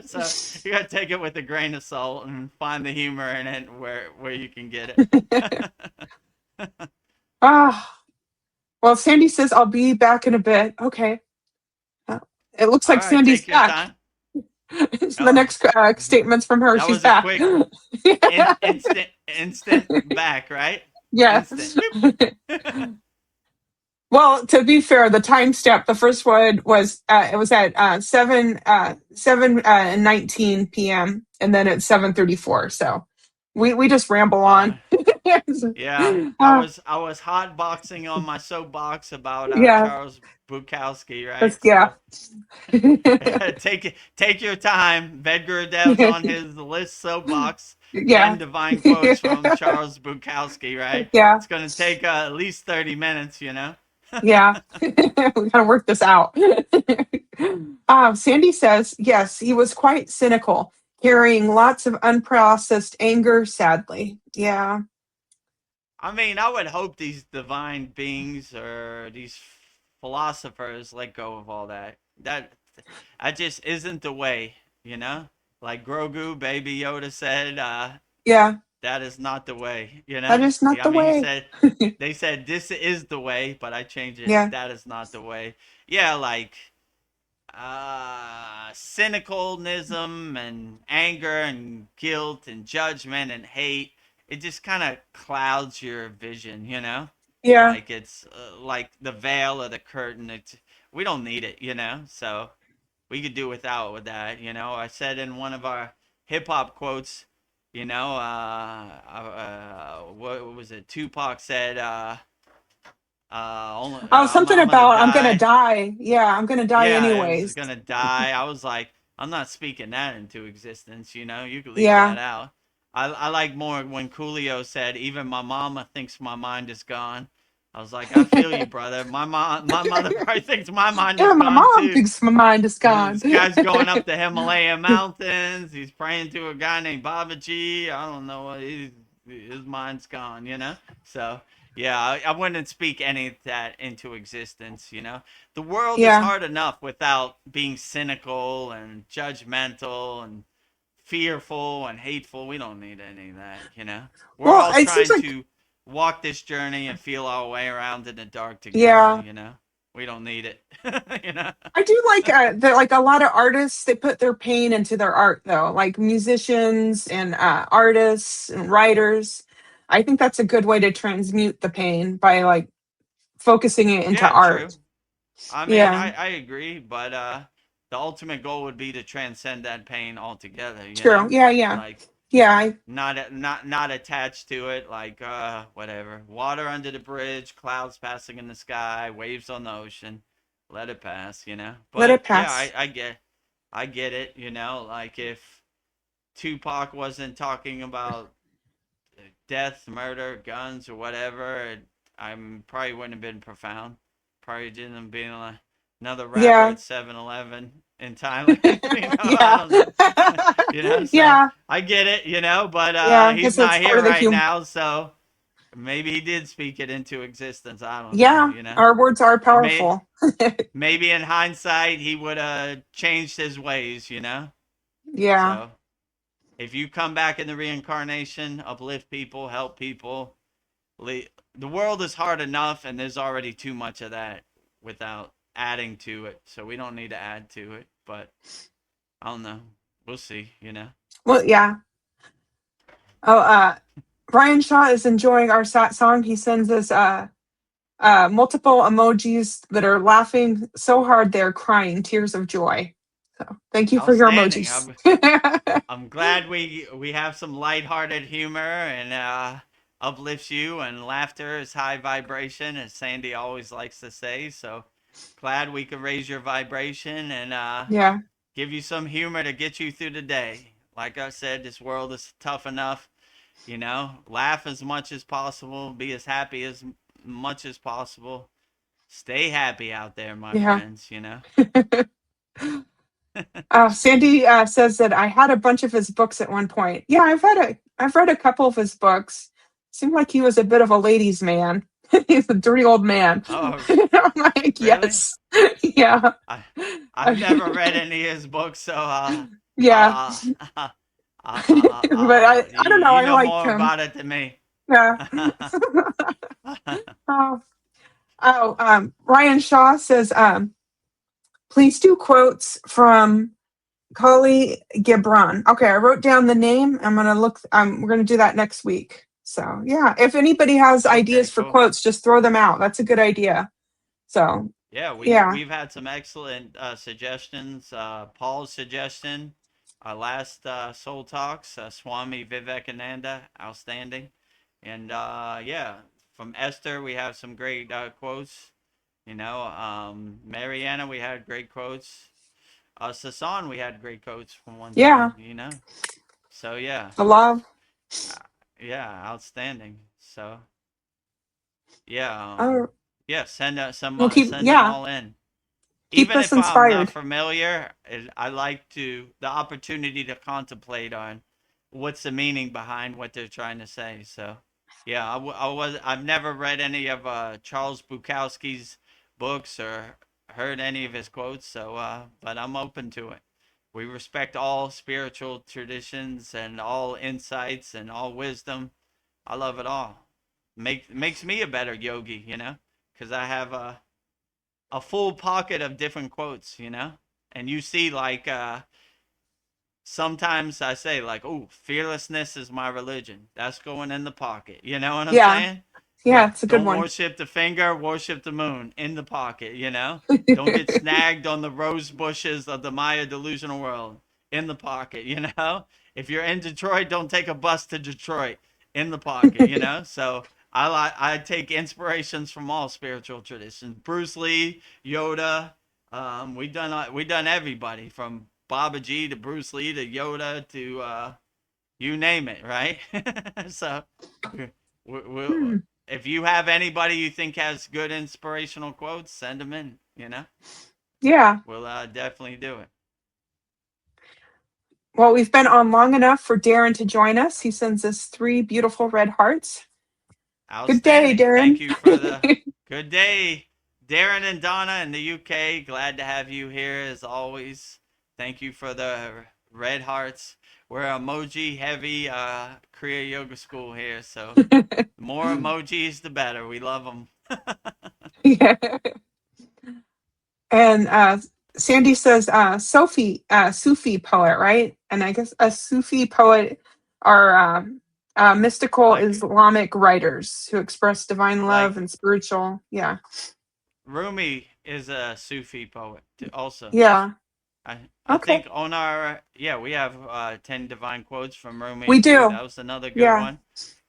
So you gotta take it with a grain of salt and find the humor in it where you can get it. Ah, well, Sandy says I'll be back in a bit. Okay. Uh, It looks All like right, Sandy's take your back. time. So the Oh, next statements from her. that She's was a back. quick instant back, right? Yeah. Instant. Well, to be fair, the time step, the first one was it was at 7 and 19 p.m. and then at 7:34. So we just ramble Uh, on. Yeah, Uh, I was hot boxing on my soapbox about yeah, Charles Bukowski, that's, right? yeah. So take your time. Vedgurudev's on his list soapbox. Yeah. 10 divine quotes from Charles Bukowski, right? Yeah. It's gonna take at least 30 minutes, you know. Yeah. We gotta work this out. Sandy says, yes, he was quite cynical, carrying lots of unprocessed anger, sadly. Yeah. I mean, I would hope these divine beings or these philosophers let go of all that. That just isn't the way, you know? Like Grogu, Baby Yoda said, Yeah. that is not the way, you That know? is not Yeah, I the mean, way. they said this is the way, but I changed it. Yeah. That is not the way. Yeah, like cynicalism and anger and guilt and judgment and hate, it just kind of clouds your vision, you know? Yeah. Like it's like the veil or the curtain. We don't need it, you know? So we could do without with that, you know? I said in one of our hip hop quotes, you know, what was it? Tupac said, Oh, something I'm gonna about I'm gonna die. die. Yeah, I'm gonna die Yeah, it was anyways. gonna die. I was like, I'm not speaking that into existence. You know, you could leave Yeah. that out. I like more when Coolio said, even my mama thinks my mind is gone. I was like, I feel you, brother. My mother probably thinks my mind is Yeah, my gone mom too. thinks my mind is gone. This guy's going up the Himalayan mountains. He's praying to a guy named Babaji. I don't know what his mind's gone, you know? So, yeah, I wouldn't speak any of that into existence, you know? The world is Yeah. hard enough without being cynical and judgmental and fearful and hateful. We don't need any of that, you know? We're Well, all it seems trying like, to walk this journey and feel our way around in the dark together, yeah. you know? We don't need it, you know? I do like that. Like a lot of artists, they put their pain into their art, though. Like musicians and artists and writers. I think that's a good way to transmute the pain by like focusing it into Yeah, true. art. I mean, Yeah. I agree, but the ultimate goal would be to transcend that pain altogether, you True. know? Yeah. Yeah. Like Yeah. I, not attached to it, like whatever. Water under the bridge, clouds passing in the sky, waves on the ocean. Let it pass, you know? let But it yeah, pass. I get it, you know, like if Tupac wasn't talking about death, murder, guns, or whatever, I probably wouldn't have been profound. Probably didn't have been like another rapper Yeah. at 7-Eleven in Thailand. You know, I Yeah. don't know. You know, so Yeah. I get it, you know, but Yeah. I he's guess that's not part here of the right human. now, so maybe he did speak it into existence. I don't know, Yeah. you know. Our words are May, powerful. maybe in hindsight he would have changed his ways, you know. Yeah. So if you come back in the reincarnation, uplift people, help people, the world is hard enough, and there's already too much of that without adding to it. So we don't need to add to it. But I don't know. We'll see. You know. Well, yeah. Oh, Brian Shaw is enjoying our song. He sends us multiple emojis that are laughing so hard they're crying tears of joy. So thank you for your Outstanding. emojis. I'm glad we have some lighthearted humor and uplifts you, and laughter is high vibration, as Sandy always likes to say. So glad we could raise your vibration and Yeah. give you some humor to get you through the day. Like I said, this world is tough enough. You know, laugh as much as possible, be as happy as much as possible. Stay happy out there, my Yeah. friends, you know. Sandy says that I had a bunch of his books at one point. Yeah, I've read a couple of his books. Seemed like he was a bit of a ladies' man. He's a dirty old man. Oh, I'm like, really? yes, yeah, I I've never read any of his books, so yeah. uh, But I don't know. you I know liked more him. about it than me. Yeah. Oh, Ryan Shaw says, please do quotes from Kali Gibran. Okay, I wrote down the name. I'm gonna look. We're gonna do that next week. So yeah, if anybody has Okay, ideas for cool. quotes, just throw them out. That's a good idea. So Yeah, yeah, we've had some excellent suggestions. Paul's suggestion, our last Soul Talks, Swami Vivekananda, outstanding. And yeah, from Esther, we have some great quotes. Mariana, we had great quotes. Sasan, we had great quotes from one Yeah. time. So yeah, The love. uh, yeah, outstanding. So yeah, Oh, yeah, we'll send them yeah, all in. keep Even us if I'm not inspired. familiar, I like the opportunity to contemplate on what's the meaning behind what they're trying to say. So, yeah, I've never read any of Charles Bukowski's books or heard any of his quotes. So, but I'm open to it. We respect all spiritual traditions and all insights and all wisdom. I love it all. Makes me a better yogi, because I have a full pocket of different quotes. And you see, like, sometimes I say, like, oh, fearlessness is my religion. That's going in the pocket. You know what I'm Yeah. saying? Yeah, it's a good Don't one. worship the finger, worship the moon in the pocket. Don't get snagged on the rose bushes of the Maya delusional world in the pocket. If you're in Detroit, don't take a bus to Detroit in the pocket. So I take inspirations from all spiritual traditions. Bruce Lee, Yoda, we done everybody from Baba G to Bruce Lee to Yoda to you name it, right? So we Hmm. if you have anybody you think has good inspirational quotes, send them in. Yeah. We'll definitely do it. Well, we've been on long enough for Darren to join us. He sends us 3 beautiful red hearts. Good day, Outstanding. Darren. Thank you for the good day. Darren and Donna in the UK, glad to have you here as always. Thank you for the red hearts. We're emoji heavy Kriya Yoga School here, so the more emojis, the better. We love them. Yeah. And Sandy says Sufi poet, right? And I guess a Sufi poet are mystical like Islamic writers who express divine love like and spiritual. Yeah. Rumi is a Sufi poet also. Yeah. I Okay. think on our we have 10 divine quotes from Rumi We too. do. That was another good Yeah. one.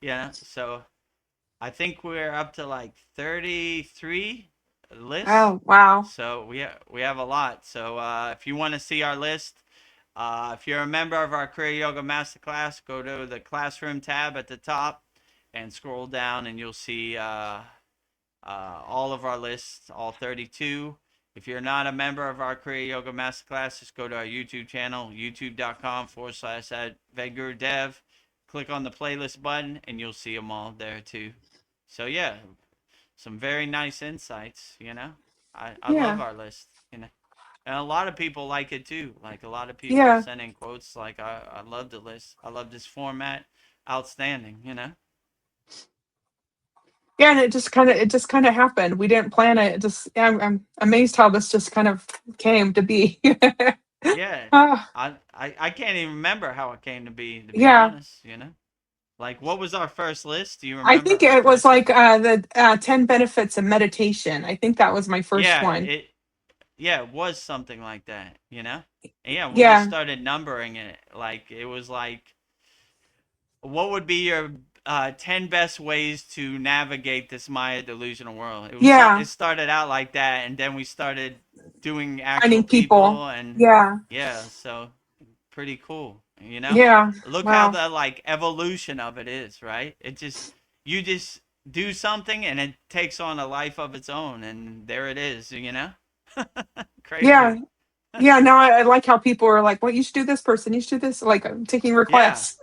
Yeah, so I think we're up to like 33 lists. Oh, wow. So we have a lot. So if you want to see our list, if you're a member of our Kriya Yoga Masterclass, go to the classroom tab at the top and scroll down, and you'll see all of our lists, all 32. If you're not a member of our Kriya Yoga Masterclass, just go to our YouTube channel, youtube.com/Vedagurudev. Click on the playlist button, and you'll see them all there too. So yeah, some very nice insights. I love Yeah. our list. And a lot of people like it too. Like a lot of people Yeah. send in quotes like, I love the list. I love this format. Outstanding. Yeah, and it just kind of happened. We didn't plan it. It just I'm amazed how this just kind of came to be. Yeah. Ah, I can't even remember how it came to be yeah. honest. Like what was our first list? Do you I remember think our it was first like list? the 10 benefits of meditation. I think that was my first Yeah, one. it was something like that. And yeah, we just Yeah. started numbering it. Like it was like what would be your 10 best ways to navigate this Maya delusional world? Yeah. It started out like that, and then we started doing actual Finding people. people, and Yeah. yeah, so pretty cool. Yeah. Look how Wow. the like evolution of it is, right? You just do something and it takes on a life of its own, and there it is. Yeah. Crazy. Yeah. Now I like how people are like, well, you should do this person. You should do this. Like I'm taking Yeah, requests.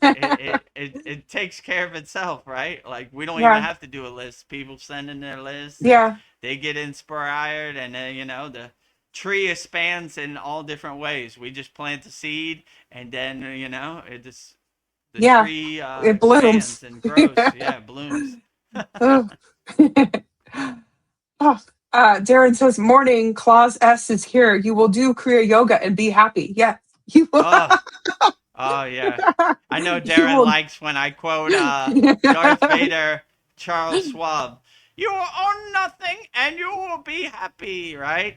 it takes care of itself, right? Like we don't even Yeah. have to do a list. People send in their lists and Yeah. they get inspired, and then the tree expands in all different ways. We just plant the seed, and then it just the Yeah. tree It blooms. expands and grows. Yeah, it blooms. Oh. Oh, Darren says, morning, clause S is here. You will do Kriya Yoga and be happy. Yeah, you will. Oh, oh yeah. I know You Darren will. likes when I quote Darth Vader, Charles Schwab. You will own nothing and you will be happy, right?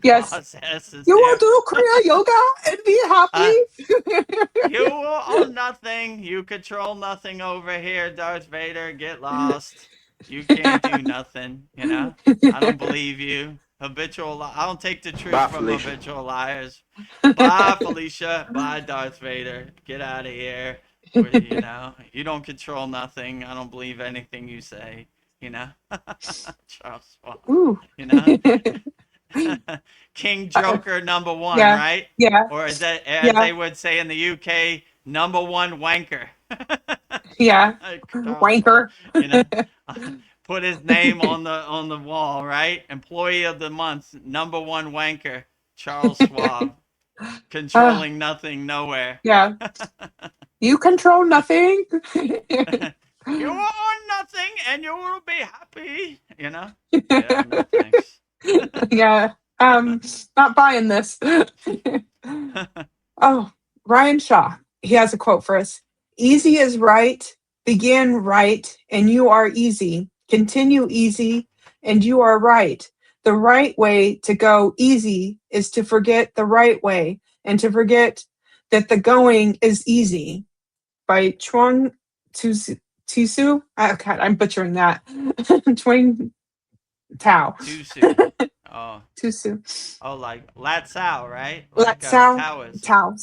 Yes. Claus S is You will there. do Kriya Yoga and be Uh, happy. you will own nothing. You control nothing over here, Darth Vader. Get lost. You can't do nothing, you know? I don't believe you. I don't take the truth Bye, from Felicia. habitual liars. Bye, Felicia. Bye, Darth Vader. Get out of here. You know, you don't control nothing. I don't believe anything you say, you know? Charles Schwab, Ooh. you know? King Joker number one, Yeah. right? Yeah. Or as Yeah. they would say in the UK, number one wanker. Yeah. Charles Schwab, Wanker. you know, put his name on the wall, right? Employee of the month, number one wanker, Charles Schwab, uh, controlling nothing, nowhere. yeah. You control nothing. You will own nothing and you will be happy. You know? Yeah, no thanks. Yeah. Not buying this. Oh, Ryan Shaw. He has a quote for us. Easy is right. Begin right, and you are easy. Continue easy, and you are right. The right way to go easy is to forget the right way and to forget that the going is easy. By Chuang Tzu. God, I'm butchering that. Chuang Tao. Tusu. Oh, Tzu. oh, like Latsao, right? Like Latsao Taoism. Tao.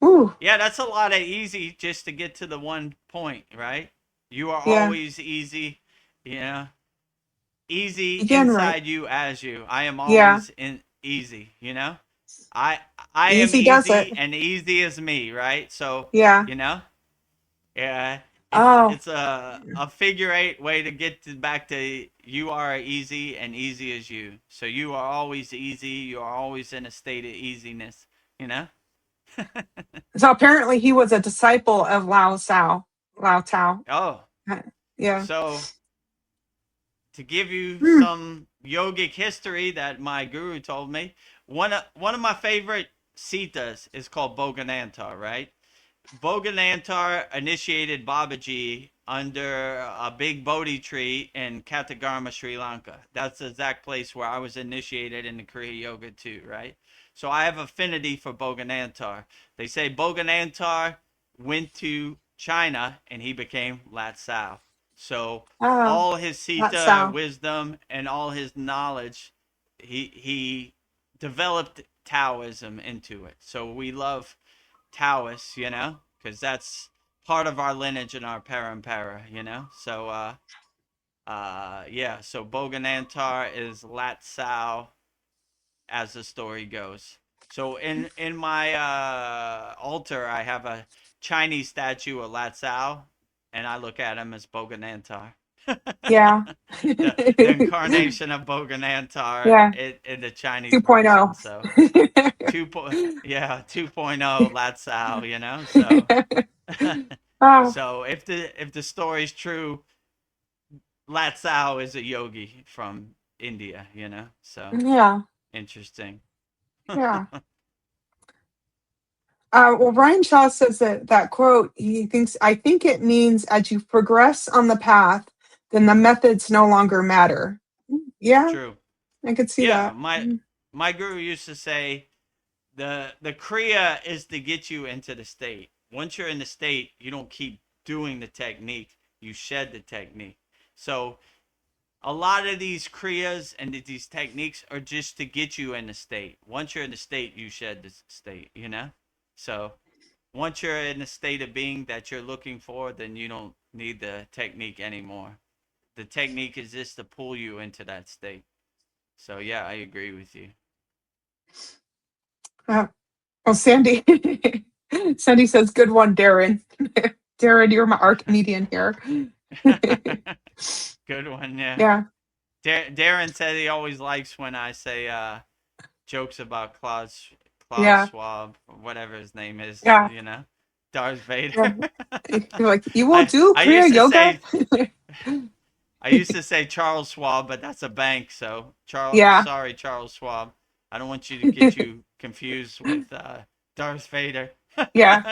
Ooh, Yeah, that's a lot of easy just to get to the one point, right? You are yeah. always easy, you know. Easy Again, right. inside you as you. I am Yeah. always in easy, you know. I I am Easy does it. easy and easy is me, right? So, Yeah. you know, yeah, Oh, it's a figure eight way to get back to you are easy and easy is you. So you are always easy. You are always in a state of easiness, you know. so apparently he was a disciple of Lao Tao. Lao Tao. Oh, Yeah. so to give you Hmm. some yogic history that my guru told me, one of my favorite sitas is called Boganantar, right? Boganantar initiated Babaji under a big Bodhi tree in Katagarma, Sri Lanka. That's the exact place where I was initiated in the Kriya Yoga too, right? So I have affinity for Boganantar. They say Boganantar went to China and he became Latsao. So Oh, all his Lao Sita Tao. wisdom and all his knowledge, he developed Taoism into it. So we love Taoists, you know, because that's part of our lineage and our parampara, you know. So yeah. So Boganantar is Latsao, as the story goes. So in my altar, I have a Chinese statue of Latsao, and I look at him as Boganantar. Yeah. The incarnation of Boganantar Yeah. in the Chinese 2.0. version. So yeah, 2.0 Latsao, you know. So Oh, so if the story's true, Latsao is a yogi from India, you know. So yeah. interesting. Yeah. Well, Ryan Shaw says that quote, I think it means as you progress on the path, then the methods no longer matter. Yeah, True. I could see Yeah, that. my guru used to say the kriya is to get you into the state. Once you're in the state, you don't keep doing the technique. You shed the technique. So a lot of these kriyas and these techniques are just to get you in the state. Once you're in the state, you shed the state, you know? So once you're in the state of being that you're looking for, then you don't need the technique anymore. The technique is just to pull you into that state. So yeah, I agree with you. Uh, well, Sandy, Sandy says, "Good one, Darren. Darren, you're our comedian here." Good one, yeah. Yeah, Darren said he always likes when I say jokes about Klaus yeah, Schwab, or whatever his name is, yeah, you know, Darth Vader. yeah. You're like, you will do I Kriya used to yoga. say I used to say Charles Schwab, but that's a bank. So Yeah. sorry, Charles Schwab. I don't want you to get you confused with Darth Vader, Yeah.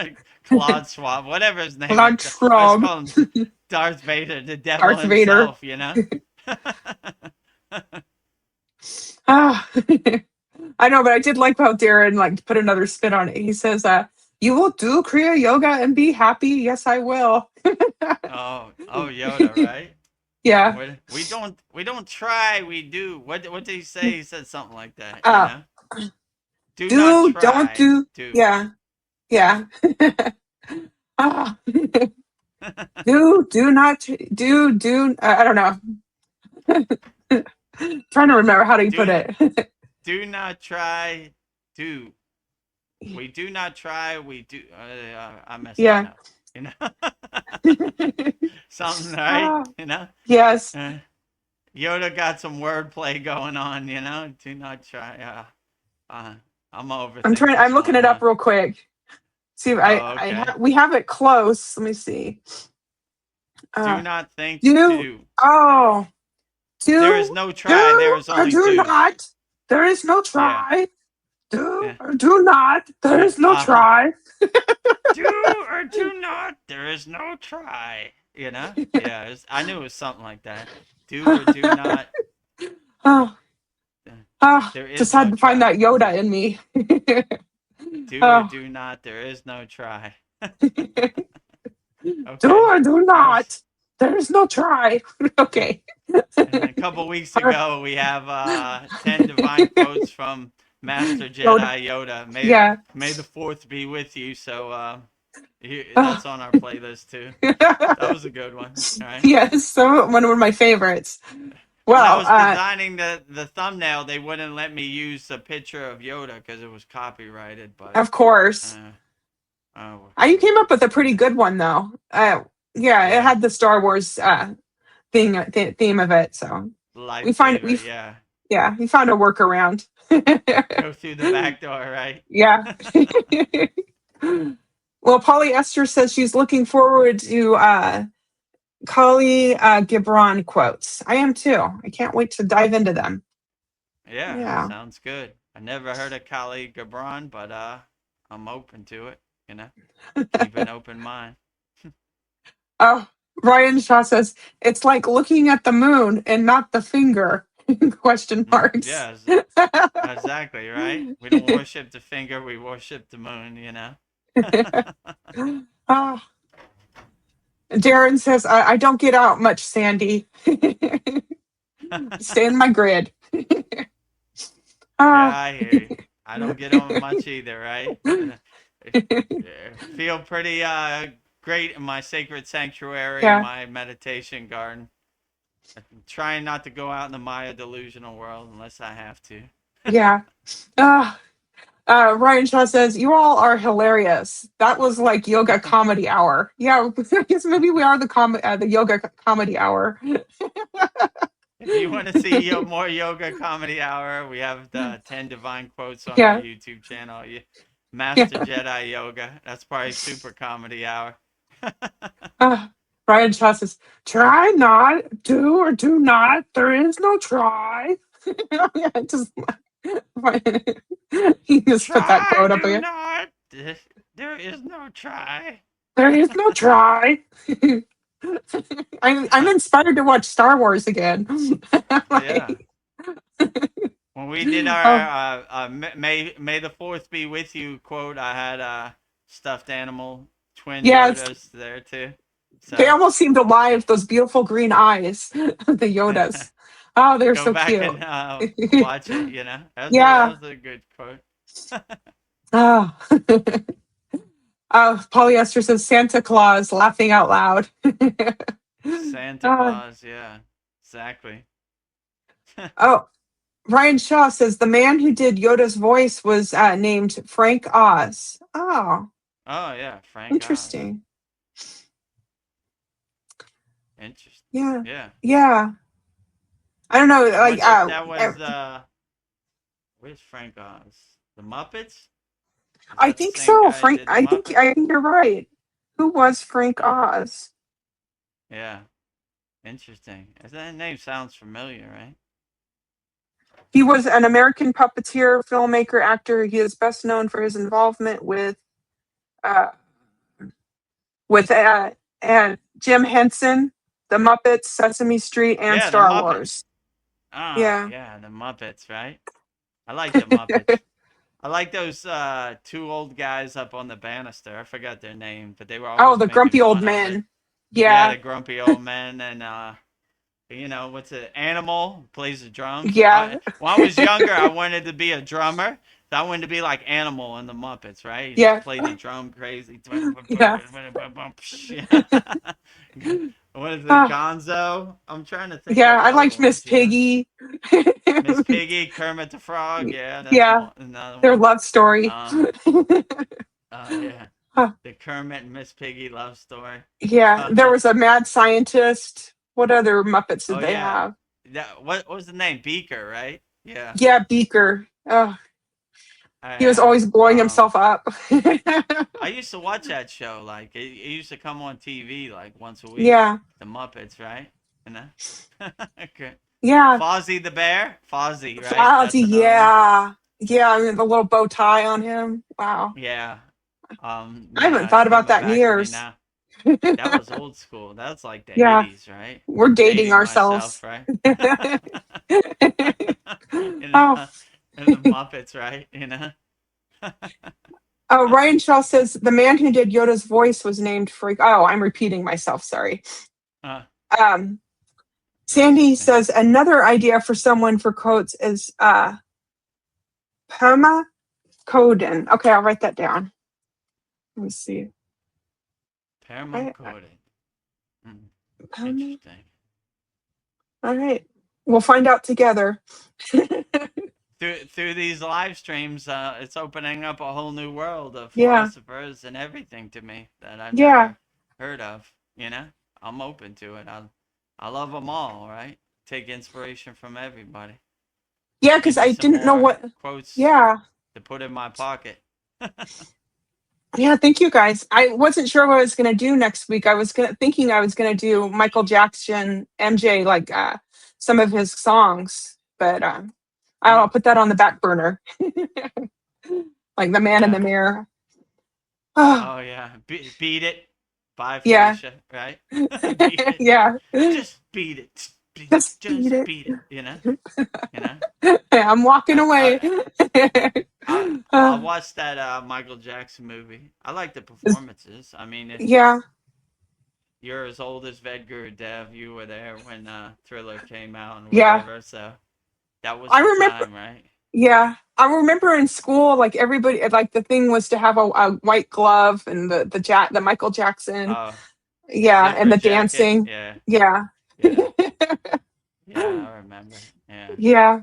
Claude Schwab, whatever his name is. Lord I just Trump. call him Darth Vader, the devil Darth Vader. himself. You know. Ah, I know, but I did like how Darren like put another spin on it. He says, "You will do Kriya yoga and be happy." Yes, I will. Oh, Yoda, right? Yeah. We don't try, we do. What did he say? He said something like that, you Uh, know? Do not don't try, do. do. Yeah. Yeah. Ah, do not do. I don't know. Trying to remember how do you put Do it. do not try, do. We do not try, we do. I messed that Yeah. up, you know? Something, right? Ah, You know? yes. Uh, Yoda got some wordplay going on, you know? Do not try. I'm overthink I'm this looking one, it huh? up real quick. See, Oh, okay. we have it close. Let me see. Do Uh, not think, do do. oh There is do no try, there do is or only do do. not. There is no Yeah, try. Do yeah. or do not. There Yeah, is no try. do or do not, there is no try. You know? Yeah, I knew it was something like that. Do or do not, Oh, uh, oh, there is just had no to find try. that Yoda in me. Do or Oh, do not, there is no try. do Okay. or do I was not. There is no try. Okay. And a couple weeks ago, we have 10 divine quotes from Master Yoda. Jedi Yoda. Yeah. May the fourth be with you. So Oh. that's on our playlist too. That was a good one. All right. Yes, so one of my favorites. When I Well, was designing the thumbnail, they wouldn't let me use a picture of Yoda because it was copyrighted. But of course. You came up with a pretty yeah, good one, though. Yeah, it yeah, had the Star Wars theme of it. So we lightsaber. Yeah, yeah, we found a workaround. go through the back door, right? Yeah. Well, Polly Esther says she's looking forward to Kali Gibran quotes. I am too. I can't wait to dive into them. Yeah, Yeah. sounds good. I never heard of Kali Gibran, but I'm open to it. You know, keep an open mind. Oh, Ryan Shaw says it's like looking at the moon and not the finger. Question marks. Yeah, exactly, right? We don't worship the finger, we worship the moon, you know? Ah, Darren says I don't get out much, Sandy. Stay in my grid. Yeah, Ah, I hear you. I don't get on much either, right? Feel pretty great in my sacred sanctuary, yeah, my meditation garden. I'm trying not to go out in the Maya delusional world unless I have to. yeah. Ah, Ryan Shaw says you all are hilarious. That was like yoga comedy hour. Yeah, I guess maybe we are the yoga comedy hour. If you want to see more yoga comedy hour, we have the 10 divine quotes on our Yeah, YouTube channel. Master yeah. Jedi Yoga. That's probably super comedy hour. Ryan Shaw says, try not, do or do not. There is no try. Yeah, just he just put that Try, quote up do again. not. There is no try. There is no try. I'm inspired to watch Star Wars again. Yeah. Like, When we did our oh May the Fourth be with you quote, I had stuffed animal twin yes, Yodas there too. they So almost seemed alive. Those beautiful green eyes, the Yodas. Oh, they're go so back cute. and watch it. You know, Yeah. that was a good quote. Oh. Polyester says Santa Claus laughing out loud. Santa uh, Claus, yeah, exactly. oh, Ryan Shaw says the man who did Yoda's voice was named Frank Oz. Oh, Oh yeah, Frank Oz. interesting. Interesting. Yeah, Yeah. yeah. I don't know. I Like, wonder if that was where's Frank Oz? The Muppets? Is I that the think same so. guy that Frank. did the Muppets? I think you're right. Who was Frank Oz? Yeah. Interesting. That name sounds familiar, right? He was an American puppeteer, filmmaker, actor. He is best known for his involvement uh, with Jim Henson, The Muppets, Sesame Street, and Yeah, the Star Muppets. Wars. Ah, Yeah. yeah, the Muppets, right? I like the Muppets. I like those two old guys up on the banister. I forgot their name, but they were Oh, always the making grumpy old fun of it. men. Yeah, Yeah. the grumpy old men, and what's it? Animal plays the drums. Yeah. When I was younger, I wanted to be a drummer. So I wanted to be like Animal in the Muppets, right? He just Yeah. played the drum crazy. Yeah. What is it? Ah, Gonzo? I'm trying to think of yeah. I other liked Miss ones, Piggy. Miss Piggy, Kermit the Frog. Yeah, that's Yeah. one, another Their one. love story. Um, yeah, Huh. the Kermit and Miss Piggy love story. Yeah. There was a mad scientist. What other Muppets Oh did they yeah, have? what was the name? Beaker, right? Yeah. Yeah, Beaker. Oh, he was Yeah. always blowing himself up. I used to watch that show. Like it used to come on TV like once a week. Yeah. The Muppets, right? You know. Okay. Yeah. Fozzie the Bear. Fozzie, right? That's Fozzie. another one. Yeah. Yeah. I mean, the little bow tie on him. Wow. Yeah. I haven't Yeah, it's thought about coming that in back to me years. now. That was old school. That's like the Yeah. 80s, right? We're I'm dating dating myself, ourselves. right? Oh. And the Muppets, right? Oh, Ryan Shaw says the man who did Yoda's voice was named Freak. Oh, I'm repeating myself. Sorry. Uh, Um, that's Sandy interesting. says another idea for someone for quotes is Pema Coden. Okay, I'll write that down. Let me see. Permacoated. Pema. Interesting. All right, we'll find out together. Through these live streams, it's opening up a whole new world of Yeah, philosophers and everything to me that I've yeah, never heard of. I'm open to it. I love them all. Right? Take inspiration from everybody. yeah. Give Because me I some didn't know more what. quotes Yeah, to put in my pocket. yeah. Thank you, guys. I wasn't sure what I was gonna do next week. I was thinking I was gonna do Michael Jackson, MJ, like some of his songs, but I'll put that on the back burner. Like the man in the Yeah. mirror. Oh, Oh yeah. Beat it. By yeah, Felicia. Right? Beat it. yeah. Just beat it. Just beat Just it. beat it. You know. I'm walking I away. I I Uh, watched that Michael Jackson movie. I like the performances. I mean, yeah, you're as old as Vedagurudev. You were there when Thriller came out and yeah. whatever. So that was I the remember. time, right? Yeah, I remember in school, like everybody, like the thing was to have a white glove and the Michael Jackson. Oh, Yeah, and zipper the jacket. dancing. Yeah, Yeah. yeah, yeah. I remember. Yeah, Yeah.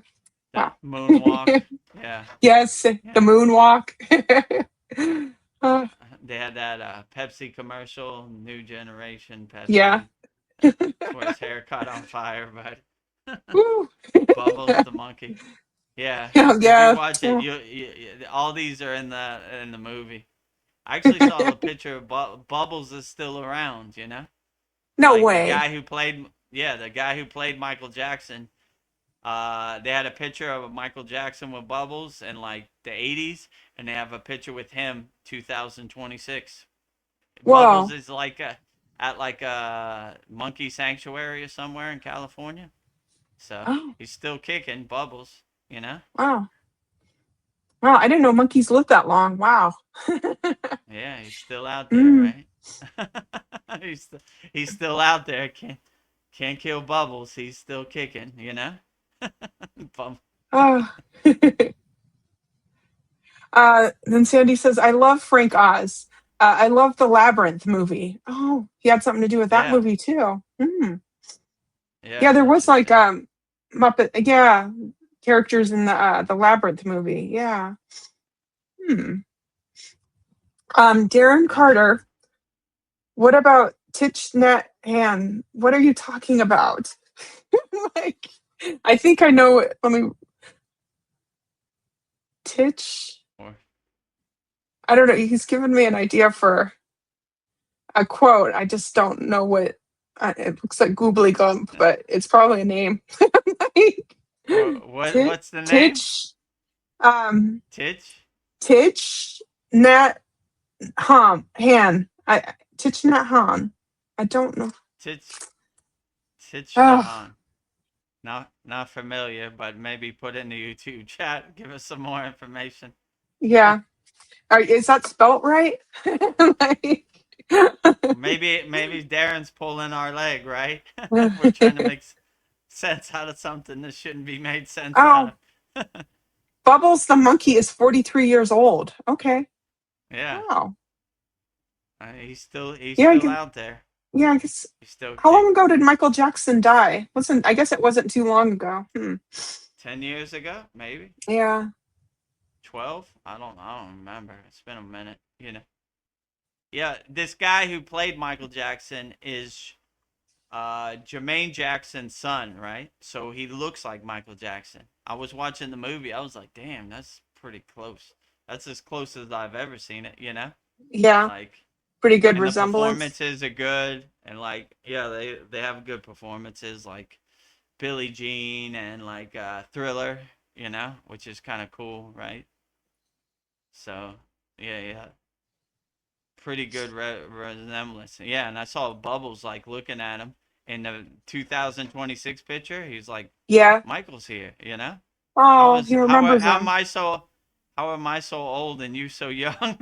the Wow. moonwalk. Yeah, Yes, the yeah. moonwalk. Uh, They had that Pepsi commercial, New Generation yeah. Pepsi, for his hair caught on fire, but Woo. Bubbles the monkey. Yeah, Yeah, if you yeah. watch it, Oh, all these are in the movie. I actually saw a picture of Bubbles is still around. no Like way. the guy who played Michael Jackson. They had a picture of Michael Jackson with Bubbles in like the 80s, and they have a picture with him 2026. Bubbles Whoa. is at like a monkey sanctuary or somewhere in California. So Oh, he's still kicking Bubbles. wow. Wow, I didn't know monkeys lived that long. Wow. Yeah, he's still out there, Mm. right? he's he's still out there. Can't kill Bubbles. He's still kicking. Bum- Oh. Then Sandy says, I love Frank Oz. I love the Labyrinth movie. Oh, he had something to do with that yeah, movie too. Mm. Yeah, yeah, there was like interesting. Muppet, yeah, characters in the Labyrinth movie. Yeah. Hmm. Darren Yeah. Carter, what about Titch Nat Han? What are you talking about? Like, I think I know it. Let me Titch. Or, I don't know. He's given me an idea for a quote. I just don't know what. It looks like Googly Gump, but it's probably a name. Like, what's the name? Titch, um, Titch? Titch Nat Han. Titch Nat Han. I don't know. Titch? Thich Oh, Nhat Hanh. Not familiar, but maybe put it in the YouTube chat. Give us some more information. yeah. Is that spelt right? Like, Maybe Darren's pulling our leg, right? We're trying to make sense out of something that shouldn't be made sense oh, out of. Bubbles the monkey is 43 years old. Okay. Yeah, Wow. he's Yeah, still out there. yeah, I guess. He's still How long kicking. ago did Michael Jackson die? Wasn't I guess it wasn't too long ago. 10 years ago, maybe Yeah. 12. I don't remember. It's been a minute. Yeah, this guy who played Michael Jackson is Jermaine Jackson's son, right? So he looks like Michael Jackson. I was watching the movie. I was like, damn, that's pretty close. That's as close as I've ever seen it. Yeah. Like, Pretty good and the resemblance. performances are good, and like, yeah, they have good performances, like Billie Jean and like Thriller, which is kind of cool, right? So, yeah, pretty good resemblance. Yeah, and I saw Bubbles like looking at him in the 2026 picture. He's like, Yeah. Michael's here. How Oh, is he remembers how am him. I so how am I so old and you so young?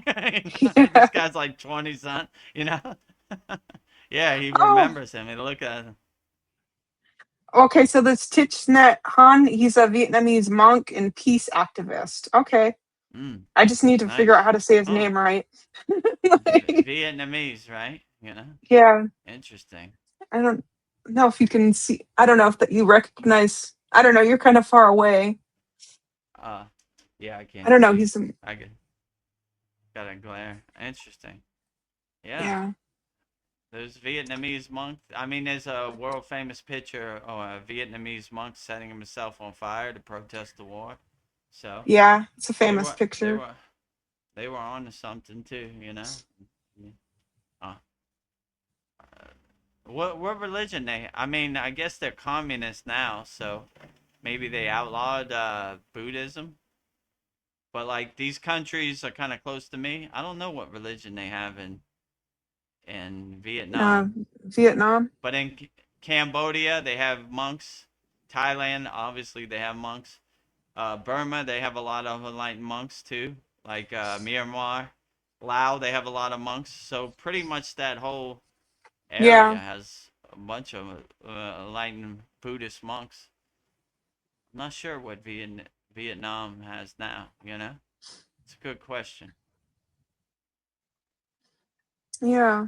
Yeah. This guy's like 20 son, you know? Yeah, he Oh, remembers him. And look at him. okay. So this Thich Nhat Hanh, he's a Vietnamese monk and peace activist. Okay. Mm, I just need to figure out nice. how to say his Oh, name right. Like, Vietnamese, right? yeah. Interesting. I don't know if you can see. I don't know if that you recognize. I don't know. You're kind of far away. Uh, yeah, I I can't don't know. see. He's I got a glare. Interesting. Yeah. yeah. Those Vietnamese monks. I mean, there's a world famous picture of a Vietnamese monk setting himself on fire to protest the war. So Yeah. It's a they famous were they picture. were they were on to something too. Uh, what religion they? I mean, I guess they're communists now, so maybe they outlawed Buddhism. But like these countries are kind of close to me. I don't know what religion they have in Uh, Vietnam. Vietnam. But in Cambodia, they have monks. Thailand, obviously, they have monks. Burma, they have a lot of enlightened monks too. Like Myanmar, Laos, they have a lot of monks. So pretty much that whole area Yeah. has a bunch of enlightened Buddhist monks. I'm not sure what Vietnam has now. It's a good question. Yeah.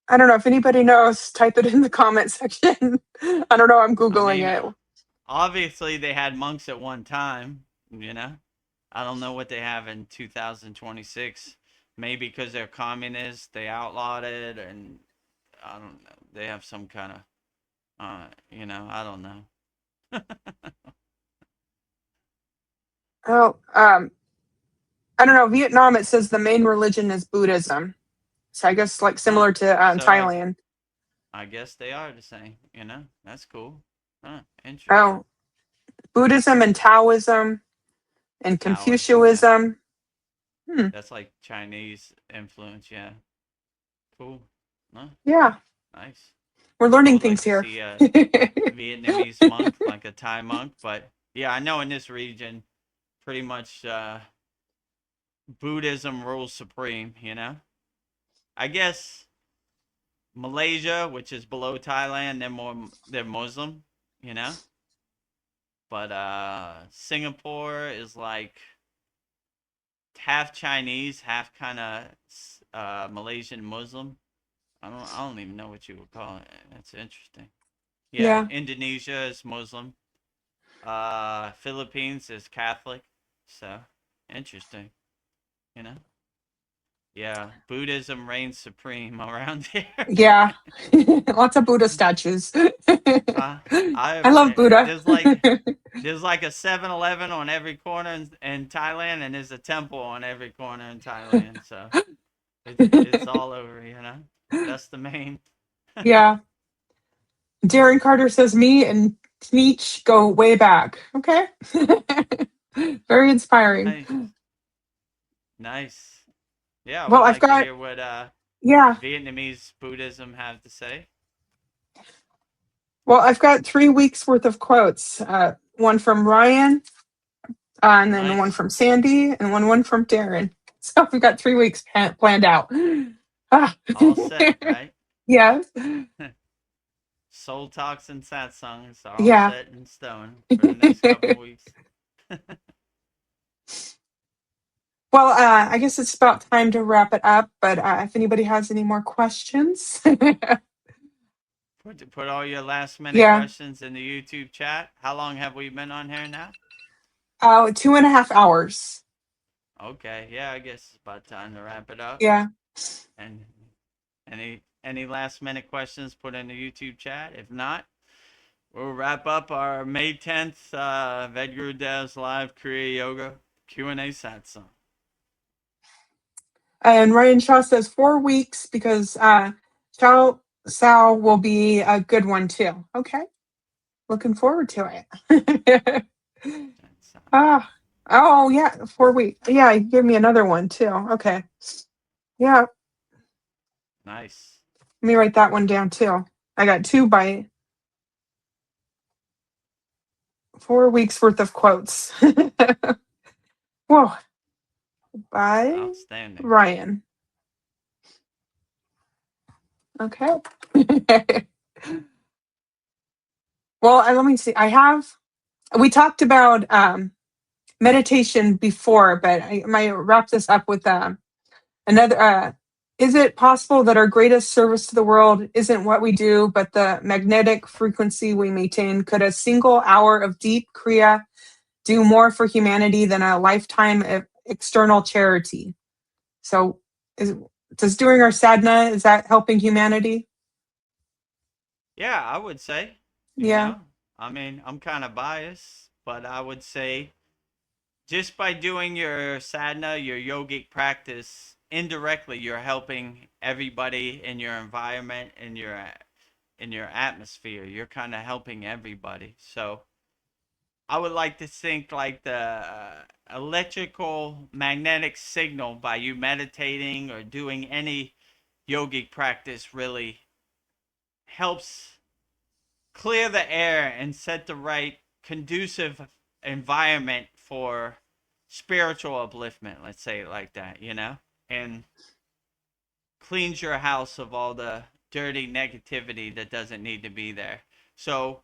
I don't know if anybody knows. Type it in the comment section. I don't know. I'm I googling mean, it. obviously they had monks at one time. I don't know what they have in 2026. Maybe because they're communists, they outlawed it, and I don't know. They have some kind of, I don't know. Oh, I don't know. Vietnam. It says the main religion is Buddhism. So I guess like Huh. similar to So Thailand. I guess they are the same. That's cool. Huh. Interesting. Oh, Buddhism and Taoism and Taoism, yeah. Confucianism. Hmm. That's like Chinese influence, yeah. Cool. Huh. Yeah, Nice. we're I learning would like things to here. see a Vietnamese monk, like a Thai monk, but yeah, I know in this region, pretty much Buddhism rules supreme. I guess Malaysia, which is below Thailand, they're Muslim. But Singapore is like half Chinese, half kind of Malaysian Muslim. I don't even know what you would call it. That's interesting. Yeah, Yeah. Indonesia is Muslim. Philippines is Catholic. So interesting. You know. Yeah, Buddhism reigns supreme around here. Yeah. Lots of Buddha statues. uh, I love Buddha. there's like a 7-Eleven on every corner in Thailand, and there's a temple on every corner in Thailand. So it's all over. That's the main. Yeah. Darren Carter says me and Nietzsche go way back. Okay. Very inspiring. Nice, nice. Yeah, I Well, would I've like to got, hear what yeah. Vietnamese Buddhism have to say. Well, I've got 3 weeks worth of quotes. One from Ryan, and then one Nice. from Sandy, and one from Darren. So we've got 3 weeks planned out. Ah. All set, right? Yeah. Soul talks and satsangs are all Yeah. set in stone for the next couple weeks. Well, I guess it's about time to wrap it up. But if anybody has any more questions, Put all your last minute yeah. questions in the YouTube chat. How long have we been on here now? 2.5 hours. Okay, yeah, I guess it's about time to wrap it up. Yeah. And any last minute questions, put in the YouTube chat. If not, we'll wrap up our May 10th Vedgurudev's live Kriya Yoga Q&A satsang. And Ryan Shaw says 4 weeks because Sal will be a good one too. Okay. Looking forward to it. Ah. Oh, yeah. 4 weeks. Yeah, he gave me another one too. Okay. Yeah. Nice. Let me write that one down too. I got 2 by 4 weeks worth of quotes. Whoa. By Outstanding. Ryan. Okay. Well, let me see. We talked about meditation before, but I might wrap this up with another. Is it possible that our greatest service to the world isn't what we do, but the magnetic frequency we maintain? Could a single hour of deep Kriya do more for humanity than a lifetime of external charity? So, does doing our sadhana, is that helping humanity? Yeah, I would say, Yeah. I mean, I'm kind of biased, but I would say just by doing your sadhana, your yogic practice, indirectly you're helping everybody in your environment, in your atmosphere. You're kind of helping everybody. So I would like to think like the electrical magnetic signal by you meditating or doing any yogic practice really helps clear the air and set the right conducive environment for spiritual upliftment, let's say it like that, and cleans your house of all the dirty negativity that doesn't need to be there. So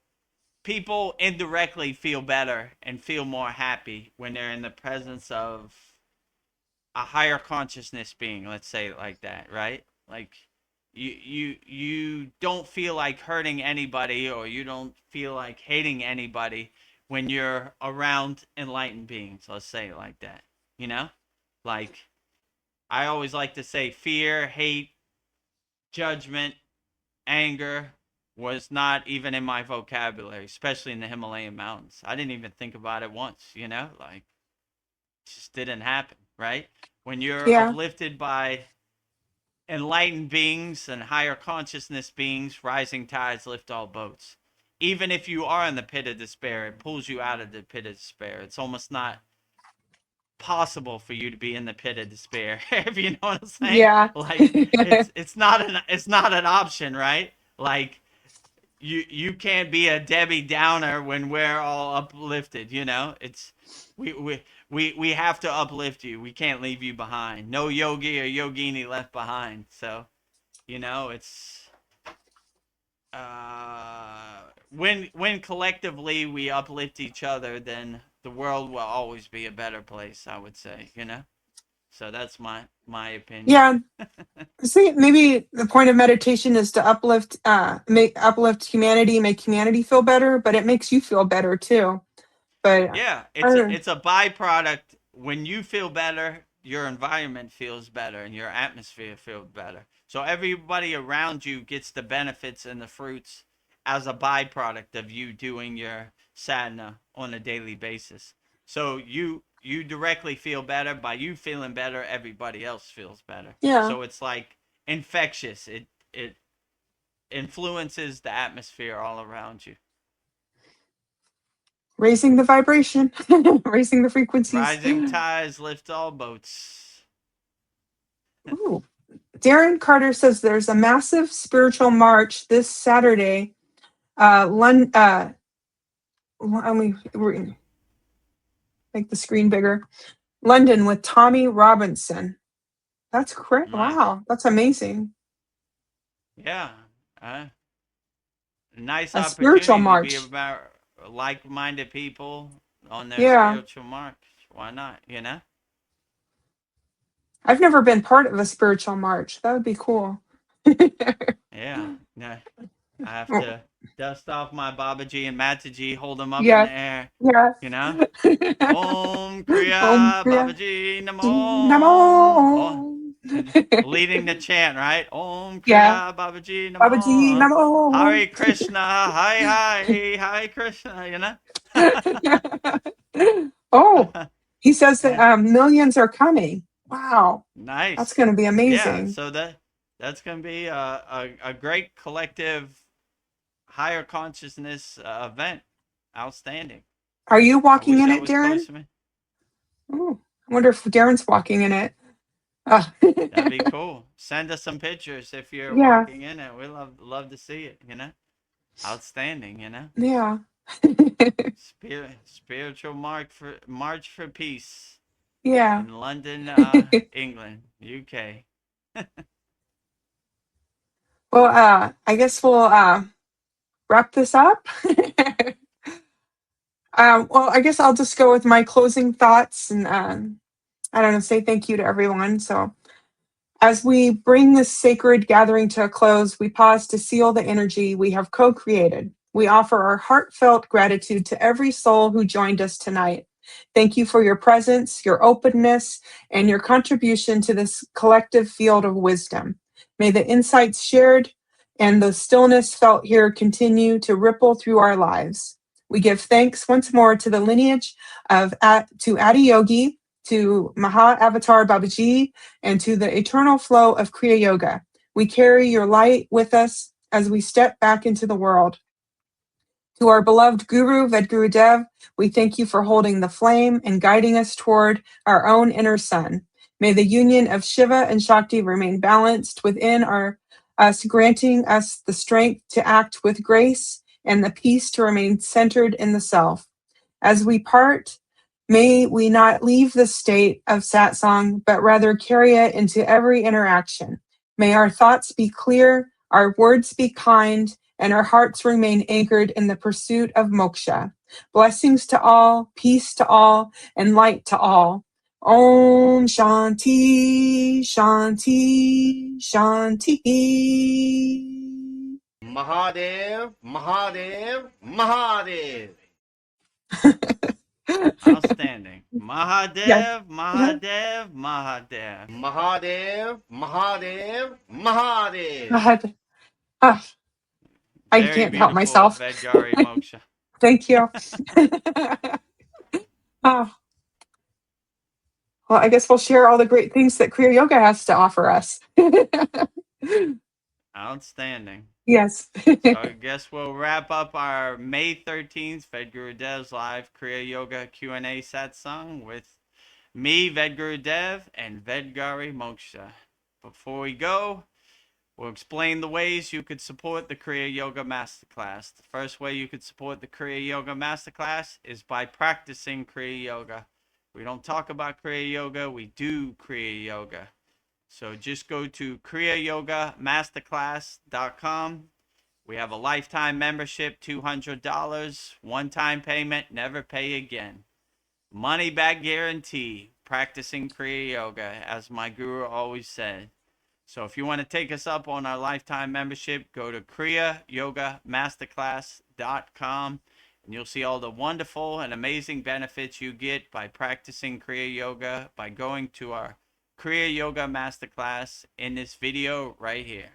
people indirectly feel better and feel more happy when they're in the presence of a higher consciousness being, let's say it like that, right? Like you don't feel like hurting anybody, or you don't feel like hating anybody when you're around enlightened beings, let's say it like that. You know? Like I always like to say fear, hate, judgment, anger was not even in my vocabulary, especially in the Himalayan mountains. I didn't even think about it once, like it just didn't happen, right? When you're Yeah. uplifted by enlightened beings and higher consciousness beings, rising tides lift all boats. Even if you are in the pit of despair, it pulls you out of the pit of despair. It's almost not possible for you to be in the pit of despair, if you know what I'm saying. Yeah. Like it's not an option, right? Like you can't be a Debbie Downer when we're all uplifted. It's we have to uplift you. We can't leave you behind. No yogi or yogini left behind. So it's when collectively we uplift each other, then the world will always be a better place, I would say. So that's my opinion. Yeah. See, maybe the point of meditation is to uplift humanity, make humanity feel better, but it makes you feel better too. But Yeah, I don't know. it's a byproduct. When you feel better, your environment feels better and your atmosphere feels better. So everybody around you gets the benefits and the fruits as a byproduct of you doing your sadhana on a daily basis. So you directly feel better. By you feeling better, everybody else feels better. Yeah. So it's like infectious. It influences the atmosphere all around you. Raising the vibration, raising the frequencies. Rising tides lift all boats. Ooh. Darren Carter says there's a massive spiritual march this Saturday Let me make the screen bigger. London with Tommy Robinson. That's great. Nice. Wow, that's amazing. Yeah. Nice A spiritual opportunity to be march. about like-minded people on their Yeah. spiritual march. Why not? You know? I've never been part of a spiritual march. That would be cool. Yeah. Yeah. I have Oh, to dust off my Babaji and Mataji, hold them up in yeah. the air. Yeah. You know? Om Om Kriya Kriya Babaji Namo. Oh, Namo. leading the chant, right? Om Yeah. Kriya Babaji Babaji Namo. Namo. Hare Krishna, Hare Krishna, you know? Oh, he says that millions are coming. Wow, that's Nice. going to be Yeah, amazing. so that's going to be a great collective higher consciousness event. Outstanding. Are you I walking wish in that it, was close Darren? to me. Oh, I wonder if Darren's walking in it. That'd be cool. Send us some pictures if you're Yeah, walking in it. We love to see it, you know? Outstanding, you know? yeah, Spiritual march for peace yeah. in London, England, UK. Well, I guess we'll wrap this up. Well, I guess I'll just go with my closing thoughts and I don't know, say thank you to everyone. So, as we bring this sacred gathering to a close, we pause to seal the energy we have co created. We offer our heartfelt gratitude to every soul who joined us tonight. Thank you for your presence, your openness, and your contribution to this collective field of wisdom. May the insights shared and the stillness felt here continue to ripple through our lives. We give thanks once more to the lineage to Adiyogi, to Maha Avatar Babaji, and to the eternal flow of Kriya Yoga. We carry your light with us as we step back into the world. To our beloved Guru, Vedagurudev, we thank you for holding the flame and guiding us toward our own inner sun. May the union of Shiva and Shakti remain balanced within us, granting us the strength to act with grace and the peace to remain centered in the self. As we part, may we not leave the state of satsang, but rather carry it into every interaction. May our thoughts be clear, our words be kind, and our hearts remain anchored in the pursuit of moksha. Blessings to all, peace to all, and light to all. Om Shanti, Shanti, Shanti. Mahadev, Mahadev, Mahadev. Outstanding. Yes. Mahadev, Mahadev, Mahadev. Mahadev, Mahadev, Mahadev. God. Ah, I Very can't help beautiful, myself. Vedgari Moksha. Thank you. Oh, well, I guess we'll share all the great things that Kriya Yoga has to offer us. Outstanding. Yes. So I guess we'll wrap up our May 13th Vedgurudev's live Kriya Yoga Q&A satsang with me, Vedgurudev, and Vedgari Moksha. Before we go, we'll explain the ways you could support the Kriya Yoga Masterclass. The first way you could support the Kriya Yoga Masterclass is by practicing Kriya Yoga. We don't talk about Kriya Yoga, we do Kriya Yoga. So just go to kriyayogamasterclass.com. We have a lifetime membership, $200, one-time payment, never pay again. Money back guarantee, practicing Kriya Yoga, as my guru always said. So if you want to take us up on our lifetime membership, go to kriyayogamasterclass.com and you'll see all the wonderful and amazing benefits you get by practicing Kriya Yoga by going to our Kriya Yoga Masterclass in this video right here.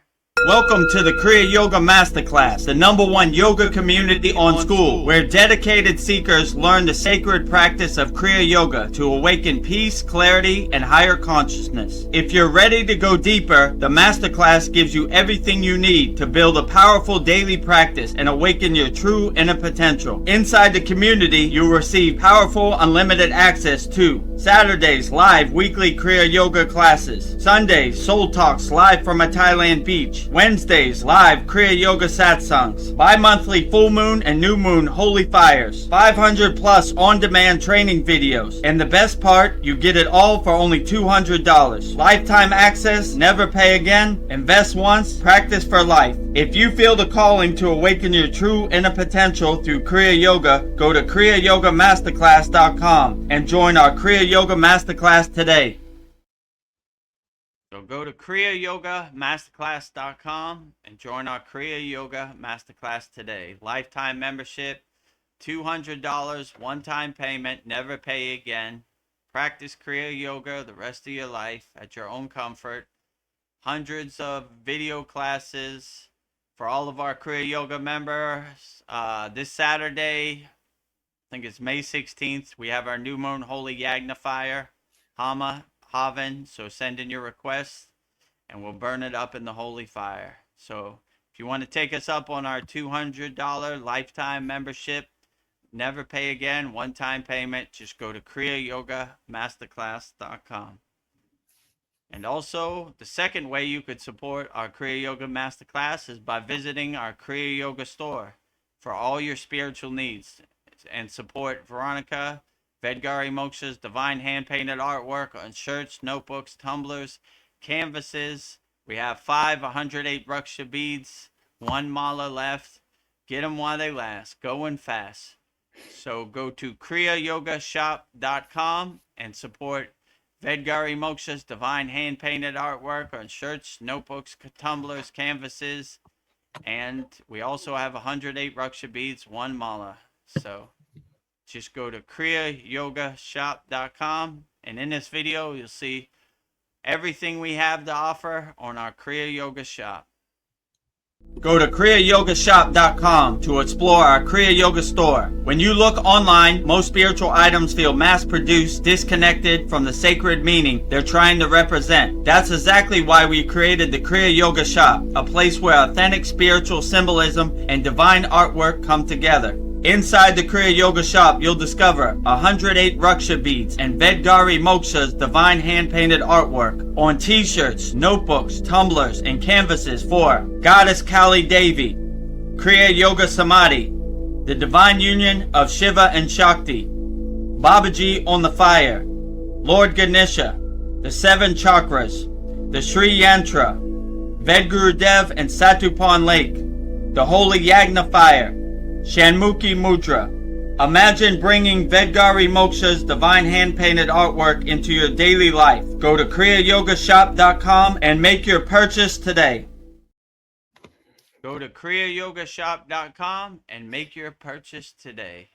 Welcome to the Kriya Yoga Masterclass, the #1 yoga community on SKOOL, where dedicated seekers learn the sacred practice of Kriya Yoga to awaken peace, clarity, and higher consciousness. If you're ready to go deeper, the Masterclass gives you everything you need to build a powerful daily practice and awaken your true inner potential. Inside the community, you'll receive powerful, unlimited access to Saturdays, live weekly Kriya Yoga classes. Sundays, Soul Talks live from a Thailand beach. Wednesdays, live Kriya Yoga Satsangs. Bi-monthly full moon and new moon holy fires. 500 plus on-demand training videos. And the best part, you get it all for only $200. Lifetime access, never pay again, invest once, practice for life. If you feel the calling to awaken your true inner potential through Kriya Yoga, go to kriyayogamasterclass.com and join our Kriya Yoga Masterclass today. So go to kriyayogamasterclass.com and join our Kriya Yoga Masterclass today. Lifetime membership, $200, one-time payment, never pay again. Practice Kriya Yoga the rest of your life at your own comfort. Hundreds of video classes for all of our Kriya Yoga members. This Saturday, I think it's May 16th, we have our New Moon Holy Yagna Fire, Haven, so send in your requests and we'll burn it up in the holy fire. So if you want to take us up on our $200 lifetime membership, never pay again, one-time payment, just go to kriyayogamasterclass.com. And also, the second way you could support our Kriya Yoga Masterclass is by visiting our Kriya Yoga store for all your spiritual needs and support Veronica Vedgari Moksha's divine hand-painted artwork on shirts, notebooks, tumblers, canvases. We have 108 Raksha beads, 1 mala left. Get them while they last. Going fast. So go to kriyayogashop.com and support Vedgari Moksha's divine hand-painted artwork on shirts, notebooks, tumblers, canvases. And we also have 108 Raksha beads, 1 mala. So just go to kriyayogashop.com, and in this video you'll see everything we have to offer on our Kriya Yoga shop. Go to kriyayogashop.com to explore our Kriya Yoga store. When you look online, most spiritual items feel mass-produced, disconnected from the sacred meaning they're trying to represent. That's exactly why we created the Kriya Yoga shop, a place where authentic spiritual symbolism and divine artwork come together. Inside the Kriya Yoga shop, you'll discover 108 Raksha beads and Vedgari Moksha's divine hand-painted artwork on t-shirts, notebooks, tumblers, and canvases for Goddess Kali Devi, Kriya Yoga Samadhi, the divine union of Shiva and Shakti, Babaji on the fire, Lord Ganesha, the 7 chakras, the Sri Yantra, Vedagurudev and Satupan Lake, the Holy Yagna Fire, Shanmukhi Mudra. Imagine bringing Vedgari Moksha's divine hand-painted artwork into your daily life. Go to kriyayogashop.com and make your purchase today. Go to kriyayogashop.com and make your purchase today.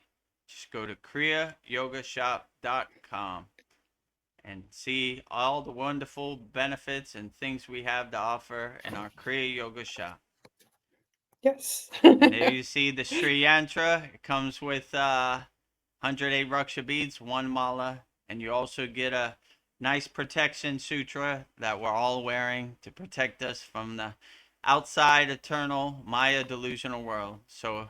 Just go to kriyayogashop.com and see all the wonderful benefits and things we have to offer in our Kriya Yoga shop. Yes. There you see the Sri Yantra. It comes with 108 Raksha beads, 1 mala, and you also get a nice protection sutra that we're all wearing to protect us from the outside eternal Maya delusional world. So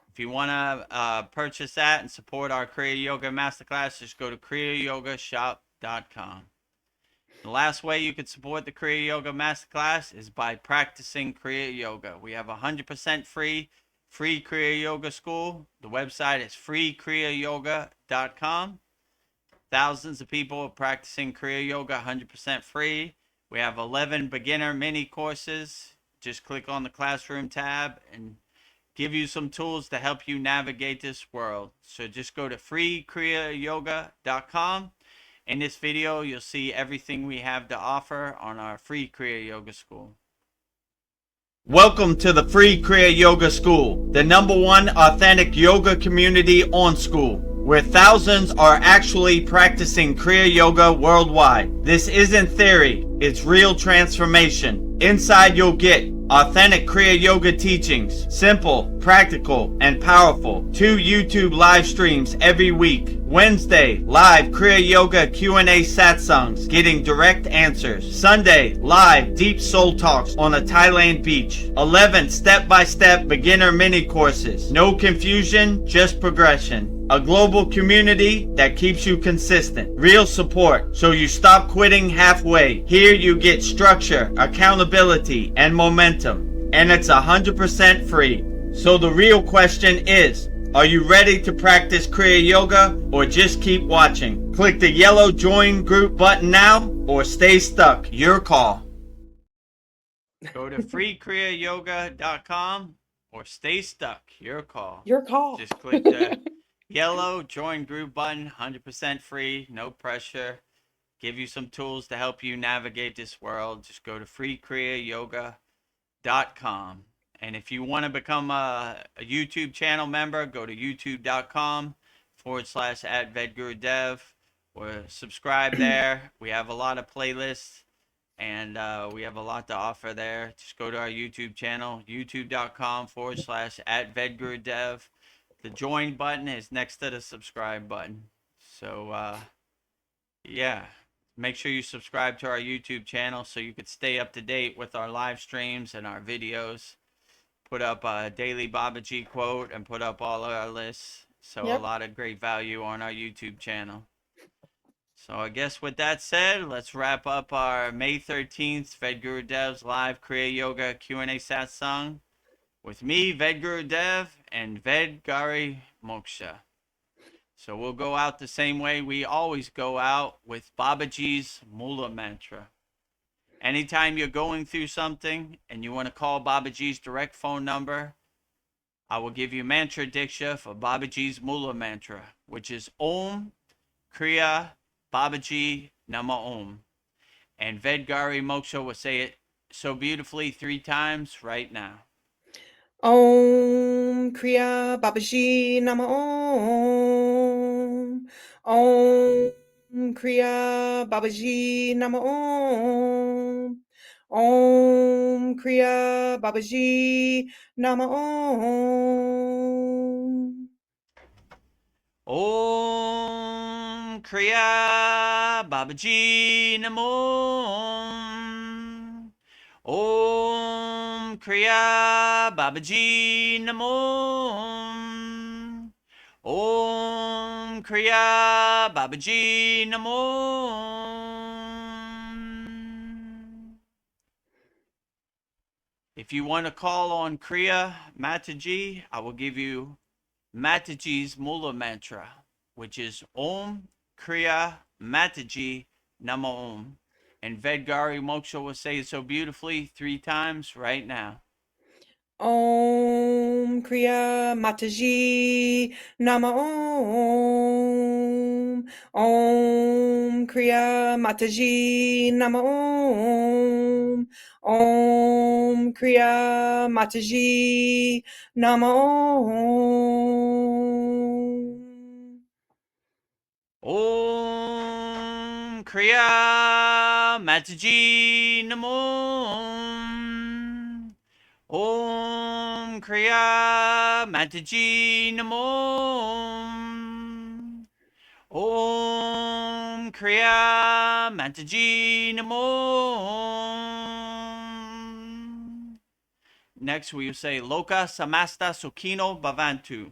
if you want to purchase that and support our Kriya Yoga Masterclass, just go to kriyayogashop.com. The last way you can support the Kriya Yoga Masterclass is by practicing Kriya Yoga. We have 100% free Kriya Yoga school. The website is freekriyayoga.com. Thousands of people are practicing Kriya Yoga 100% free. We have 11 beginner mini courses. Just click on the classroom tab and give you some tools to help you navigate this world. So just go to freekriyayoga.com. In this video, you'll see everything we have to offer on our free Kriya Yoga School. Welcome to the free Kriya Yoga School, the #1 authentic yoga community on School, where thousands are actually practicing Kriya Yoga worldwide. This isn't theory, it's real transformation. Inside you'll get authentic Kriya Yoga teachings, simple, practical, and powerful. 2 YouTube live streams every week. Wednesday, live Kriya Yoga Q&A satsangs, getting direct answers. Sunday, live deep soul talks on a Thailand beach. 11 step-by-step beginner mini courses. No confusion, just progression. A global community that keeps you consistent. Real support, so you stop quitting halfway. Here you get structure, accountability, and momentum. And it's 100% free. So the real question is, are you ready to practice Kriya Yoga or just keep watching? Click the yellow join group button now or stay stuck. Your call. Go to freekriyayoga.com or stay stuck. Your call. Your call. Just click the yellow join group button, 100% free, no pressure. Give you some tools to help you navigate this world. Just go to freekriyayoga.com. And if you want to become a YouTube channel member, go to youtube.com/@Vedagurudev or subscribe there. We have a lot of playlists and we have a lot to offer there. Just go to our YouTube channel, youtube.com/@Vedagurudev. The join button is next to the subscribe button. So, yeah, make sure you subscribe to our YouTube channel so you could stay up to date with our live streams and our videos. Put up a daily Babaji quote and put up all of our lists. So a lot of great value on our YouTube channel. So I guess with that said, let's wrap up our May 13th Vedgurudev's live Kriya Yoga Q&A satsang with me, Vedagurudev, and Vedgari Moksha. So we'll go out the same way we always go out, with Babaji's Mula Mantra. Anytime you're going through something and you want to call Babaji's direct phone number, I will give you mantra diksha for Babaji's Mula Mantra, which is Om Kriya Babaji Nama Om. And Vedgari Moksha will say it so beautifully 3 times right now. Om Kriya Babaji Nama Om. Om Kriya Babaji Nama Om. Om Kriya Babaji Nama Om. Om Kriya Babaji Namo. Om Kriya Babaji Namo. Om Kriya Babaji Namo. If you want to call on Kriya Mataji, I will give you Mataji's Mula Mantra, which is Om Kriya Mataji Nama Om. And Vedgari Moksha will say it so beautifully 3 times right now. Om Kriya Mataji Nama Om. Om Kriya Mataji Nama Om. Om Kriya Mataji Nama Om. Om Kriya Mataji Namo. Om Kriya Mataji Namo. Om Kriya Mataji Namo. Next we will say Loka Samasta Sukhino Bhavantu,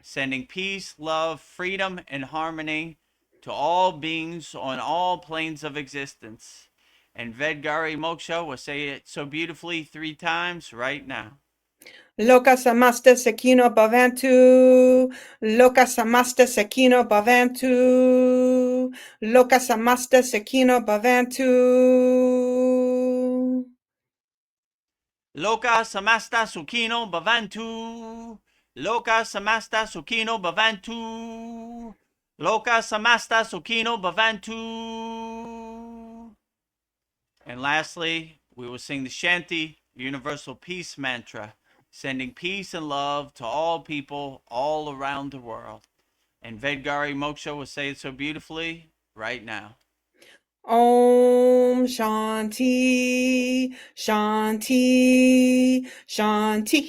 sending peace, love, freedom, and harmony to all beings on all planes of existence. And Vedgari Moksha will say it so beautifully 3 times right now. Loka samasta sekino bhavantu. Loka samasta sekino bhavantu. Loka samasta sekino bhavantu. Loka Samasta Sukhino Bhavantu. Loka Samasta Sukhino Bhavantu. Loka Samasta Sukhino Bhavantu. And lastly, we will sing the Shanti Universal Peace Mantra, sending peace and love to all people all around the world. And Vedgari Moksha will say it so beautifully right now. Om Shanti, Shanti, Shanti.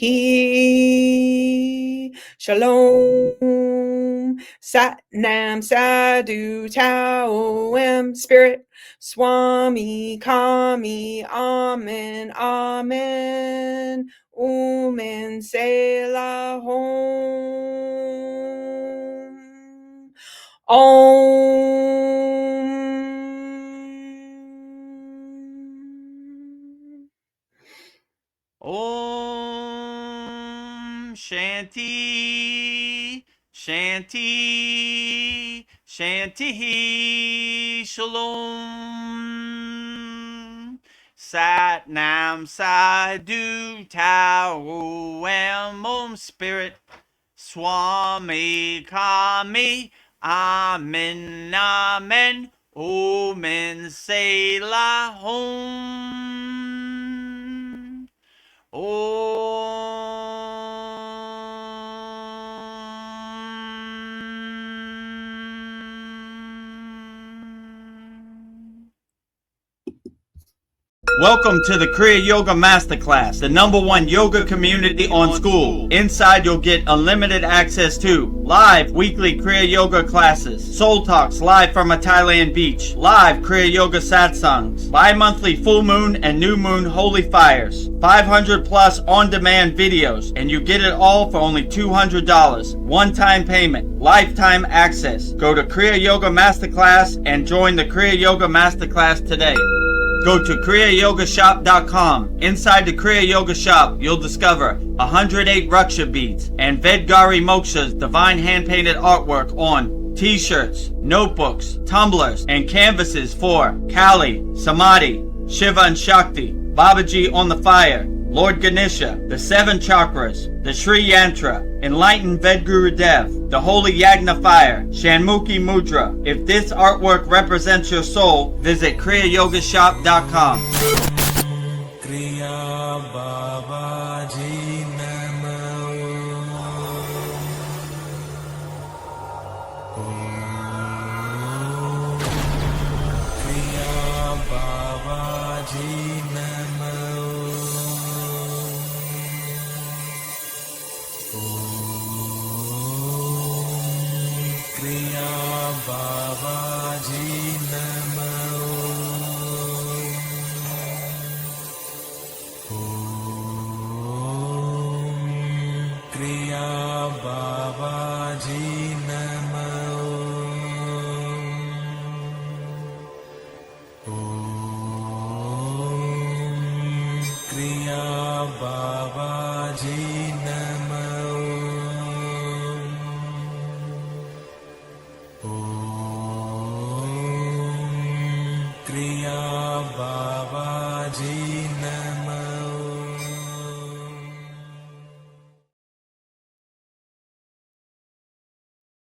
Shalom. Sat Nam Sadhu Tao Em Spirit. Swami Kami Amen, Amen. Umen Selah Hom. Om. Om Shanti, Shanti, Shanti, Shalom. Sat Nam Sadhu Tao Am Om Spirit. Swami Kami Amen, Amen. Omen Selah Hom. Welcome to the Kriya Yoga Masterclass, the #1 yoga community on SKOOL. Inside you'll get unlimited access to live weekly Kriya Yoga classes, soul talks live from a Thailand beach, live Kriya Yoga Satsangs, bi-monthly full moon and new moon holy fires, 500 plus on-demand videos, and you get it all for only $200. One-time payment, lifetime access. Go to Kriya Yoga Masterclass and join the Kriya Yoga Masterclass today. Go to kriyayogamasterclass.com. Inside the Kriya Yoga shop, you'll discover 108 Raksha beads and Vedagurudev divine hand-painted artwork on t-shirts, notebooks, tumblers, and canvases for Kali, Samadhi, Shiva and Shakti, Babaji on the fire, Lord Ganesha, the 7 chakras, the Sri Yantra, Enlightened Vedagurudev, the Holy Yagna Fire, Shanmukhi Mudra. If this artwork represents your soul, visit kriyayogashop.com. Kriya Babaji Namo. Kriya Babaji Namo. Kriya Babaji Namo. Kriya Babaji Namo. Kriya Babaji Namo. Kriya Babaji